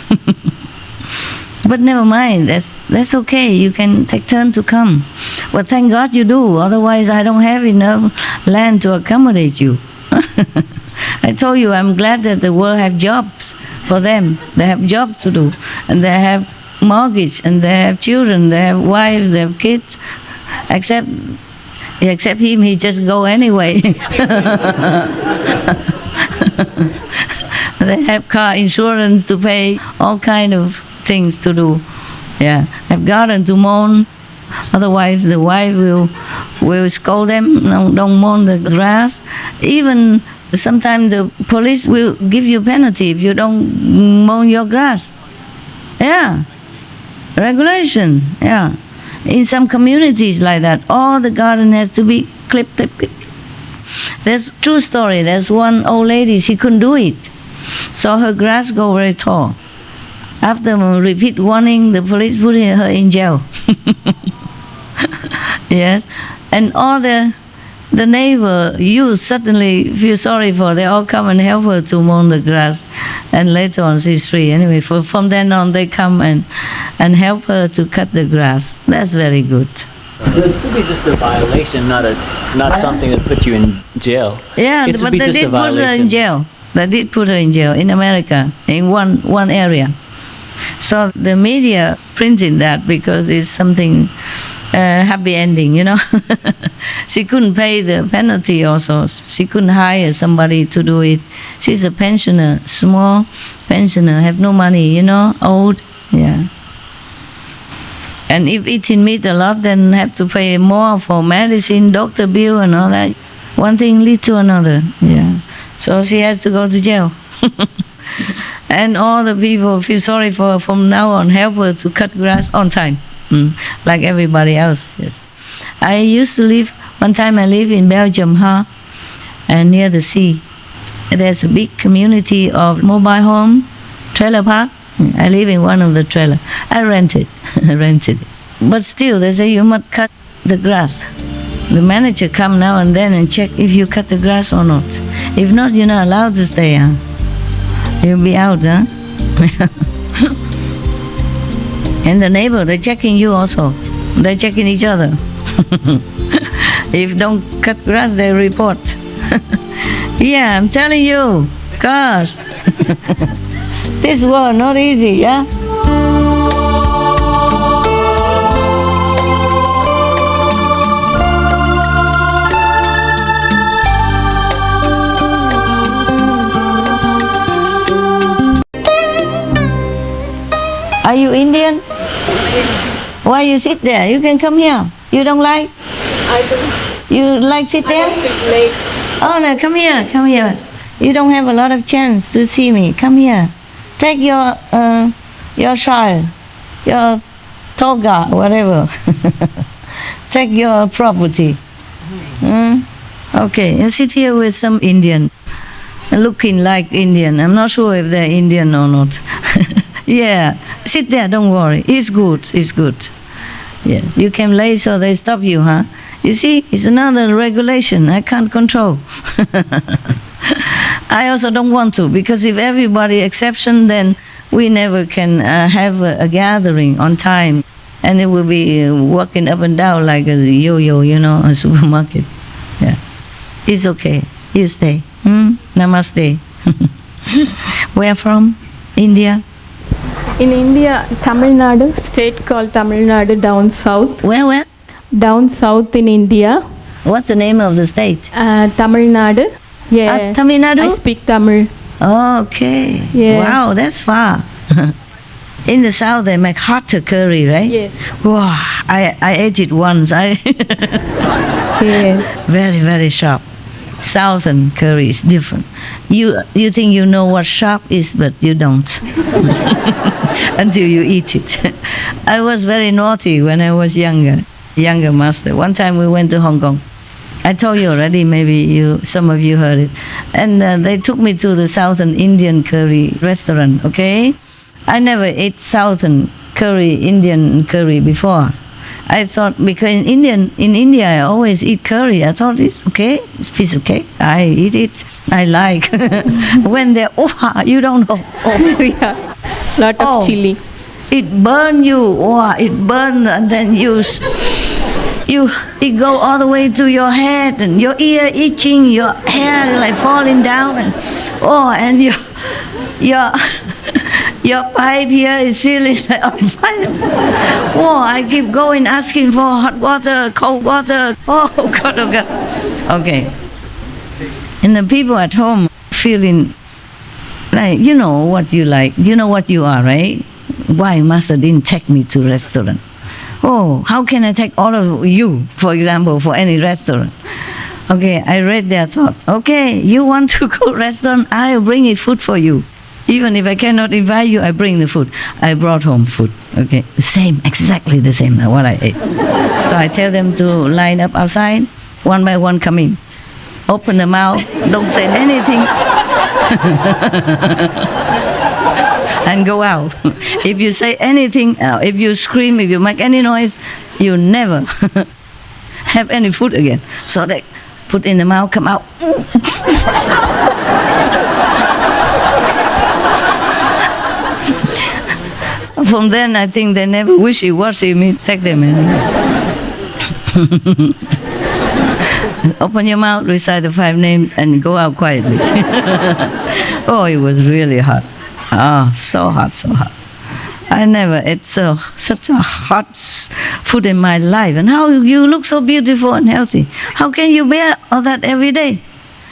But never mind, that's okay. You can take turn to come. But thank God you do, otherwise I don't have enough land to accommodate you. I told you I'm glad that the world have jobs for them. They have jobs to do, and they have mortgage, and they have children, they have wives, they have kids. Except him, he just go anyway. They have car insurance to pay, all kind of things to do. Yeah, have garden to mow. Otherwise, the wife will scold them. No, don't mow the grass. Even sometimes the police will give you penalty if you don't mow your grass. Yeah, regulation. Yeah, in some communities like that, all the garden has to be clip. There's true story. There's one old lady, she couldn't do it, so her grass go very tall. After repeat warning, the police put her in jail. Yes, and all the neighbor youth suddenly feel sorry for her. They all come and help her to mow the grass, and later on she's free. Anyway, from then on they come and help her to cut the grass. That's very good. It should be just a violation, not something that put you in jail. Yeah, It should but be they just a did put her violation. in jail. They did put her in jail in America, in one area. So the media printed that because it's something happy ending, you know. She couldn't pay the penalty also. She couldn't hire somebody to do it. She's a pensioner, small pensioner, have no money, you know, old, yeah. And if eating meat a lot, then have to pay more for medicine, doctor bill and all that. One thing leads to another, yeah. So she has to go to jail. And all the people feel sorry for her from now on, help her to cut grass on time, like everybody else, yes. I used to live, one time I lived in Belgium, and near the sea. There's a big community of mobile home, trailer park. I live in one of the trailer. I rented it. But still, they say you must cut the grass. The manager come now and then and check if you cut the grass or not. If not, you're not allowed to stay, You'll be out, And the neighbor, they're checking you also. They're checking each other. If don't cut grass, they report. Yeah, I'm telling you, gosh. This world not easy, yeah? Are you Indian? Why you sit there? You can come here. You don't like? I don't. You like sit there? I speak late. Oh no, come here. You don't have a lot of chance to see me. Come here. Take your child, your toga, whatever. Take your property. Okay, you sit here with some Indian, looking like Indian. I'm not sure if they're Indian or not. Yeah, sit there, don't worry. It's good. Yes, you came late, so they stop you, You see, it's another regulation I can't control. I also don't want to, because if everybody exception, then we never can have a gathering on time, and it will be walking up and down like a yo-yo, a supermarket. Yeah, it's okay. You stay. Namaste. Where from? India? In India, Tamil Nadu, state called Tamil Nadu, down south. Where? Down south in India. What's the name of the state? Tamil Nadu. Yeah. Tamil Nadu? I speak Tamil. Okay. Yeah. Wow, that's far. In the south, they make hotter curry, right? Yes. Wow, I ate it once. Yeah. Very, very sharp. Southern curry is different. You think you know what sharp is, but you don't. Until you eat it. I was very naughty when I was younger master. One time we went to Hong Kong. I told you already, maybe some of you heard it. And they took me to the Southern Indian curry restaurant, okay? I never ate Southern curry, Indian curry before. I thought, because in India I always eat curry. I thought it's okay, it's a piece of cake. I eat it, I like. When they're, you don't know. Yeah, lot of chili. It burn you, it burn, and then it go all the way to your head, and your ear itching, your hair like falling down, and your pipe here is feeling like on fire. I keep going asking for hot water, cold water. Oh God. Okay. And the people at home feeling like, you know what you like, you know what you are, right? Why Master didn't take me to restaurant? How can I take all of you, for example, for any restaurant? Okay, I read their thought. Okay, you want to go restaurant, I'll bring it food for you. Even if I cannot invite you, I bring the food. I brought home food, okay? Exactly the same what I ate. So I tell them to line up outside, one by one come in. Open the mouth, don't say anything. And go out. If you say anything, if you scream, if you make any noise, you never have any food again. So they put in the mouth, come out. From then, I think they never wishy-washy me take them in. Open your mouth, recite the 5 names, and go out quietly. Oh, it was really hot. Ah, so hot, so hot. I never ate such a hot food in my life. And how you look so beautiful and healthy. How can you bear all that every day?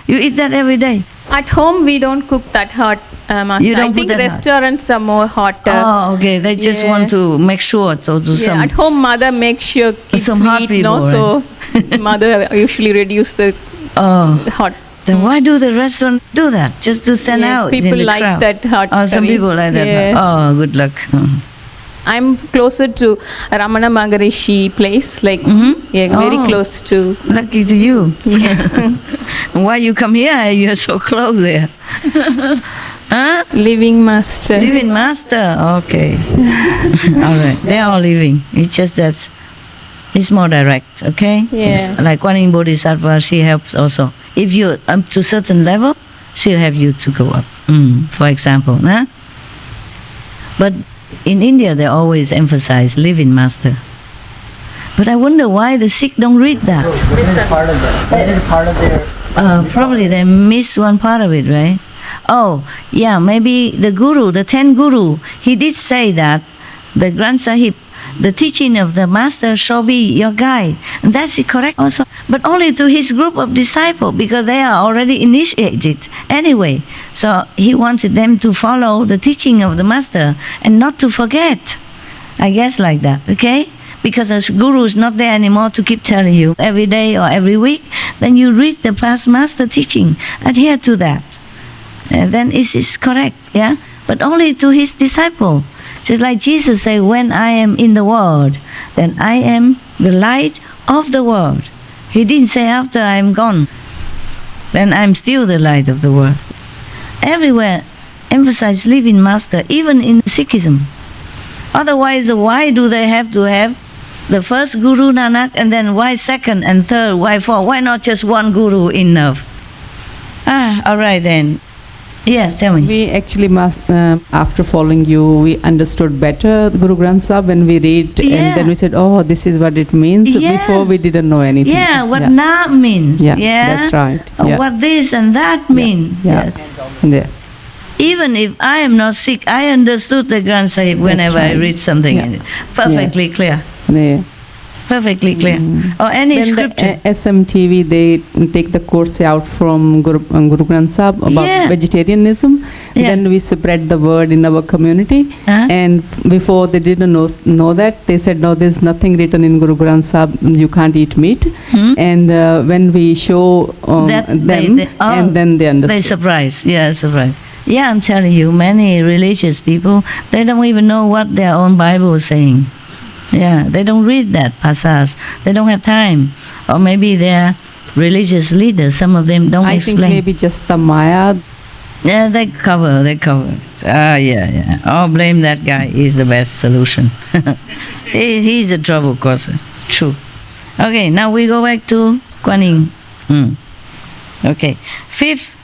You eat that every day? At home, we don't cook that hot, Master. You don't I think put that restaurants are more hotter. Oh, okay. They just want to make sure to do some. At home, mother makes sure kids some hot eat, people, no? So mother usually reduce the hot. Then why do the restaurant do that? Just to stand out in people the like crowd? that hot Oh, some curry. people like that. Yeah. Oh, good luck. I'm closer to Ramana Maharishi place, like very Oh. close to. Lucky to you. Why you come here? You're so close there. Huh? Living master. Living master. Okay. All right. They're all living. It's just that it's more direct. Okay. Yeah. It's like Kuan Yin Bodhisattva, she helps also. If you're up to certain level, she'll help you to go up. For example, huh? But in India, they always emphasize living master. But I wonder why the Sikh don't read that. Probably they miss one part of it, right? Oh, yeah, maybe the Guru, the 10th Guru, he did say that the Granth Sahib, the teaching of the master shall be your guide. And that's correct also. But only to his group of disciples, because they are already initiated anyway. So he wanted them to follow the teaching of the master and not to forget. I guess like that, okay? Because the guru is not there anymore to keep telling you every day or every week, then you read the past master teaching, adhere to that. Then it is correct, yeah? But only to his disciple. Just like Jesus said, when I am in the world, then I am the light of the world. He didn't say after I am gone, then I'm still the light of the world. Everywhere emphasize living master, even in Sikhism. Otherwise, why do they have to have the first Guru Nanak, and then why second and third, why fourth? Why not just one Guru enough? All right then. Yes, tell me. We actually after following you, we understood better the Guru Granth Sahib when we read, and then we said, oh, this is what it means. Yes. Before we didn't know anything. Yeah, what na means. Yeah, Yeah, that's right. What this and that mean. Yeah. Yes. Even if I am not sick, I understood the Granth Sahib whenever I read something in it. Perfectly clear. Yeah. Perfectly clear. Or any when scripture. The SMTV, they take the course out from Guru Granth Sahib about vegetarianism. Then we spread the word in our community. And before they didn't know that, they said, no, there's nothing written in Guru Granth Sahib, you can't eat meat. And when we show them, and then they understand. They surprise. Yeah, surprise. Yeah, I'm telling you, many religious people, they don't even know what their own Bible is saying. Yeah, they don't read that passage. They don't have time. Or maybe they're religious leaders. Some of them don't explain. I think maybe just the Maya. Yeah, they cover. Yeah. Oh, blame that guy. He's the best solution. He's a trouble causer. True. Okay, now we go back to Kuan Yin. Okay. 5th,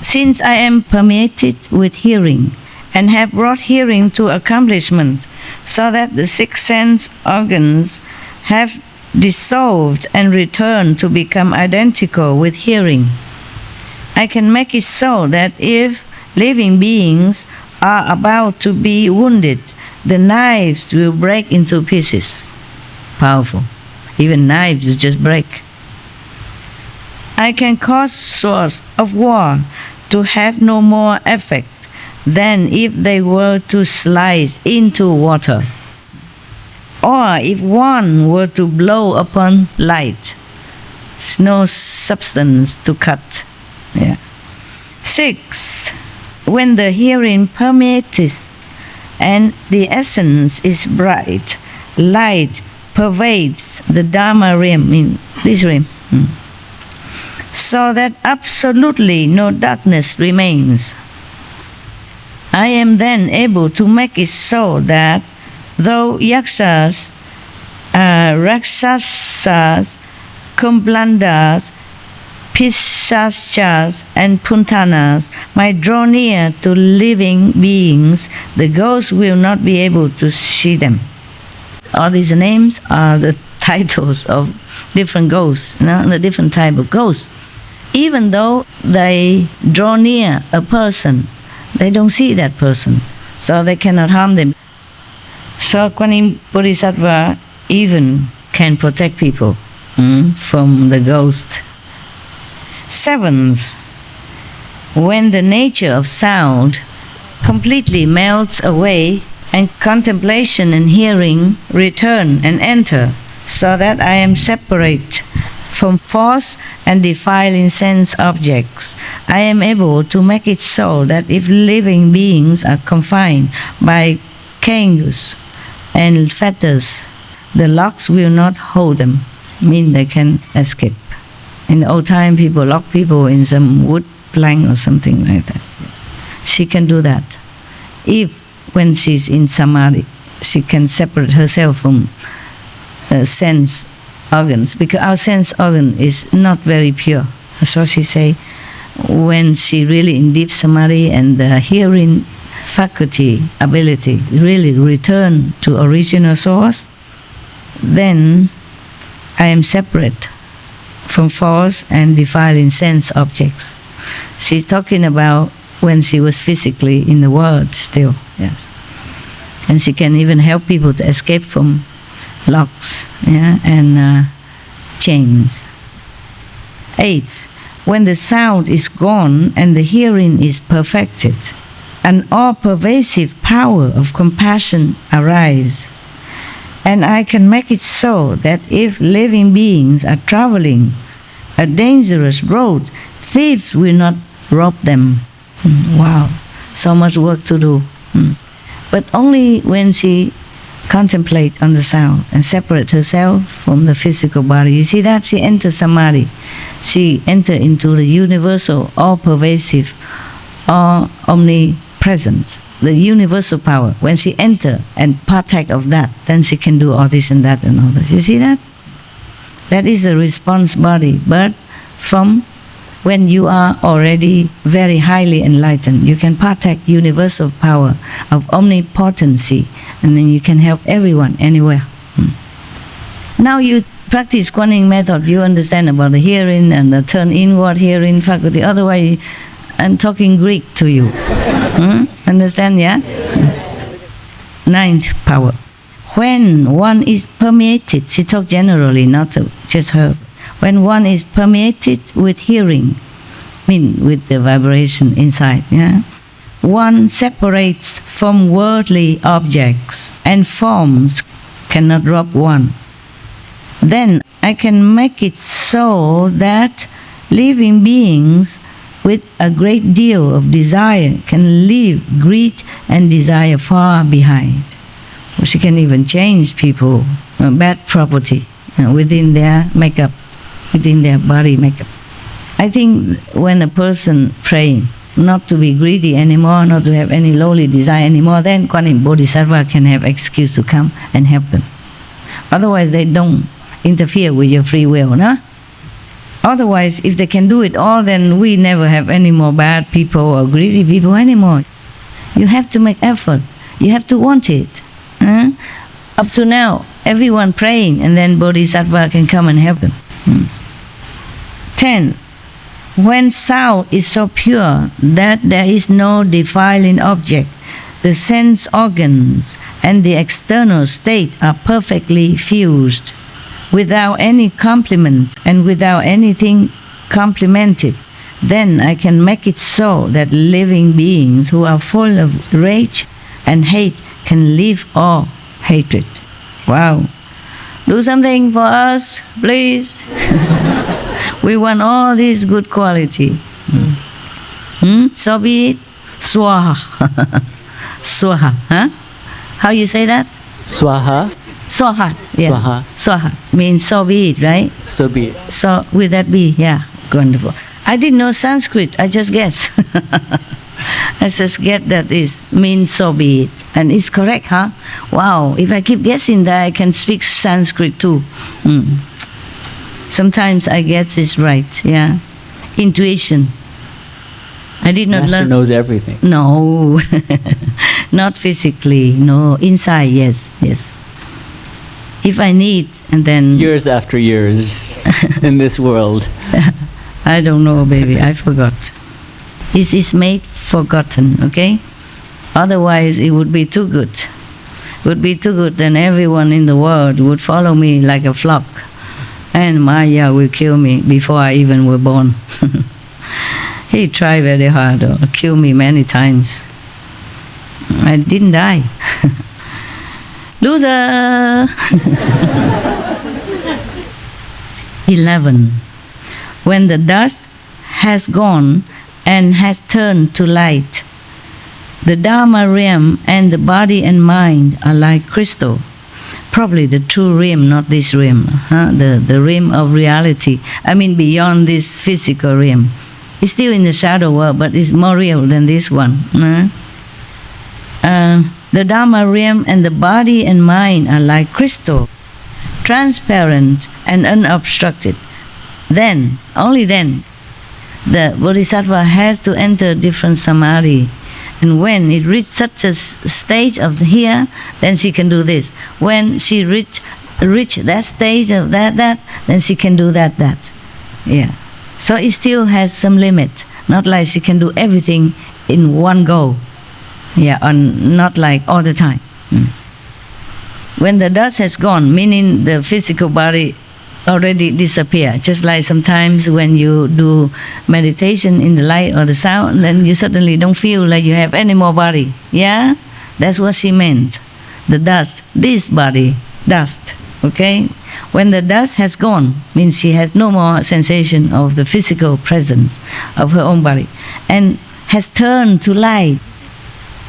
since I am permeated with hearing and have brought hearing to accomplishment, so that the 6 sense organs have dissolved and returned to become identical with hearing, I can make it so that if living beings are about to be wounded, the knives will break into pieces. Powerful. Even knives will just break. I can cause swords of war to have no more effect than if they were to slice into water, or if one were to blow upon light. There's no substance to cut. 6. When the hearing permeates and the essence is bright, light pervades the Dharma realm, in this realm, so that absolutely no darkness remains. I am then able to make it so that though yakshas, rakshasas, kumblandas, pishachas, and puntanas might draw near to living beings, the ghosts will not be able to see them. All these names are the titles of different ghosts, the different type of ghosts. Even though they draw near a person, they don't see that person, so they cannot harm them. So Kuan Yin Bodhisattva even can protect people from the ghost. Seventh, when the nature of sound completely melts away and contemplation and hearing return and enter, so that I am separate from false and defiling sense objects, I am able to make it so that if living beings are confined by cages and fetters, the locks will not hold them, mean they can escape. In the old time, people lock people in some wood plank or something like that. Yes. She can do that. If, when she's in samadhi, she can separate herself from sense organs, because our sense organ is not very pure. So she say, when she really in deep samadhi and the hearing faculty, ability really return to original source, then I am separate from false and defiling sense objects. She's talking about when she was physically in the world still, yes. And she can even help people to escape from locks, and chains. Eighth, when the sound is gone and the hearing is perfected, an all-pervasive power of compassion arises. And I can make it so that if living beings are traveling a dangerous road, thieves will not rob them. Wow, so much work to do. But only when she contemplate on the sound and separate herself from the physical body. You see that? She enters samadhi. She enters into the universal, all-pervasive, all omnipresent, the universal power. When she enters and partake of that, then she can do all this and that and all this. You see that? That is a response body. But from when you are already very highly enlightened, you can partake universal power of omnipotency, and then you can help everyone, anywhere. Now you practice Kuan Yin method, you understand about the hearing and the turn inward hearing faculty. Otherwise, I'm talking Greek to you. Understand, yeah? Ninth power. When one is permeated, she talked generally, not to just her. When one is permeated with hearing, with the vibration inside, one separates from worldly objects and forms cannot rob one. Then I can make it so that living beings with a great deal of desire can leave greed and desire far behind. She can even change people, bad property within their makeup, within their body makeup. I think when a person praying not to be greedy anymore, not to have any lowly desire anymore, then Kuan Yin Bodhisattva can have excuse to come and help them. Otherwise, they don't interfere with your free will, no? Otherwise, if they can do it all, then we never have any more bad people or greedy people anymore. You have to make effort. You have to want it. Up to now, everyone praying, and then Bodhisattva can come and help them. 10. When sound is so pure that there is no defiling object, the sense organs and the external state are perfectly fused, without any complement and without anything complemented. Then I can make it so that living beings who are full of rage and hate can leave all hatred. Wow. Do something for us, please. We want all this good quality. So be it. Swaha. Swaha. Huh? How you say that? Swaha. Swaha. Yeah. Swaha. Swaha means so be it, right? So be it. So will that be? Yeah. Wonderful. I didn't know Sanskrit. I just guess. I just get that it means so be it. And it's correct, huh? Wow. If I keep guessing that, I can speak Sanskrit too. Sometimes I guess it's right, yeah. Intuition. I did not Master learn. knows everything. No, not physically. No, inside. Yes, yes. If I need, and then years after years in this world. I don't know, baby. I forgot. It is made forgotten, okay? Otherwise, it would be too good. It would be too good, then everyone in the world would follow me like a flock. And Maya will kill me before I even were born. He tried very hard to kill me many times. I didn't die. Loser! 11. When the dust has gone and has turned to light, the Dharma realm and the body and mind are like crystal. Probably the true realm, not this realm, the realm of reality. I mean beyond this physical realm. It's still in the shadow world, but it's more real than this one. The Dharma realm and the body and mind are like crystal, transparent and unobstructed. Then, only then, the Bodhisattva has to enter different samadhi. And when it reaches such a stage of here, then she can do this. When she reach that stage of that, then she can do that. Yeah. So it still has some limit. Not like she can do everything in one go. Yeah, not like all the time. When the dust has gone, meaning the physical body already disappear. Just like sometimes when you do meditation in the light or the sound, then you suddenly don't feel like you have any more body. Yeah? That's what she meant. The dust, this body, dust. Okay? When the dust has gone, means she has no more sensation of the physical presence of her own body, and has turned to light.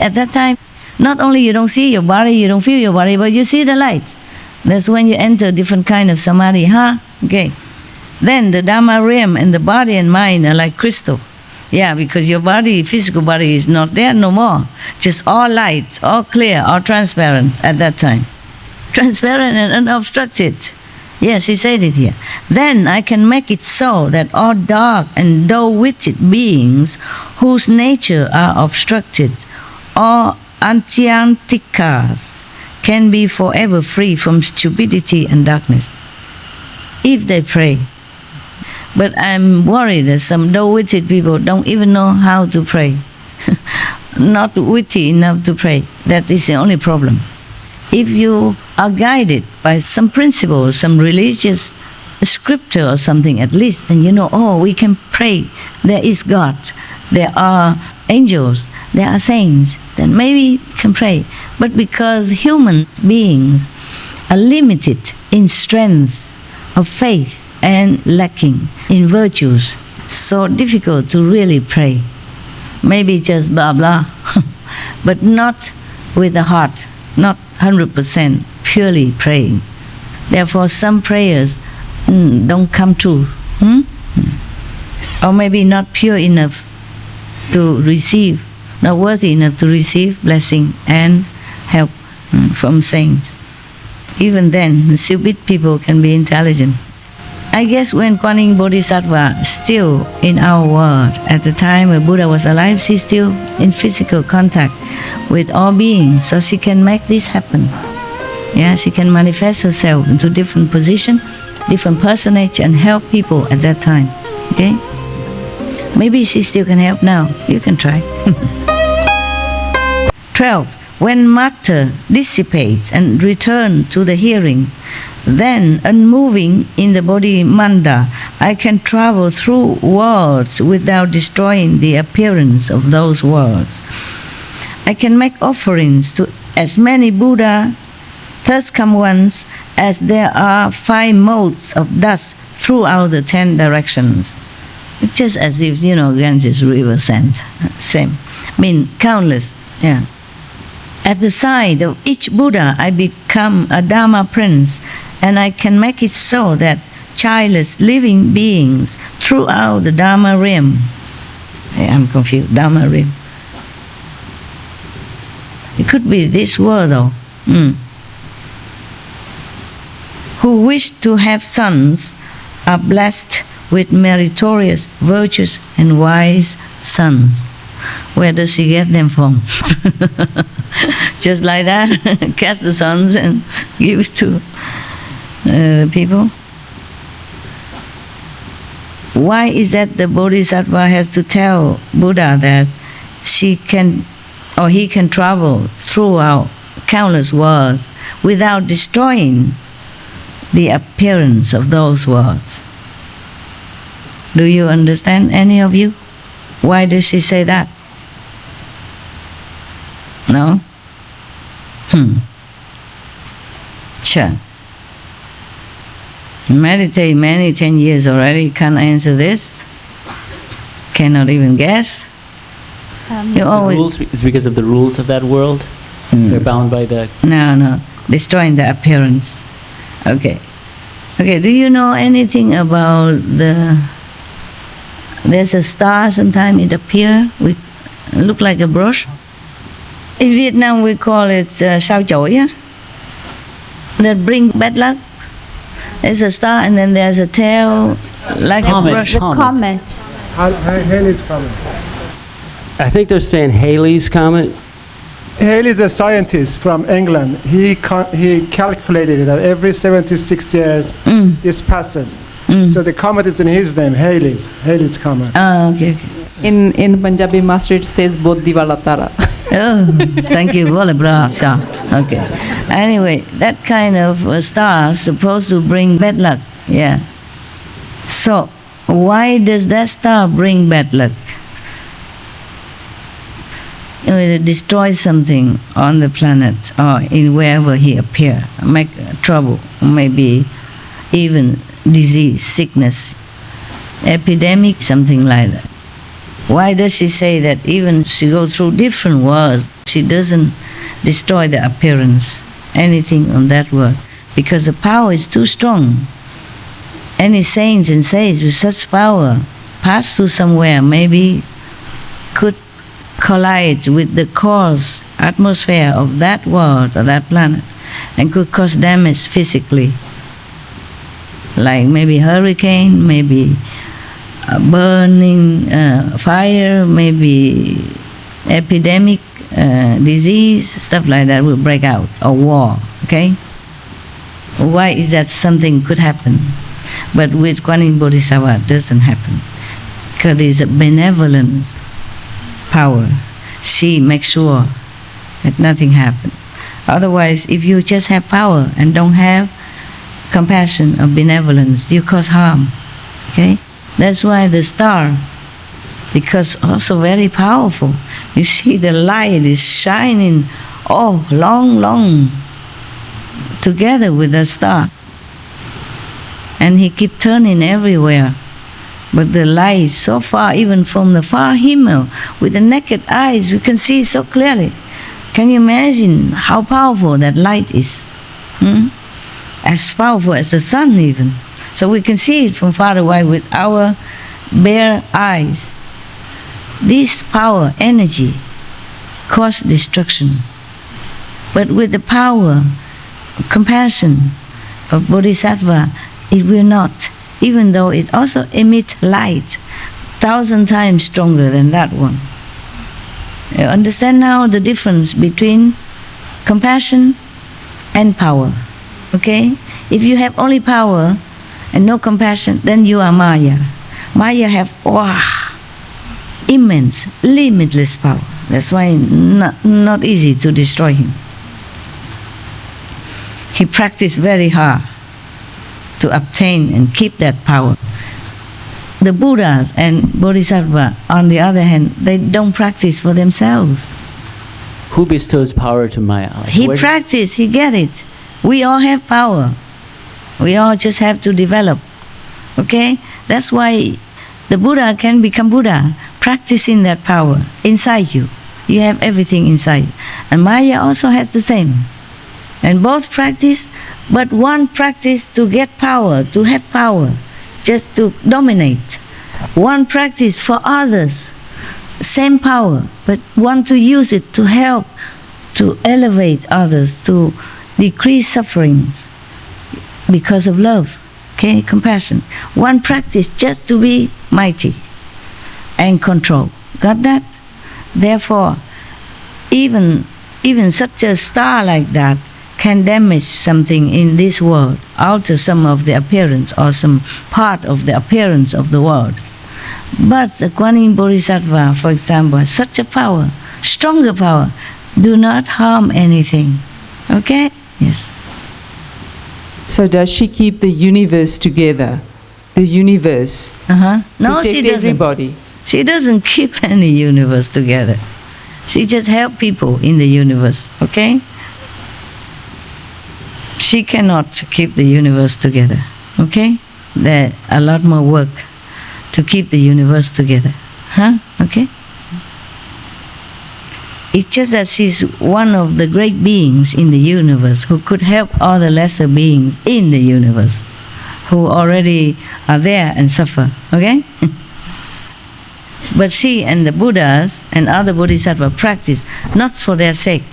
At that time, not only you don't see your body, you don't feel your body, but you see the light. That's when you enter different kind of samadhi, Okay. Then the Dhamma realm and the body and mind are like crystal. Yeah, because your body, physical body is not there no more. Just all light, all clear, all transparent at that time. Transparent and unobstructed. Yes, he said it here. Then I can make it so that all dark and dull-witted beings whose nature are obstructed, all antyantikas, can be forever free from stupidity and darkness, if they pray. But I'm worried that some dull-witted people don't even know how to pray. Not witty enough to pray. That is the only problem. If you are guided by some principle, some religious scripture or something at least, then you know, we can pray. There is God. There are angels. There are saints. Then maybe you can pray. But because human beings are limited in strength of faith and lacking in virtues, so difficult to really pray. Maybe just blah blah, but not with the heart, not 100% purely praying. Therefore some prayers don't come true. Or maybe not pure enough to receive, not worthy enough to receive blessing and help from saints. Even then, stupid people can be intelligent. I guess when Kuan Yin Bodhisattva still in our world, at the time when Buddha was alive, she's still in physical contact with all beings, so she can make this happen. Yeah, she can manifest herself into different position, different personage, and help people at that time. Okay? Maybe she still can help now. You can try. 12. When matter dissipates and returns to the hearing, then unmoving in the body manda, I can travel through worlds without destroying the appearance of those worlds. I can make offerings to as many Buddha, thus come ones, as there are 5 modes of dust throughout the 10 directions. It's just as if, Ganges River sand. Same. I mean, countless. Yeah. At the side of each Buddha, I become a Dharma prince, and I can make it so that childless living beings throughout the Dharma realm, I'm confused, Dharma realm. It could be this world though. Who wish to have sons are blessed with meritorious, virtuous, and wise sons. Where does she get them from? Just like that, cast the sons and give it to people? Why is that the Bodhisattva has to tell Buddha that she can, or he can travel throughout countless worlds without destroying the appearance of those worlds? Do you understand, any of you? Why does she say that? No? Sure. Meditate many 10 years already, can't answer this. Cannot even guess. You always rules, it's because of the rules of that world? They're bound by the... No, destroying the appearance. Okay. Okay, do you know anything about there's a star, sometimes it appears, look like a brush. In Vietnam we call it sao chổi, that bring bad luck. There's a star and then there's a tail like Comet, a brush. the comet. Halley's Comet. I think they're saying Halley's Comet. Halley is a scientist from England. He calculated that every 76 years this passes. So the comet is in his name, Halley's Comet. Oh, okay. In Punjabi master it says Bodhi Wala Tara. Oh, thank you. Okay. Anyway, that kind of star is supposed to bring bad luck. Yeah. So, why does that star bring bad luck? It destroys something on the planet or in wherever he appears, make trouble, maybe even disease, sickness, epidemic, something like that. Why does she say that even she goes through different worlds, she doesn't destroy the appearance, anything on that world? Because the power is too strong. Any saints and sages with such power pass through somewhere, maybe could collide with the cause, atmosphere of that world or that planet and could cause damage physically. Like maybe hurricane, maybe burning, fire, maybe epidemic, disease, stuff like that will break out, or war, okay? Why is that something could happen? But with Kuan Yin Bodhisattva it doesn't happen. Because there's a benevolent power. She makes sure that nothing happens. Otherwise, if you just have power and don't have compassion or benevolence, you cause harm, okay? That's why the star, because also very powerful. You see the light is shining, long together with the star. And he keep turning everywhere. But the light is so far, even from the far Himmel, with the naked eyes, we can see so clearly. Can you imagine how powerful that light is? As powerful as the sun even. So we can see it from far away with our bare eyes. This power, energy, cause destruction. But with the power, compassion of Bodhisattva, it will not. Even though it also emits light 1,000 times stronger than that one. You understand now the difference between compassion and power, okay? If you have only power and no compassion, then you are Maya. Maya have immense, limitless power. That's why not easy to destroy him. He practiced very hard to obtain and keep that power. The Buddhas and Bodhisattva, on the other hand, they don't practice for themselves. Who bestows power to Maya? He practice, he get it. We all have power. We all just have to develop. Okay? That's why the Buddha can become Buddha, practicing that power inside you. You have everything inside. And Maya also has the same. And both practice, but one practice to get power, to have power, just to dominate. One practice for others, same power, but one to use it to help, to elevate others, to decrease sufferings because of love, okay, compassion. One practice just to be mighty and control. Got that? Therefore, even such a star like that can damage something in this world, alter some of the appearance or some part of the appearance of the world. But the Kuan Yin Bodhisattva, for example, has such a power, stronger power, do not harm anything. Okay? Yes. So does she keep the universe together? The universe? No, she doesn't. Everybody. She doesn't keep any universe together. She just helps people in the universe, okay? She cannot keep the universe together, okay? There's a lot more work to keep the universe together, okay? It's just that she's one of the great beings in the universe who could help all the lesser beings in the universe who already are there and suffer, okay? But she and the Buddhas and other Bodhisattvas practice not for their sake.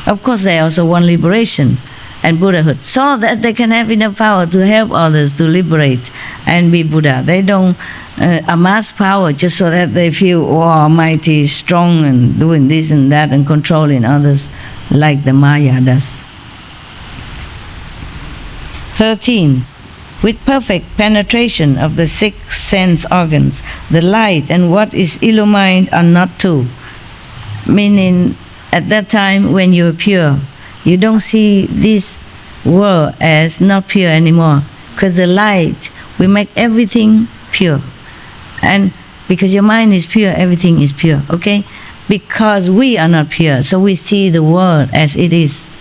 Of course, they also want liberation and Buddhahood, so that they can have enough power to help others to liberate and be Buddha. They don't amass power just so that they feel, oh, mighty, strong, and doing this and that and controlling others like the Maya does. 13. With perfect penetration of the 6 sense organs, the light and what is illumined are not two. Meaning, at that time when you are pure, you don't see this world as not pure anymore, because the light will make everything pure. And because your mind is pure, everything is pure, okay? Because we are not pure, so we see the world as it is.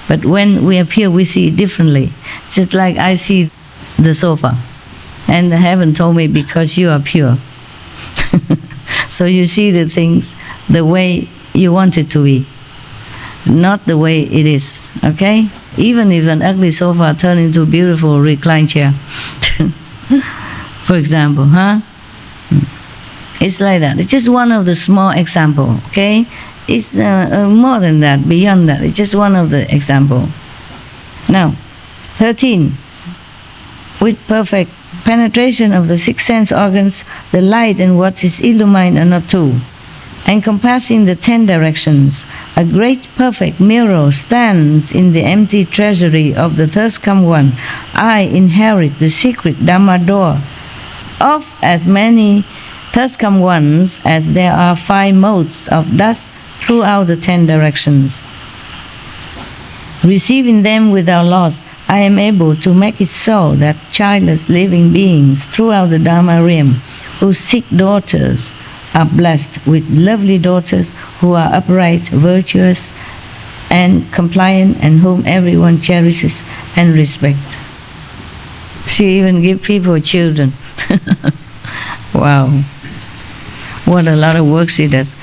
But when we are pure, we see it differently. Just like I see the sofa, and heaven told me, because you are pure. So you see the things the way you want it to be, not the way it is, okay? Even if an ugly sofa turns into a beautiful recline chair, for example, It's like that. It's just one of the small examples, okay? It's more than that, beyond that. It's just one of the examples. Now, 13. With perfect penetration of the 6 sense organs, the light and what is illumined are not two. Encompassing the 10 directions, a great perfect mirror stands in the empty treasury of the thirsty one. I inherit the secret Dhamma door of as many thirsty ones as there are 5 motes of dust throughout the 10 directions. Receiving them without loss, I am able to make it so that childless living beings throughout the Dharma realm who seek daughters are blessed with lovely daughters who are upright, virtuous, and compliant, and whom everyone cherishes and respects. She even gives people children. Wow. What a lot of work she does.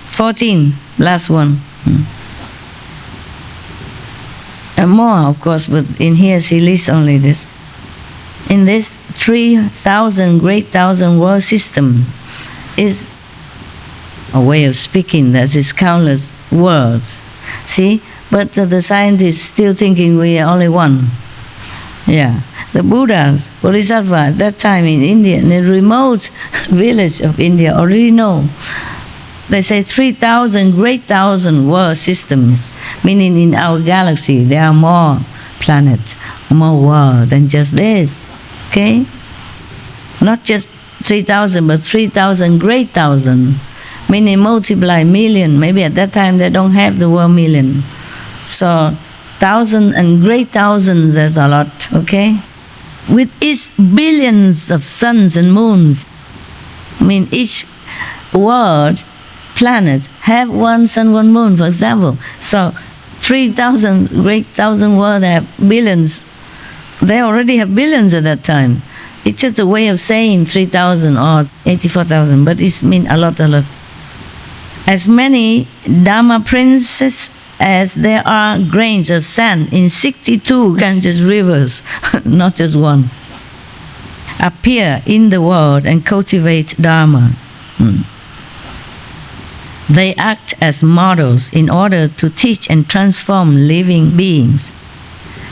14, last one. And more, of course, but in here she lists only this. In this 3,000 great thousand world system is a way of speaking that is countless worlds. See? But the scientists still thinking we are only one. Yeah. The Buddhas, Bodhisattva at that time in India, in a remote village of India, already know. They say 3,000 great thousand world systems, meaning in our galaxy there are more planets, more worlds than just this. Okay? Not just 3,000, but 3,000 great thousand, meaning multiply million. Maybe at that time they don't have the word million. So 1,000 and great thousands, that's a lot, okay? With each billions of suns and moons. I mean, each world, planet, have one sun, one moon, for example. So 3,000 great thousand worlds have billions. They already have billions at that time. It's just a way of saying 3,000 or 84,000, but it means a lot, a lot. As many Dharma princes as there are grains of sand in 62 Ganges rivers, not just one, appear in the world and cultivate Dharma. They act as models in order to teach and transform living beings.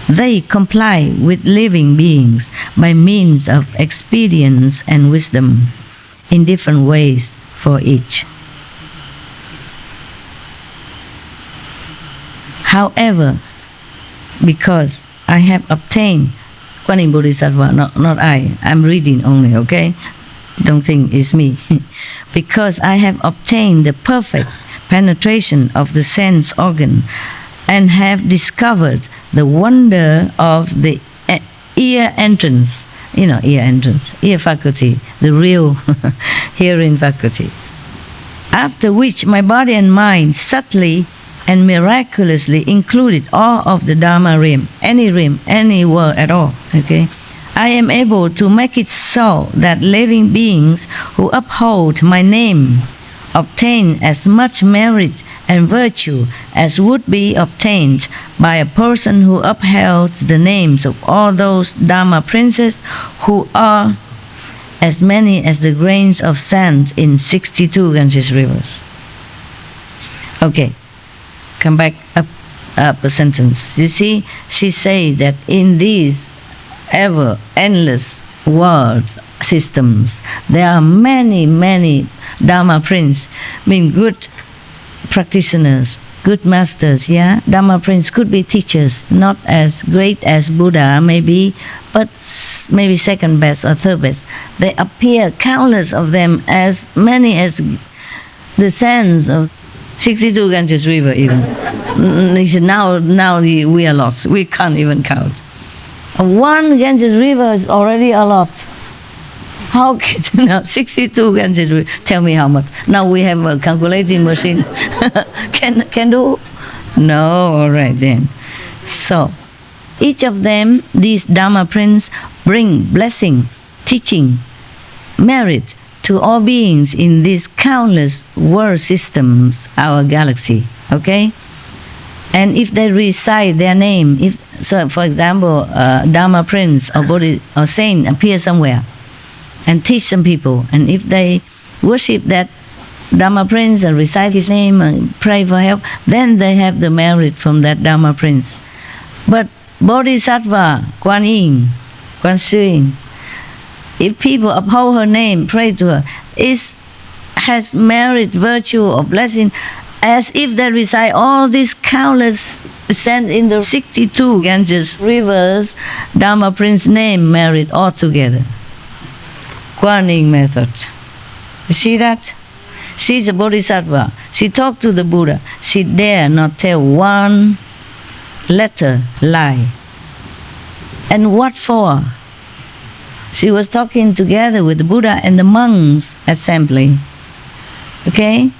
They comply with living beings by means of experience and wisdom in different ways for each. However, because I have obtained Kuan Yin Bodhisattva, not I'm reading only, okay? Don't think it's me. Because I have obtained the perfect penetration of the sense organ and have discovered the wonder of the ear entrance, ear faculty, the real hearing faculty. After which my body and mind subtly and miraculously included all of the Dharma rim, any word at all, okay? I am able to make it so that living beings who uphold my name obtain as much merit and virtue as would be obtained by a person who upheld the names of all those Dharma princes who are as many as the grains of sand in 62 Ganges rivers. Okay, come back up a sentence. You see, she said that in these ever endless world systems, there are many Dharma princes, good practitioners, good masters, yeah? Dharma prince could be teachers, not as great as Buddha maybe, but maybe second best or third best. They appear, countless of them, as many as the sands of 62 Ganges River even. He said, now we are lost, we can't even count. One Ganges River is already a lot. How can now 62 Ganges River? Tell me how much. Now we have a calculating machine. Can do? No, all right then. So each of them, these Dharma princes, bring blessing, teaching, merit to all beings in these countless world systems, our galaxy. Okay. And if they recite their name, so for example, Dharma prince or Bodhi or saint appear somewhere and teach some people, and if they worship that Dharma prince and recite his name and pray for help, then they have the merit from that Dharma prince. But Bodhisattva, Kuan Yin, Kuan Sư, if people uphold her name, pray to her, has merit, virtue, or blessing, as if they recite all these countless sent in the 62 Ganges rivers, Dharma Prince name merit altogether. Kuan Yin method. You see that? She's a Bodhisattva. She talked to the Buddha. She dare not tell one letter lie. And what for? She was talking together with the Buddha and the monks assembly. Okay?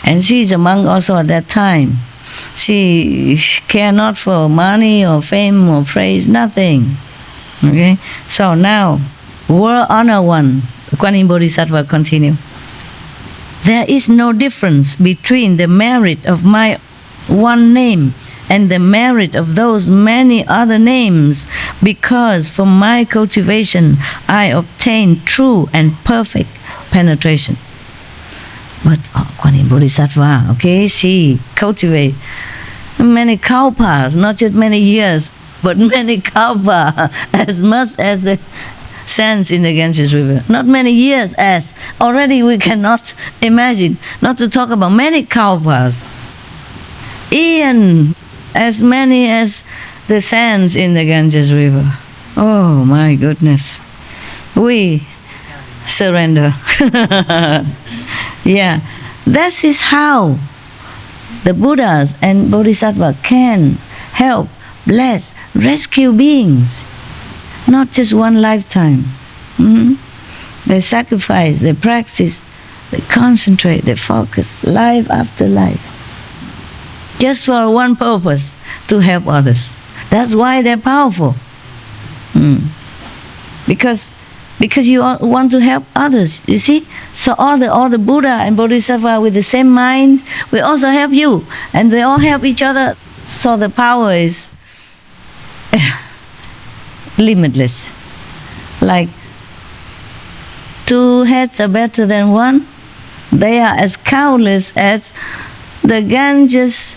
And she's a monk also at that time. She cared not for money or fame or praise, nothing. Okay? So now, World Honor One, Kuan Yin Bodhisattva continue. There is no difference between the merit of my one name and the merit of those many other names, because from my cultivation I obtain true and perfect penetration. But Kuan Yin Bodhisattva, okay, she cultivate many kalpas, not just many years, but many kalpa, as much as the sands in the Ganges River. Not many years, as already we cannot imagine, not to talk about many kalpas. Even as many as the sands in the Ganges River. Oh my goodness. We surrender. Yeah, this is how the Buddhas and Bodhisattva can help, bless, rescue beings. Not just one lifetime. They sacrifice, they practice, they concentrate, they focus, life after life. Just for one purpose, to help others. That's why they're powerful. Because you want to help others, you see? So all the Buddha and Bodhisattva with the same mind will also help you. And they all help each other. So the power is limitless. Like two heads are better than one. They are as countless as the Ganges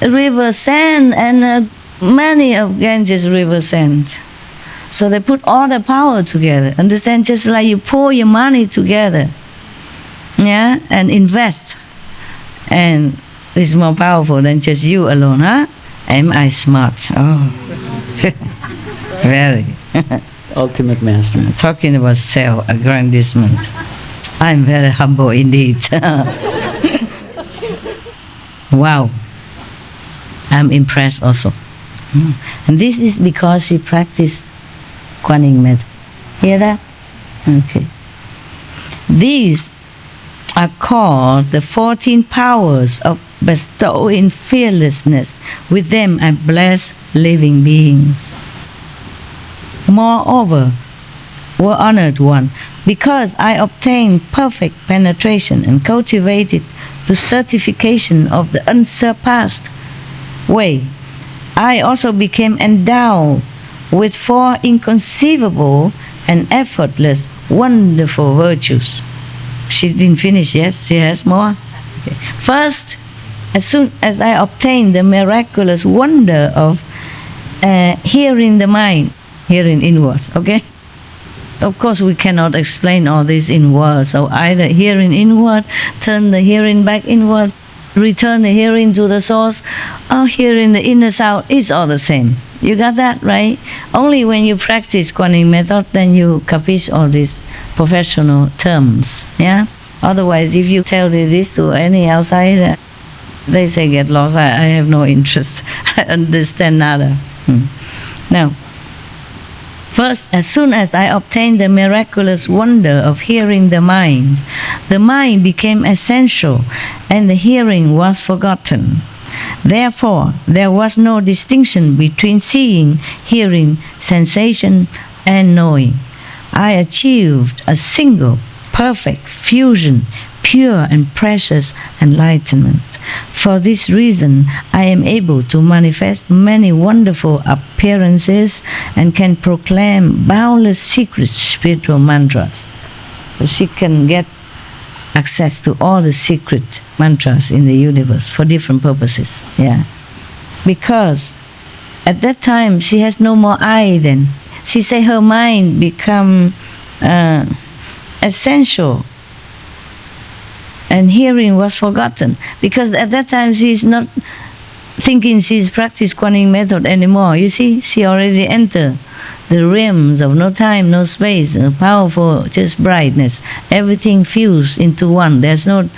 River sand and many of Ganges River sand. So they put all the power together. Understand? Just like you pour your money together, yeah, and invest, and is more powerful than just you alone, huh? Am I smart? Oh, very. Ultimate master. Talking about self-aggrandizement. I'm very humble indeed. Wow. I'm impressed also. And this is because she practiced Kuan Yin method. Hear that? Okay. These are called the 14 powers of bestowing fearlessness. With them I bless living beings. Moreover, O honored one, because I obtained perfect penetration and cultivated the certification of the unsurpassed way, I also became endowed with 4 inconceivable and effortless, wonderful virtues. She didn't finish yet, she has more. Okay. First, as soon as I obtained the miraculous wonder of hearing the mind, hearing inwards, okay? Of course, we cannot explain all this in words, so either hearing inward, turn the hearing back inward, return the hearing to the source, or hearing the inner sound, it's all the same. You got that, right? Only when you practice Kuan Yin method, then you capiche all these professional terms, yeah? Otherwise, if you tell this to any outsider, they say get lost, I have no interest, I understand nada. Now, first, as soon as I obtained the miraculous wonder of hearing the mind became essential and the hearing was forgotten. Therefore, there was no distinction between seeing, hearing, sensation, and knowing. I achieved a single, perfect fusion, pure and precious enlightenment. For this reason, I am able to manifest many wonderful appearances and can proclaim boundless secret spiritual mantras. She can get access to all the secret mantras in the universe for different purposes. Yeah, because at that time she has no more I. Then she say her mind become essential, and hearing was forgotten, because at that time she is not thinking she's practiced Kuan Yin method anymore. You see, she already entered the realms of no time, no space, powerful just brightness. Everything fused into one. There's no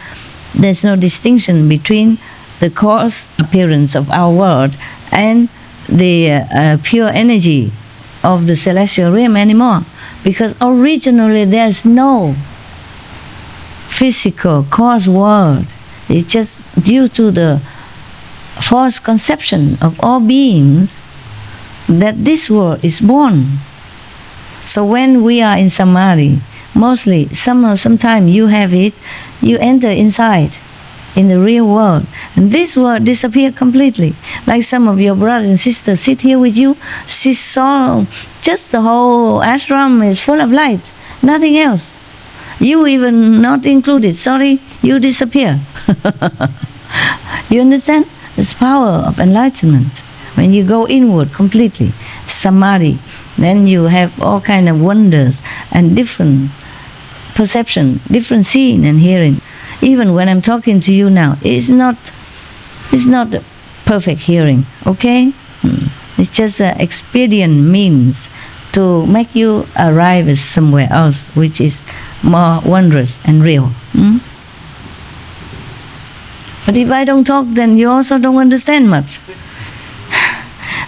distinction between the cause appearance of our world and the pure energy of the celestial realm anymore, because originally there's no physical cause world. It's just due to the false conception of all beings that this world is born. So when we are in samadhi, mostly, sometimes you have it, you enter inside, in the real world, and this world disappear completely. Like some of your brothers and sisters sit here with you, she saw just the whole ashram is full of light, nothing else. You even not included, sorry, you disappear. You understand? It's power of enlightenment. When you go inward completely, samadhi, then you have all kind of wonders and different perception, different seeing and hearing. Even when I'm talking to you now, it's not a perfect hearing, okay? It's just an expedient means to make you arrive at somewhere else, which is more wondrous and real. But if I don't talk, then you also don't understand much.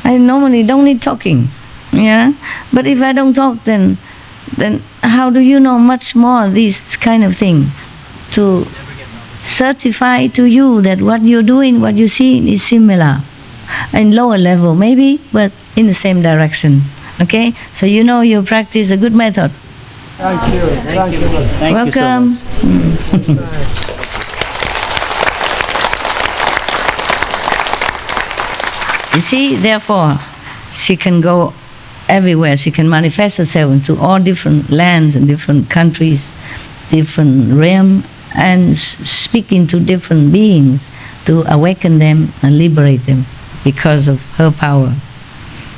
I normally don't need talking, yeah? But if I don't talk, then how do you know much more this kind of thing? To certify to you that what you're doing, what you see is similar. In lower level maybe, but in the same direction. Okay? So you know you practice a good method. Thank you. Thank you. Welcome. You see, therefore, she can go everywhere. She can manifest herself into all different lands and different countries, different realms, and speaking to different beings to awaken them and liberate them because of her power.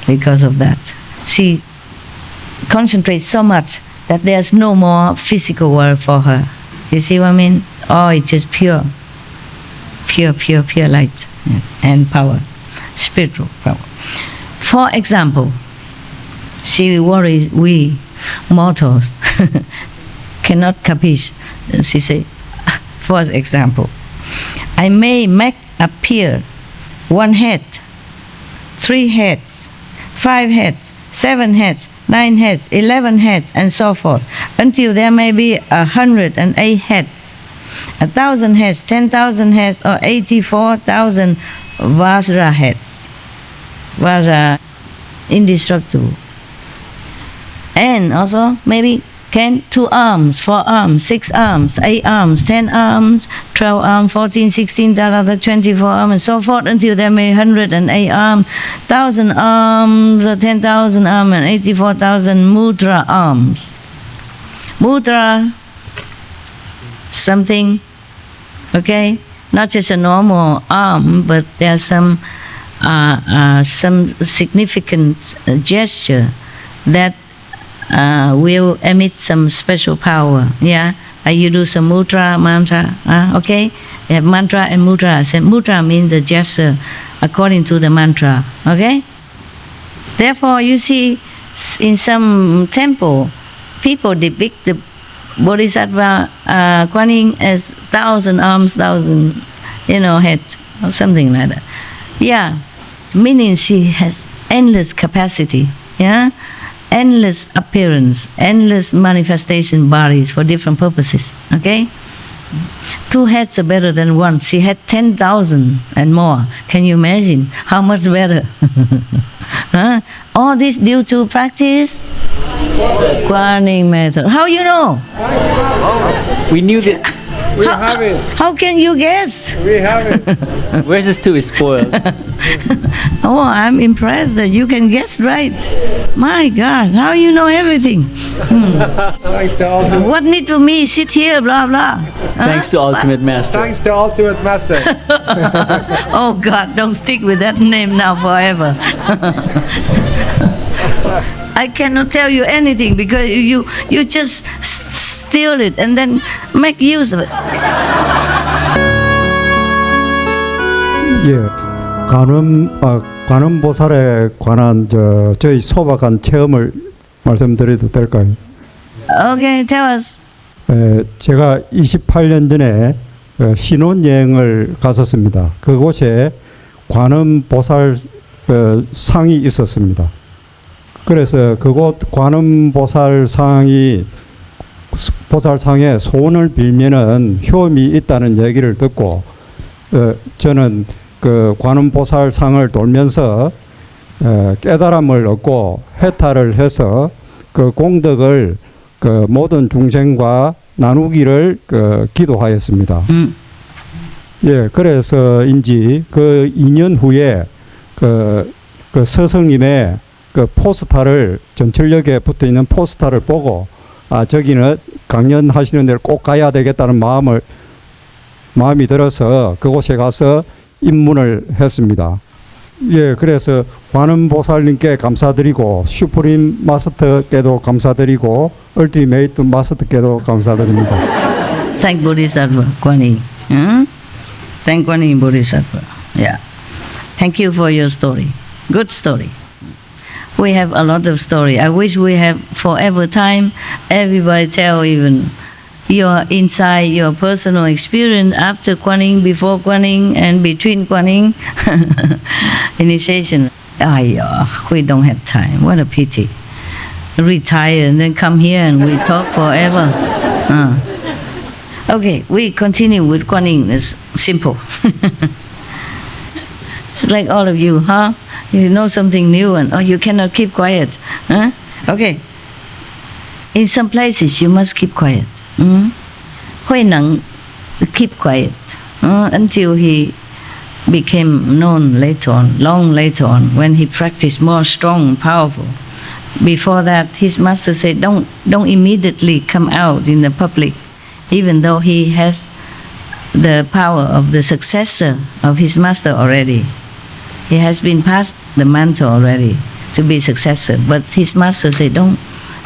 Because of that, she concentrates so much that there's no more physical world for her. You see what I mean? Oh, it's just pure pure light, yes, and power, spiritual power. For example, she worries we mortals cannot capiche. She say, for example, I may make appear 1 head, 3 heads, 5 heads, 7 heads, 9 heads, 11 heads, and so forth, until there may be 108 heads, 1,000 heads, 10,000 heads, or 84,000 Vajra heads. Vajra, indestructible. And also maybe 2 arms, 4 arms, 6 arms, 8 arms, 10 arms, 12 arms, 14, 16, 24 arms, and so forth, until there may 108 arms, 1,000 arms, 10,000 arms, and 84,000 mudra arms. Mudra, something, okay, not just a normal arm, but there's some significant gesture that will emit some special power. Yeah, you do some mudra, mantra. Okay, you have mantra and mudra. So mudra means the gesture according to the mantra. Okay. Therefore, you see, in some temple, people depict the Bodhisattva Kuan Yin as 1,000 arms, 1,000, heads, or something like that. Yeah, meaning she has endless capacity. Yeah. Endless appearance, endless manifestation bodies for different purposes. Okay? 2 heads are better than 1. She had 10,000 and more. Can you imagine how much better? Huh? All this due to practice Kuan Yin method. How you know? We knew that. We have it. How can you guess? We have it. Where's this too is spoiled. Oh, I'm impressed that you can guess right. My God, how you know everything? What need to me sit here, blah, blah. Thanks to Ultimate Master. Thanks to Ultimate Master. Oh God, don't stick with that name now forever. I cannot tell you anything because you just steal it and then make use of it. 예, 관음보살에 관한 저희 소박한 체험을 말씀드려도 될까요? Okay, tell us. 제가 28년 전에 신혼여행을 갔었습니다. 그곳에 관음보살 상이 있었습니다. 그래서 그곳 관음보살상에 소원을 빌면은 효험이 있다는 얘기를 듣고 저는 그 관음보살상을 돌면서 깨달음을 얻고 해탈을 해서 그 공덕을 그 모든 중생과 나누기를 기도하였습니다. 예, 그래서인지 그 2년 후에 그 스승님의 그 포스터를 전철역에 붙어 있는 포스터를 보고 저기는 강연하시는 데를 꼭 가야 되겠다는 마음이 들어서 그곳에 가서 입문을 했습니다. 예, 그래서 관음보살님께 감사드리고 슈프림 마스터께도 감사드리고 얼티메이트 마스터께도 감사드립니다. Thank Bodhisattva Kuan Yin. Thank Kuan Yin Bodhisattva. Yeah. Thank you for your story. Good story. We have a lot of story. I wish we have forever time. Everybody tell even your inside, your personal experience after Kuan Yin, before Kuan Yin, and between Kuan Yin initiation. We don't have time. What a pity. Retire and then come here and we talk forever. Okay, we continue with Kuan Yin. It's simple. It's like all of you, huh? You know something new and you cannot keep quiet. Huh? Okay. In some places you must keep quiet. Hui Nang keep quiet until he became known later on, long later on, when he practiced more strong and powerful. Before that, his master said, don't immediately come out in the public, even though he has the power of the successor of his master already. He has been passed the mantle already to be successor, but his master said, don't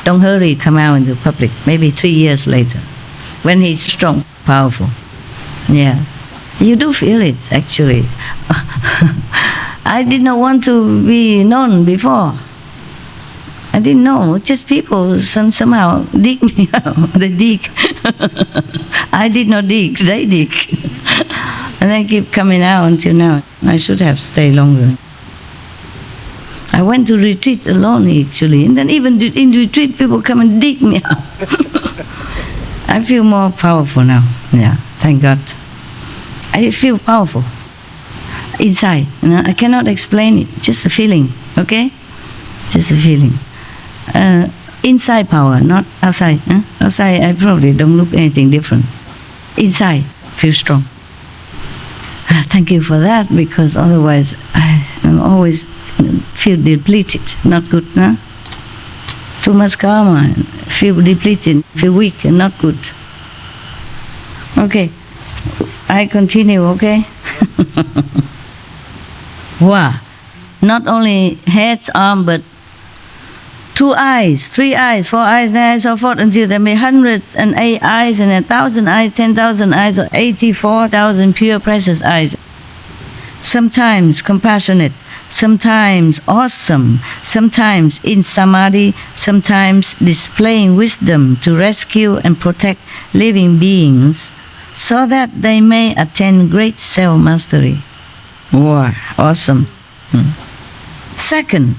hurry, come out in the public, maybe 3 years later, when he's strong, powerful. Yeah. You do feel it, actually. I did not want to be known before. I didn't know. Just people somehow dig me out. They dig. I did not dig. They dig. And they keep coming out until now. I should have stayed longer. I went to retreat alone, actually. And then even in retreat, people come and dig me out. I feel more powerful now. Yeah, thank God. I feel powerful inside. You know, I cannot explain it. Just a feeling, okay? Just a feeling. Inside power, not outside. Outside, I probably don't look anything different. Inside, feel strong. Thank you for that, because otherwise I always feel depleted. Not good, no? Too much karma, feel depleted, feel weak, and not good. Okay, I continue, okay? Wow. Not only head, arm, but 2 eyes, 3 eyes, 4 eyes, 9 eyes, so forth, until there may 108 eyes and 1,000 eyes, 10,000 eyes, or 84,000 pure precious eyes. Sometimes compassionate, sometimes awesome, sometimes in samadhi, sometimes displaying wisdom to rescue and protect living beings so that they may attain great self-mastery. Wow, awesome. Second,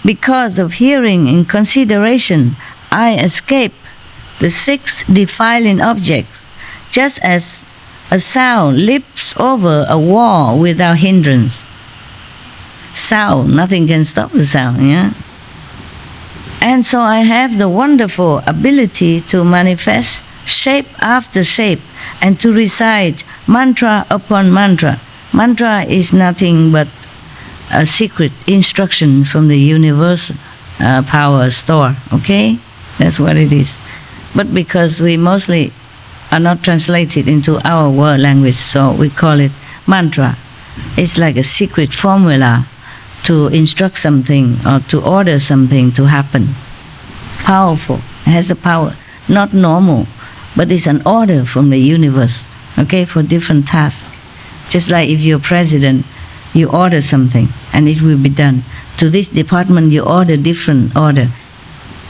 because of hearing in consideration, I escape the 6 defiling objects, just as a sound leaps over a wall without hindrance. Sound, nothing can stop the sound, yeah? And so I have the wonderful ability to manifest shape after shape and to recite mantra upon mantra. Mantra is nothing but a secret instruction from the universal power store, okay? That's what it is. But because we mostly are not translated into our world language, so we call it mantra. It's like a secret formula to instruct something or to order something to happen. Powerful, it has a power, not normal, but it's an order from the universe, okay, for different tasks. Just like if you're president, you order something and it will be done. To this department you order different order.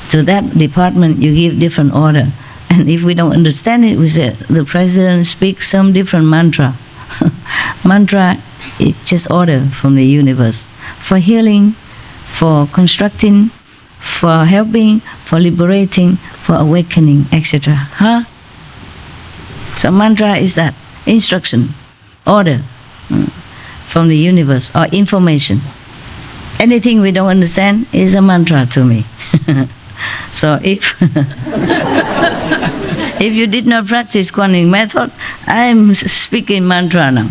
To that department you give different order. And if we don't understand it, we say the president speaks some different mantra. Mantra is just order from the universe. For healing, for constructing, for helping, for liberating, for awakening, etc. Huh? So mantra is that, instruction, order. From the universe, or information. Anything we don't understand is a mantra to me. So if you did not practice Kuan method, I am speaking mantra now.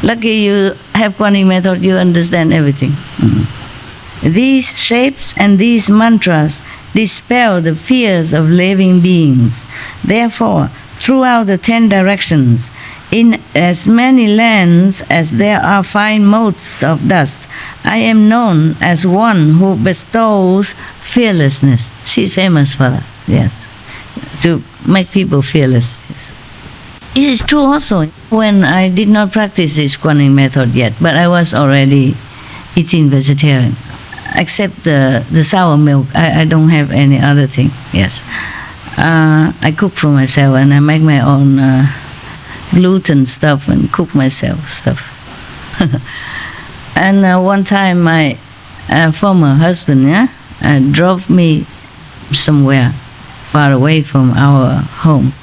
Lucky you have Kuan method, you understand everything. These shapes and these mantras dispel the fears of living beings. Therefore, throughout the 10 directions, in as many lands as there are fine motes of dust, I am known as one who bestows fearlessness. She's famous for that, yes, to make people fearless. Yes. It is true also. When I did not practice this Kuan method yet, but I was already eating vegetarian, except the sour milk. I don't have any other thing, yes. I cook for myself and I make my own gluten stuff and cook myself stuff. And one time my former husband drove me somewhere far away from our home.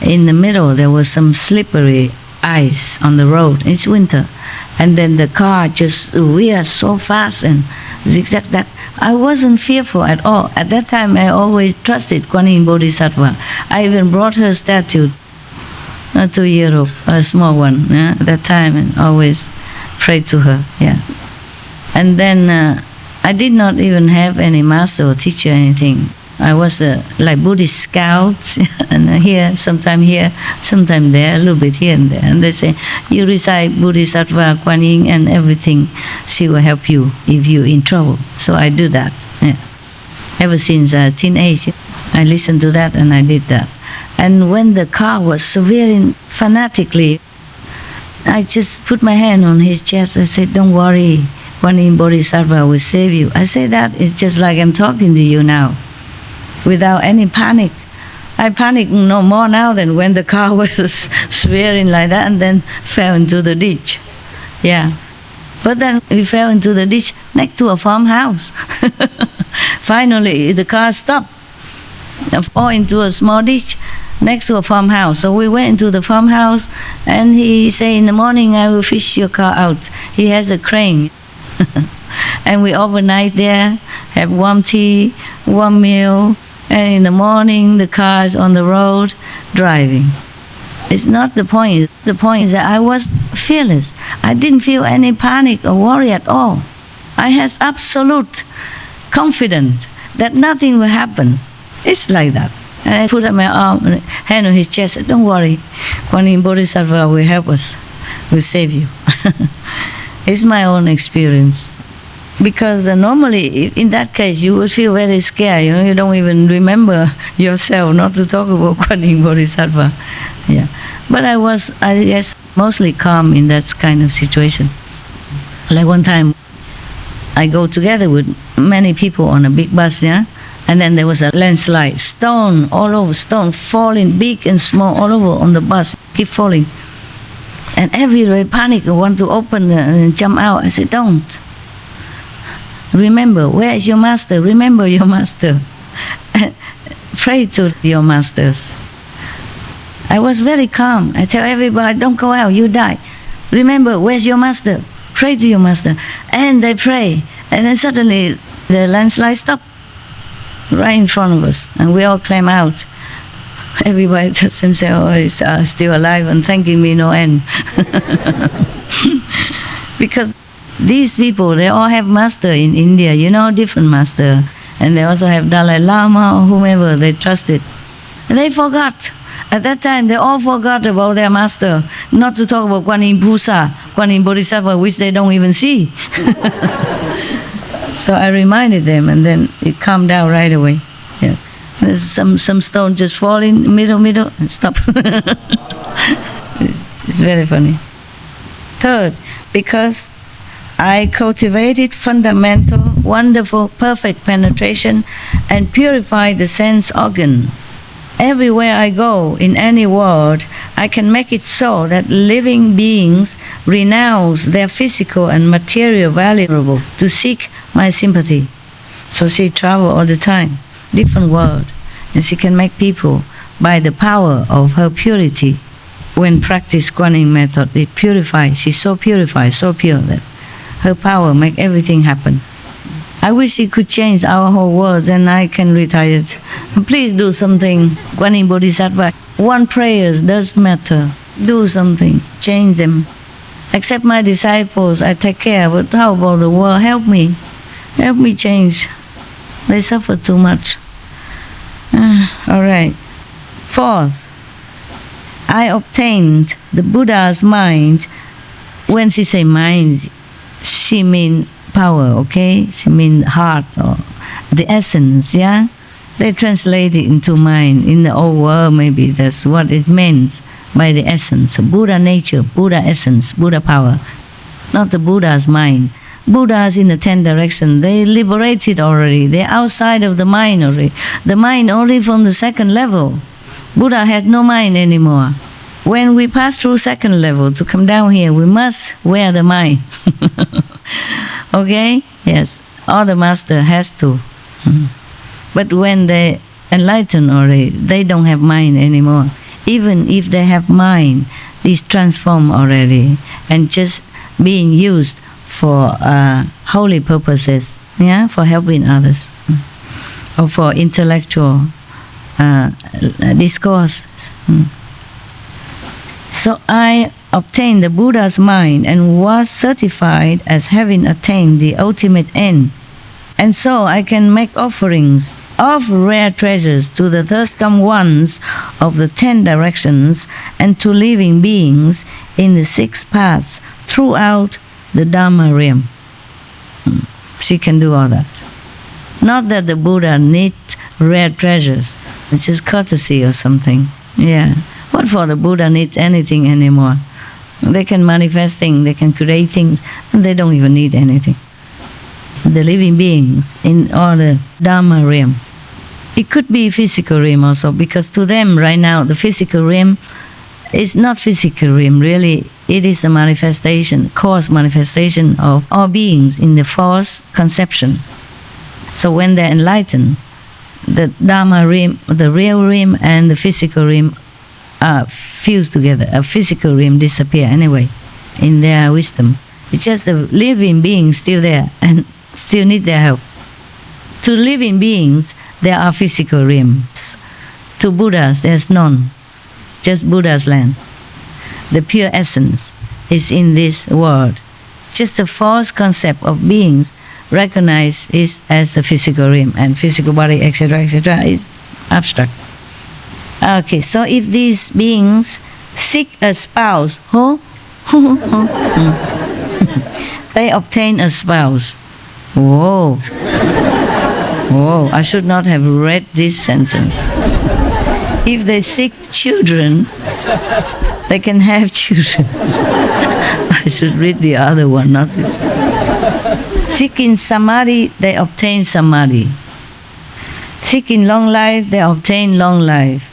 In the middle there was some slippery ice on the road. It's winter. And then the car just veered so fast and zigzag that. I wasn't fearful at all. At that time I always trusted Kuan Yin Bodhisattva. I even brought her statue to Europe, a small one, at that time, and always prayed to her, And then I did not even have any master or teacher or anything. I was like Buddhist scout, and here, sometime there, a little bit here and there. And they say, you recite Bodhisattva, Kuan Yin, and everything, she will help you if you're in trouble. So I do that, Ever since teenage, I listened to that and I did that. And when the car was veering fanatically, I just put my hand on his chest. I said, don't worry, Kuan Yin Bodhisattva will save you. I say that it's just like I'm talking to you now, without any panic. I panic no more now than when the car was swearing like that and then fell into the ditch. Yeah. But then we fell into the ditch next to a farmhouse. Finally, the car stopped, fall into a small ditch next to a farmhouse. So we went into the farmhouse, and he said, in the morning I will fish your car out. He has a crane. And we overnight there, have warm tea, warm meal, and in the morning the car is on the road driving. It's not the point. The point is that I was fearless. I didn't feel any panic or worry at all. I had absolute confidence that nothing will happen. It's like that. And I put up my hand on his chest. Said, don't worry, Kuan Yin Bodhisattva will help us, will save you. It's my own experience. Because normally, in that case, you would feel very scared. You don't even remember yourself, not to talk about Kuan Yin Bodhisattva. Yeah. But I was, I guess, mostly calm in that kind of situation. Like one time, I go together with many people on a big bus, yeah? And then there was a landslide, stone all over, stone falling, big and small, all over on the bus, keep falling. And everybody panic, want to open and jump out. I said, don't. Remember, where is your master? Remember your master. Pray to your masters. I was very calm. I tell everybody, don't go out, you die. Remember, where's your master? Pray to your master. And they pray. And then suddenly the landslide stopped right in front of us. And we all climb out. Everybody tells himself, oh, he's still alive and thanking me no end. Because these people, they all have master in India, different master. And they also have Dalai Lama or whomever they trusted. And they forgot. At that time, they all forgot about their master, not to talk about Kuan Yin Pusa, Kuan Yin Bodhisattva, which they don't even see. So I reminded them, and then it calmed down right away. Yeah. There's some stone just falling, middle, and stop. It's very funny. Third, because I cultivated fundamental, wonderful, perfect penetration and purified the sense organ. Everywhere I go, in any world, I can make it so that living beings renounce their physical and material valuable to seek my sympathy. So she travel all the time, different world, and she can make people, by the power of her purity, when practice Kuan Yin method, they purify. She's so purified, so pure that her power make everything happen. I wish it could change our whole world, and I can retire. Please do something, Kuan Yin Bodhisattva. One prayer does matter. Do something, change them. Accept my disciples, I take care, but how about the world? Help me change. They suffer too much. All right. Fourth, I obtained the Buddha's mind. When she say mind, she means power, okay? She means heart or the essence, yeah? They translate it into mind. In the old world, maybe that's what it meant by the essence. Buddha nature, Buddha essence, Buddha power. Not the Buddha's mind. Buddhas in the 10 directions, they liberated already. They're outside of the mind already. The mind only from the second level. Buddha had no mind anymore. When we pass through second level to come down here, we must wear the mind. Okay? Yes. All the master has to. But when they enlighten already, they don't have mind anymore. Even if they have mind, it's transformed already and just being used for holy purposes, yeah, for helping others, or for intellectual discourse. So I obtained the Buddha's mind and was certified as having attained the ultimate end. And so I can make offerings of rare treasures to the thirsty ones of the 10 directions and to living beings in the 6 paths throughout the Dharma realm. She can do all that. Not that the Buddha needs rare treasures. It's just courtesy or something. Yeah. What for the Buddha needs anything anymore? They can manifest things, they can create things, and they don't even need anything. The living beings in all the Dharma realm. It could be physical realm also, because to them right now the physical realm is not physical realm, really. It is a manifestation, cause manifestation of all beings in the false conception. So when they're enlightened, the Dharma realm, the real realm and the physical realm are fused together. A physical realm disappear anyway in their wisdom. It's just the living beings still there and still need their help. To living beings, there are physical realms. To Buddhas, there's none. Just Buddha's land. The pure essence is in this world. Just a false concept of beings recognized is as a physical realm, and physical body, etc., is abstract. Okay, so if these beings seek a spouse, they obtain a spouse. Whoa. Whoa, I should not have read this sentence. If they seek children, they can have children. I should read the other one, not this one. Seeking samadhi, they obtain samadhi. Seeking long life, they obtain long life.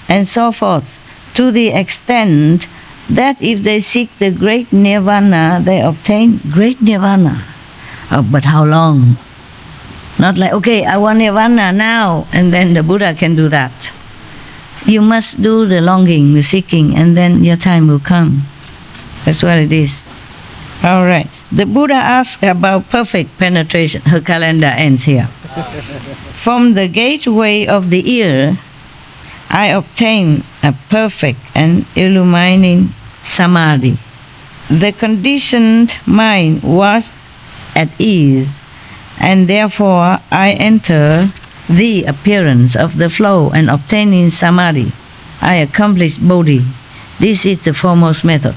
And so forth. To the extent that if they seek the great nirvana, they obtain great nirvana. Oh, but how long? Not like, okay, I want nirvana now, and then the Buddha can do that. You must do the longing, the seeking, and then your time will come. That's what it is. All right. The Buddha asked about perfect penetration. Her calendar ends here. From the gateway of the ear, I obtain a perfect and illumining samadhi. The conditioned mind was at ease, and therefore I enter the appearance of the flow, and obtaining samadhi, I accomplish bodhi. This is the foremost method.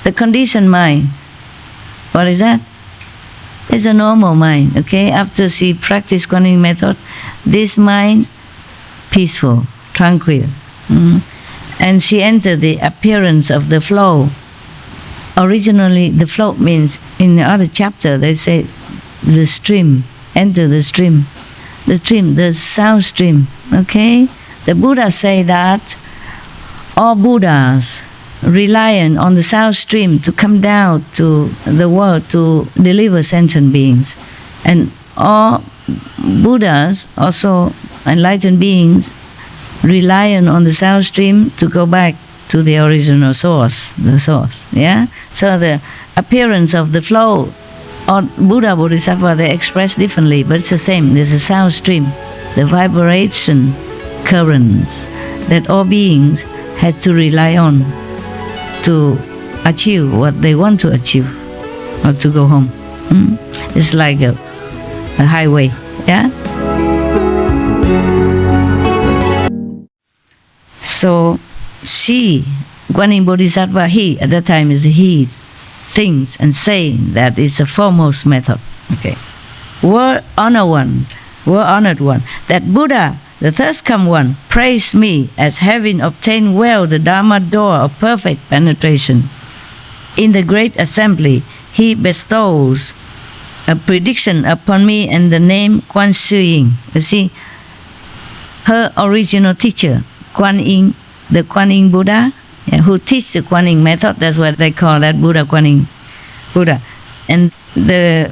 The conditioned mind, what is that? It's a normal mind, okay? After she practiced Kuan Yin method, this mind, peaceful, tranquil. And she entered the appearance of the flow. Originally, the flow means, in the other chapter, they say the stream, enter the stream. The stream, the sound stream, okay? The Buddha say that all Buddhas reliant on the sound stream to come down to the world to deliver sentient beings. And all Buddhas, also enlightened beings, reliant on the sound stream to go back to the original source, the source, yeah? So the appearance of the flow, or Buddha, Bodhisattva, they express differently, but it's the same. There's a sound stream, the vibration currents that all beings have to rely on to achieve what they want to achieve, or to go home. It's like a highway, yeah? So she, Kuan Yin Bodhisattva, he, at that time is he, thinks and saying that is the foremost method. Okay. Were honored one, that Buddha, the first come one, praised me as having obtained well the Dharma door of perfect penetration. In the great assembly, he bestows a prediction upon me and the name Kuan Sư Yin. You see, her original teacher, Kuan Yin, the Kuan Yin Buddha, who teach the Kuan Yin method, that's what they call that Buddha, Kuan Yin Buddha. And the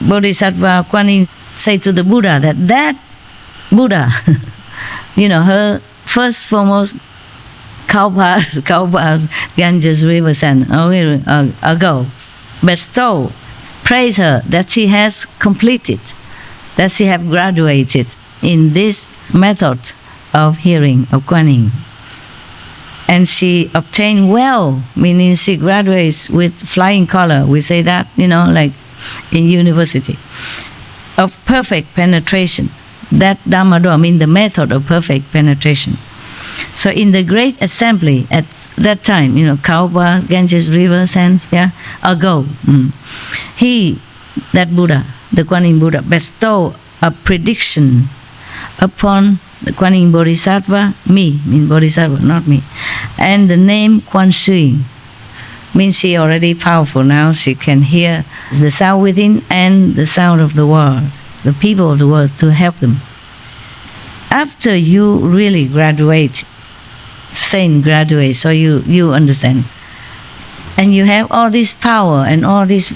Bodhisattva Kuan Yin say to the Buddha that Buddha, her first foremost cow paths, Ganges river sand ago, bestow, praise her that she has completed, that she have graduated in this method of hearing of Kuan Yin. And she obtained well, meaning she graduates with flying color. We say that, like in university. Of perfect penetration. That Dharma door means the method of perfect penetration. So in the great assembly at that time, Kaupa, Ganges river, sands, ago, he, that Buddha, the Kuan Yin Buddha, bestow a prediction upon the Kuan Yin Bodhisattva, me, mean Bodhisattva, not me, and the name Kuan Sư Yin. Means she already powerful now. She can hear the sound within and the sound of the world, the people of the world, to help them. After you really graduate, saint graduate, so you understand, and you have all this power and all these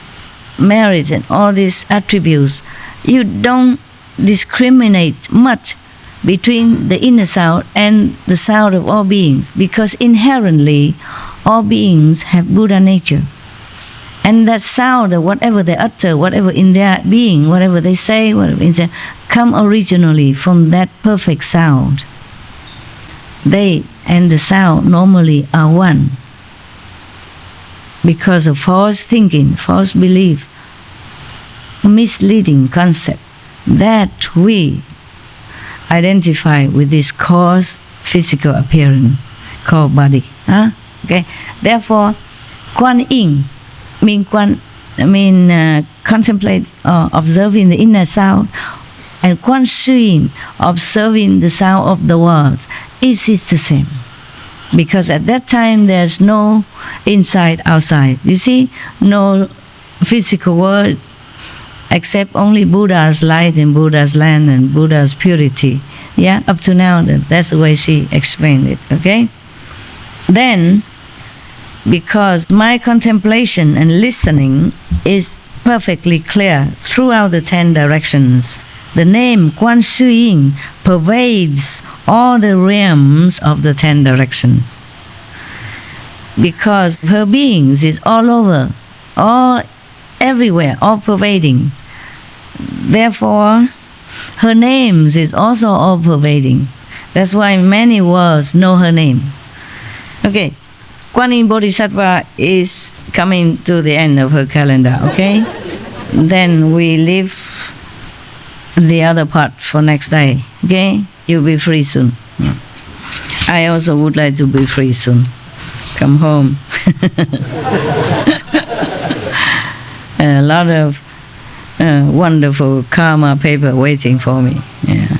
merits and all these attributes, you don't discriminate much between the inner sound and the sound of all beings, because inherently all beings have Buddha nature. And that sound, whatever they utter, whatever in their being, whatever they say, whatever in their, come originally from that perfect sound. They and the sound normally are one. Because of false thinking, false belief, misleading concept, that we identify with this cause physical appearance called body. Okay. Therefore, Kuan Yin contemplate or observing the inner sound, and Kuan Shi Yin observing the sound of the worlds. It is the same, because at that time there's no inside outside. You see, no physical world, except only Buddha's light and Buddha's land and Buddha's purity. Yeah, up to now, that's the way she explained it, okay? Then, because my contemplation and listening is perfectly clear throughout the 10 directions, the name Kuan Shi Yin pervades all the realms of the 10 directions. Because her beings is all over, all everywhere, all pervading. Therefore, her names is also all pervading. That's why many worlds know her name. Okay, Kuan Yin Bodhisattva is coming to the end of her calendar, okay? Then we leave the other part for next day, okay? You'll be free soon. I also would like to be free soon. Come home. A lot of wonderful karma paper waiting for me. Yeah.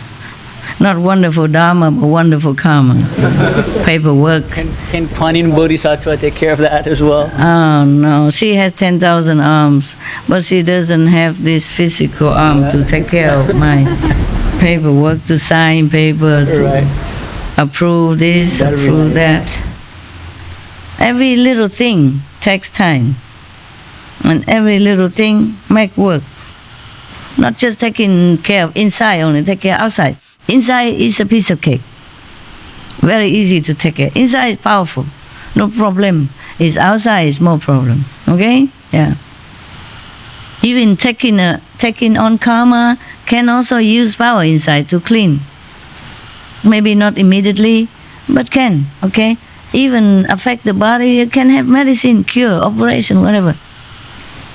Not wonderful dharma, but wonderful karma. Paperwork. Can Kuan Yin Bodhisattva take care of that as well? Oh no, she has 10,000 arms, but she doesn't have this physical arm to take care of my paperwork, to sign paper, to approve this, approve that. Every little thing takes time, and every little thing make work. Not just taking care of inside only, take care of outside. Inside is a piece of cake. Very easy to take care. Inside is powerful, no problem. It's outside is more problem. Okay? Yeah. Even taking on karma can also use power inside to clean. Maybe not immediately, but can. Okay? Even affect the body. You can have medicine, cure, operation, whatever.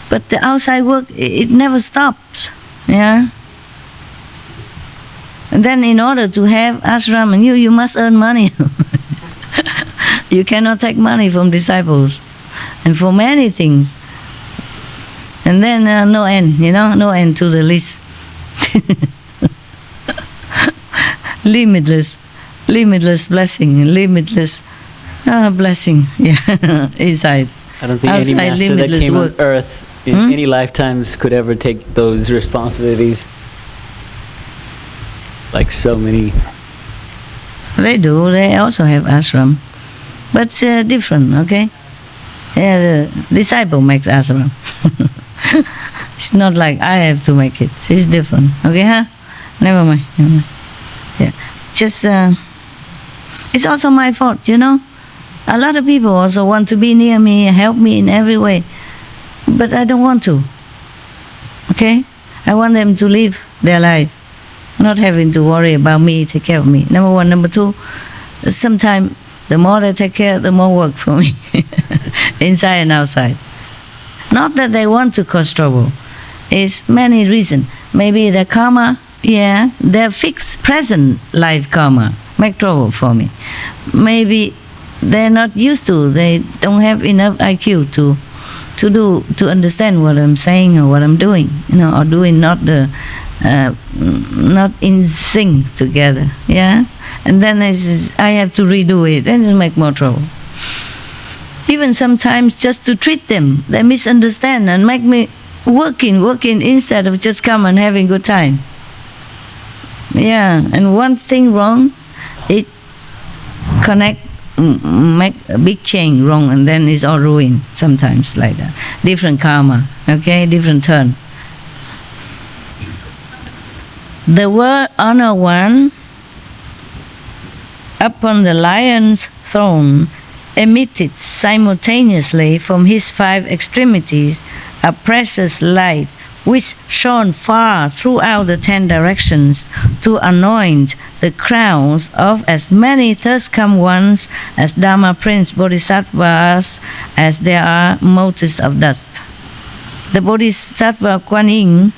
But the outside work, it never stops. Yeah. And then in order to have ashram, and you must earn money. You cannot take money from disciples. And for many things. And then no end, no end to the list. Limitless blessing, limitless blessing, yeah, inside. I don't think outside, any master that came work. on earth in any lifetimes could ever take those responsibilities. Like so many. They do. They also have ashram, but different. Okay. Yeah, the disciple makes ashram. It's not like I have to make it. It's different. Okay, huh? Never mind. Yeah. Just it's also my fault. A lot of people also want to be near me, help me in every way, but I don't want to. Okay. I want them to live their life, not having to worry about me, take care of me. Number one. Number two, sometimes the more they take care, the more work for me, inside and outside. Not that they want to cause trouble. It's many reasons. Maybe their karma, their fixed present life karma make trouble for me. Maybe they're not used to, they don't have enough IQ to understand what I'm saying or what I'm doing, or doing not in sync together, yeah? And then I have to redo it, and it make more trouble. Even sometimes just to treat them, they misunderstand and make me working instead of just come and having good time. Yeah, and one thing wrong, it make a big chain wrong, and then it's all ruined sometimes like that. Different karma, okay, different turn. The word honor one upon the lion's throne emitted simultaneously from his 5 extremities a precious light which shone far throughout the 10 directions to anoint the crowns of as many thirst-come ones as Dharma Prince Bodhisattvas as there are motes of dust. The Bodhisattva Kuan Yin,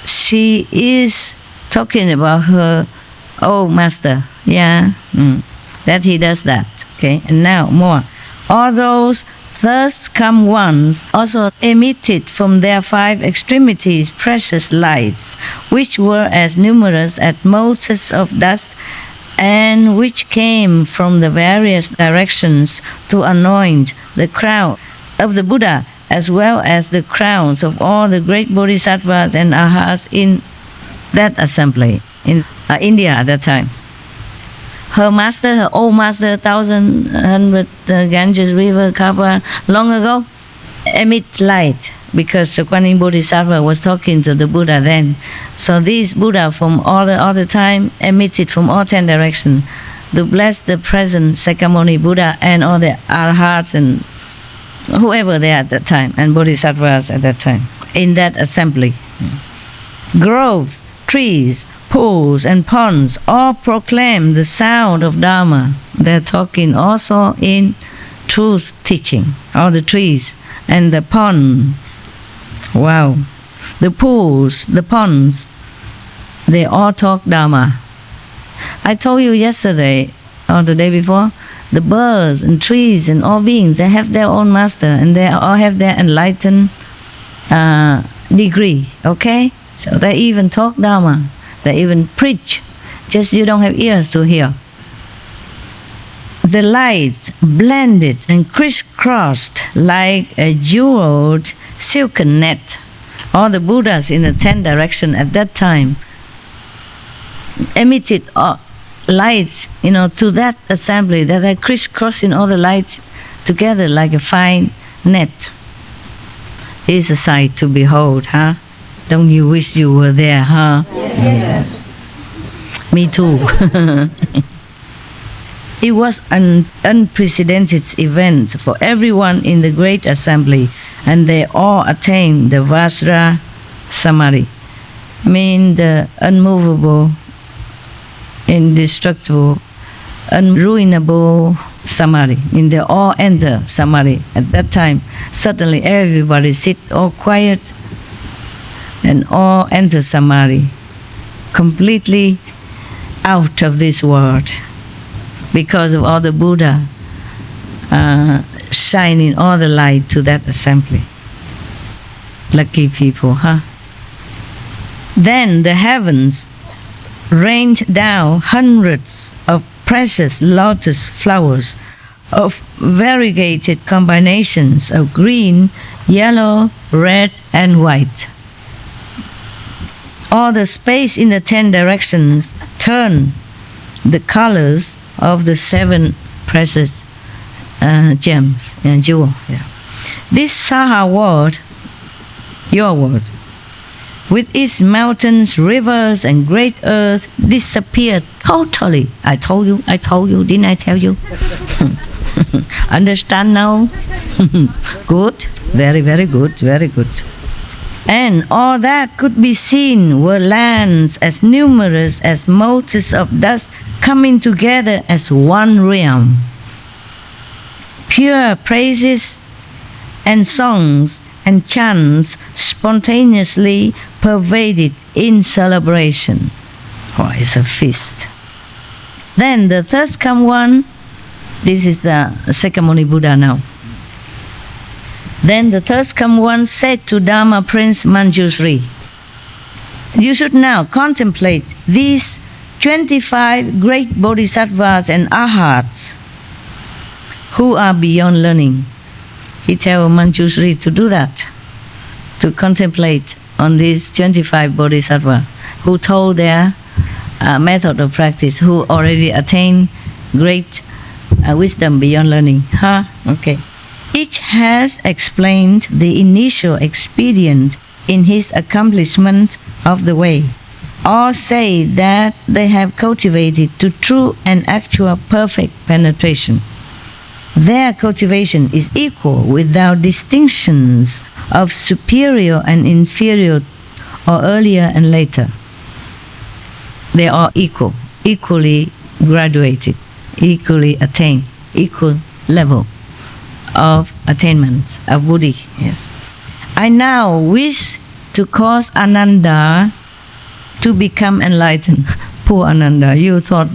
she is talking about her old master, that he does that. Okay, and now more. All those thirst-come ones also emitted from their 5 extremities precious lights, which were as numerous as motes of dust, and which came from the various directions to anoint the crown of the Buddha, as well as the crowns of all the great bodhisattvas and arhats in that assembly in India at that time. Her master, her old master, 1,100 Ganges River, Kappa, long ago, emit light, because the Kuan Yin Bodhisattva was talking to the Buddha then. So these Buddha from all the time emitted from all 10 directions to bless the present Sakyamuni Buddha and all the arhats and whoever they are at that time, and bodhisattvas at that time, in that assembly. Groves, trees, pools and ponds all proclaim the sound of Dharma. They're talking also in truth teaching. All the trees and the pond, wow, the pools, the ponds, they all talk Dharma. I told you yesterday or the day before, the birds and trees and all beings, they have their own master and they all have their enlightened degree, okay? So they even talk Dharma. They even preach, just you don't have ears to hear. The lights blended and crisscrossed like a jeweled silken net. All the Buddhas in the 10 directions at that time emitted lights, to that assembly that are crisscrossing all the lights together like a fine net. It's a sight to behold, huh? Don't you wish you were there, huh? Yes. Me too. It was an unprecedented event for everyone in the great assembly, and they all attained the Vajra Samadhi, mean the unmovable, indestructible, unruinable Samadhi. They all enter Samadhi. At that time, suddenly everybody sit all quiet and all enter Samadhi, completely out of this world, because of all the Buddha shining all the light to that assembly. Lucky people, huh? Then the heavens rained down hundreds of precious lotus flowers of variegated combinations of green, yellow, red, and white. All the space in the 10 directions turned the colors of the 7 precious gems and jewel. Yeah. This Saha world, your world, with its mountains, rivers, and great earth, disappeared totally. I told you, didn't I tell you? Understand now? Good, very, very good, very good. And all that could be seen were lands as numerous as motes of dust coming together as one realm. Pure praises and songs and chants spontaneously pervaded in celebration. Oh, it's a feast. Then the thirst-come one, this is the Sakyamuni Buddha now. Then the thirst-come one said to Dharma Prince Manjusri, you should now contemplate these 25 great bodhisattvas and arhats who are beyond learning. he tell Manjushri to do that, to contemplate on these 25 bodhisattva who told their method of practice, who already attained great wisdom beyond learning. Okay. Each has explained the initial expedient in his accomplishment of the way. All say that they have cultivated to true and actual perfect penetration. Their cultivation is equal without distinctions of superior and inferior or earlier and later. They are equal, equally graduated, equally attained, equal level of attainment of Buddhi. Yes. I now wish to cause Ananda to become enlightened. Poor Ananda, you thought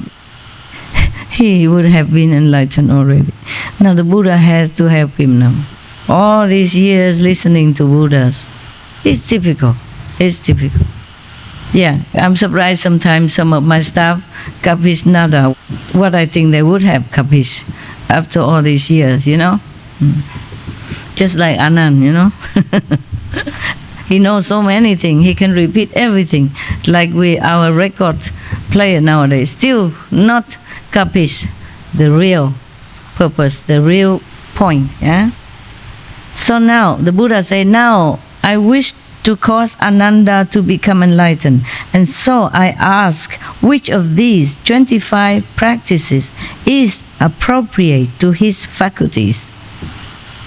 he would have been enlightened already. Now the Buddha has to help him now. All these years listening to Buddhas, it's difficult. It's difficult. Yeah, I'm surprised sometimes some of my staff kapish nada what I think they would have kapish after all these years, you know. Just like Anand, you know. He knows so many things. He can repeat everything. Like our record player nowadays, still not kapish the real purpose, the real point. Yeah. So now the Buddha said, now I wish to cause Ananda to become enlightened. And so I ask, which of these 25 practices is appropriate to his faculties?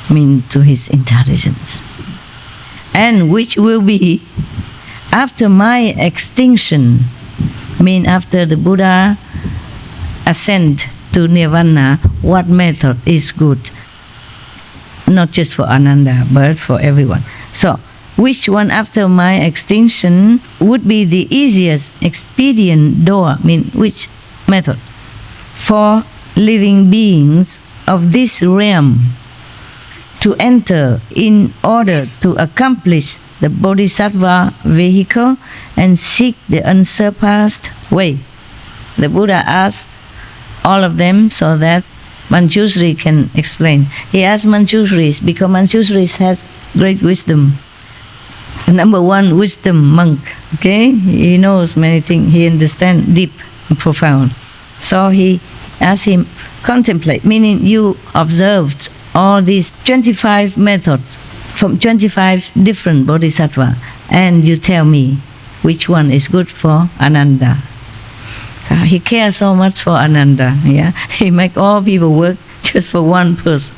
I mean, to his intelligence. And which will be, after my extinction, I mean after the Buddha ascend to Nirvana, what method is good? Not just for Ananda, but for everyone. So, which one after my extinction would be the easiest expedient door, I mean which method, for living beings of this realm to enter in order to accomplish the Bodhisattva vehicle and seek the unsurpassed way? The Buddha asked all of them so that Manjushri can explain. He asked Manjushri because Manjushri has great wisdom. Number one, wisdom monk. Okay, he knows many things. He understands deep and profound. So he asked him, contemplate, meaning you observed all these 25 methods from 25 different bodhisattva, and you tell me which one is good for Ananda. So he cares so much for Ananda. Yeah, he make all people work just for one person.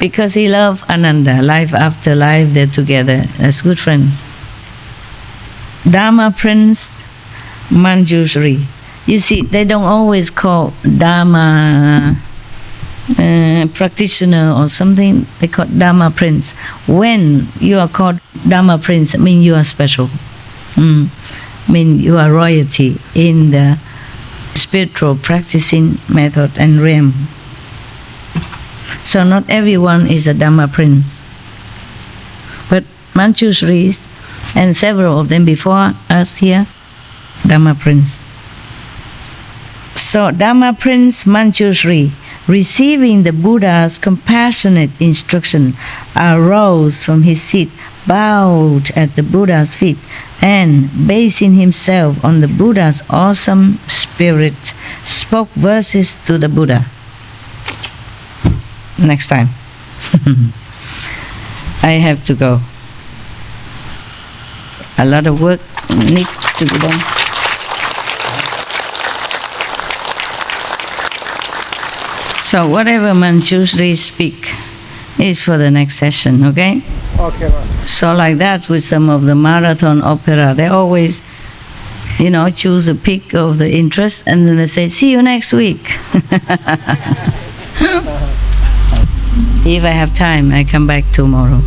Because he loves Ananda, life after life, they're together as good friends. Dharma Prince Manjushri. You see, they don't always call Dharma practitioner or something, they call Dharma Prince. When you are called Dharma Prince, I mean you are special. I mean you are royalty in the spiritual practicing method and realm. So not everyone is a Dharma Prince. But Manjushri and several of them before us here, Dharma Prince. So Dharma Prince Manjushri, receiving the Buddha's compassionate instruction, arose from his seat, bowed at the Buddha's feet, and basing himself on the Buddha's awesome spirit, spoke verses to the Buddha. Next time. I have to go. A lot of work needs to be done. So whatever Manjushri speak is for the next session, okay? Okay, ma'am. So like that with some of the marathon opera, they always, you know, choose a pick of the interest and then they say, see you next week. If I have time, I come back tomorrow.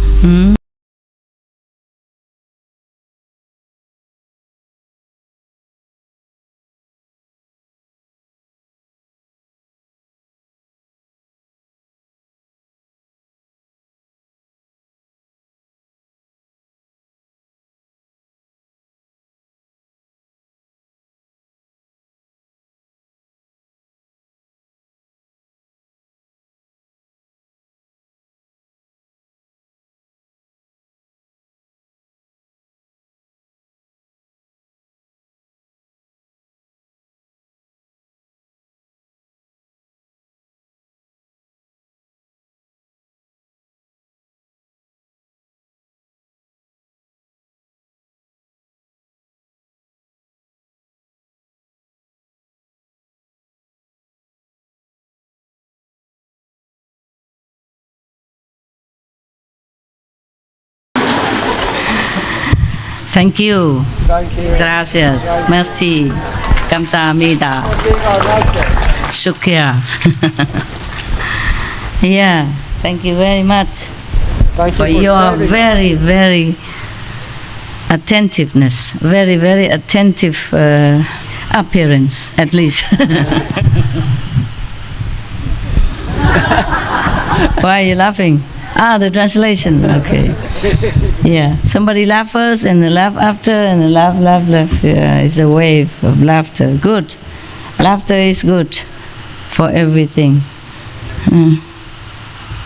Thank you. Gracias. Merci. Kamsahamnida. Shukriya. Yeah. Thank you very much for your very, very attentiveness. Very, very attentive appearance, at least. Why are you laughing? Ah, the translation. Okay. Yeah. Somebody laugh first, and the laugh after, and the laugh. Yeah, it's a wave of laughter. Good. Laughter is good for everything.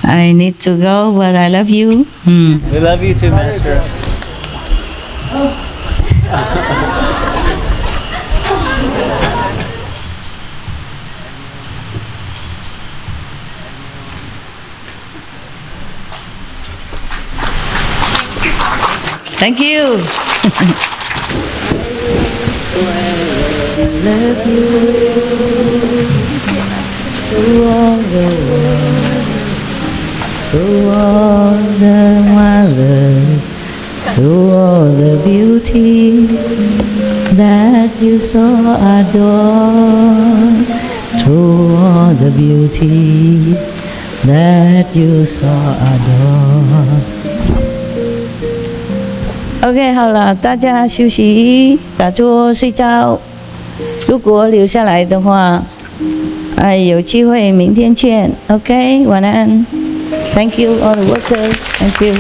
I need to go, but I love you. We love you too, Master. Thank you. Love you to all the world, to all the marvels, to all the beauty that you so adore, to all the beauty that you so adore. OK， 好了，大家休息，打坐睡觉。如果留下来的话，有机会明天见。OK， 晚安。Thank you all the workers. Thank you.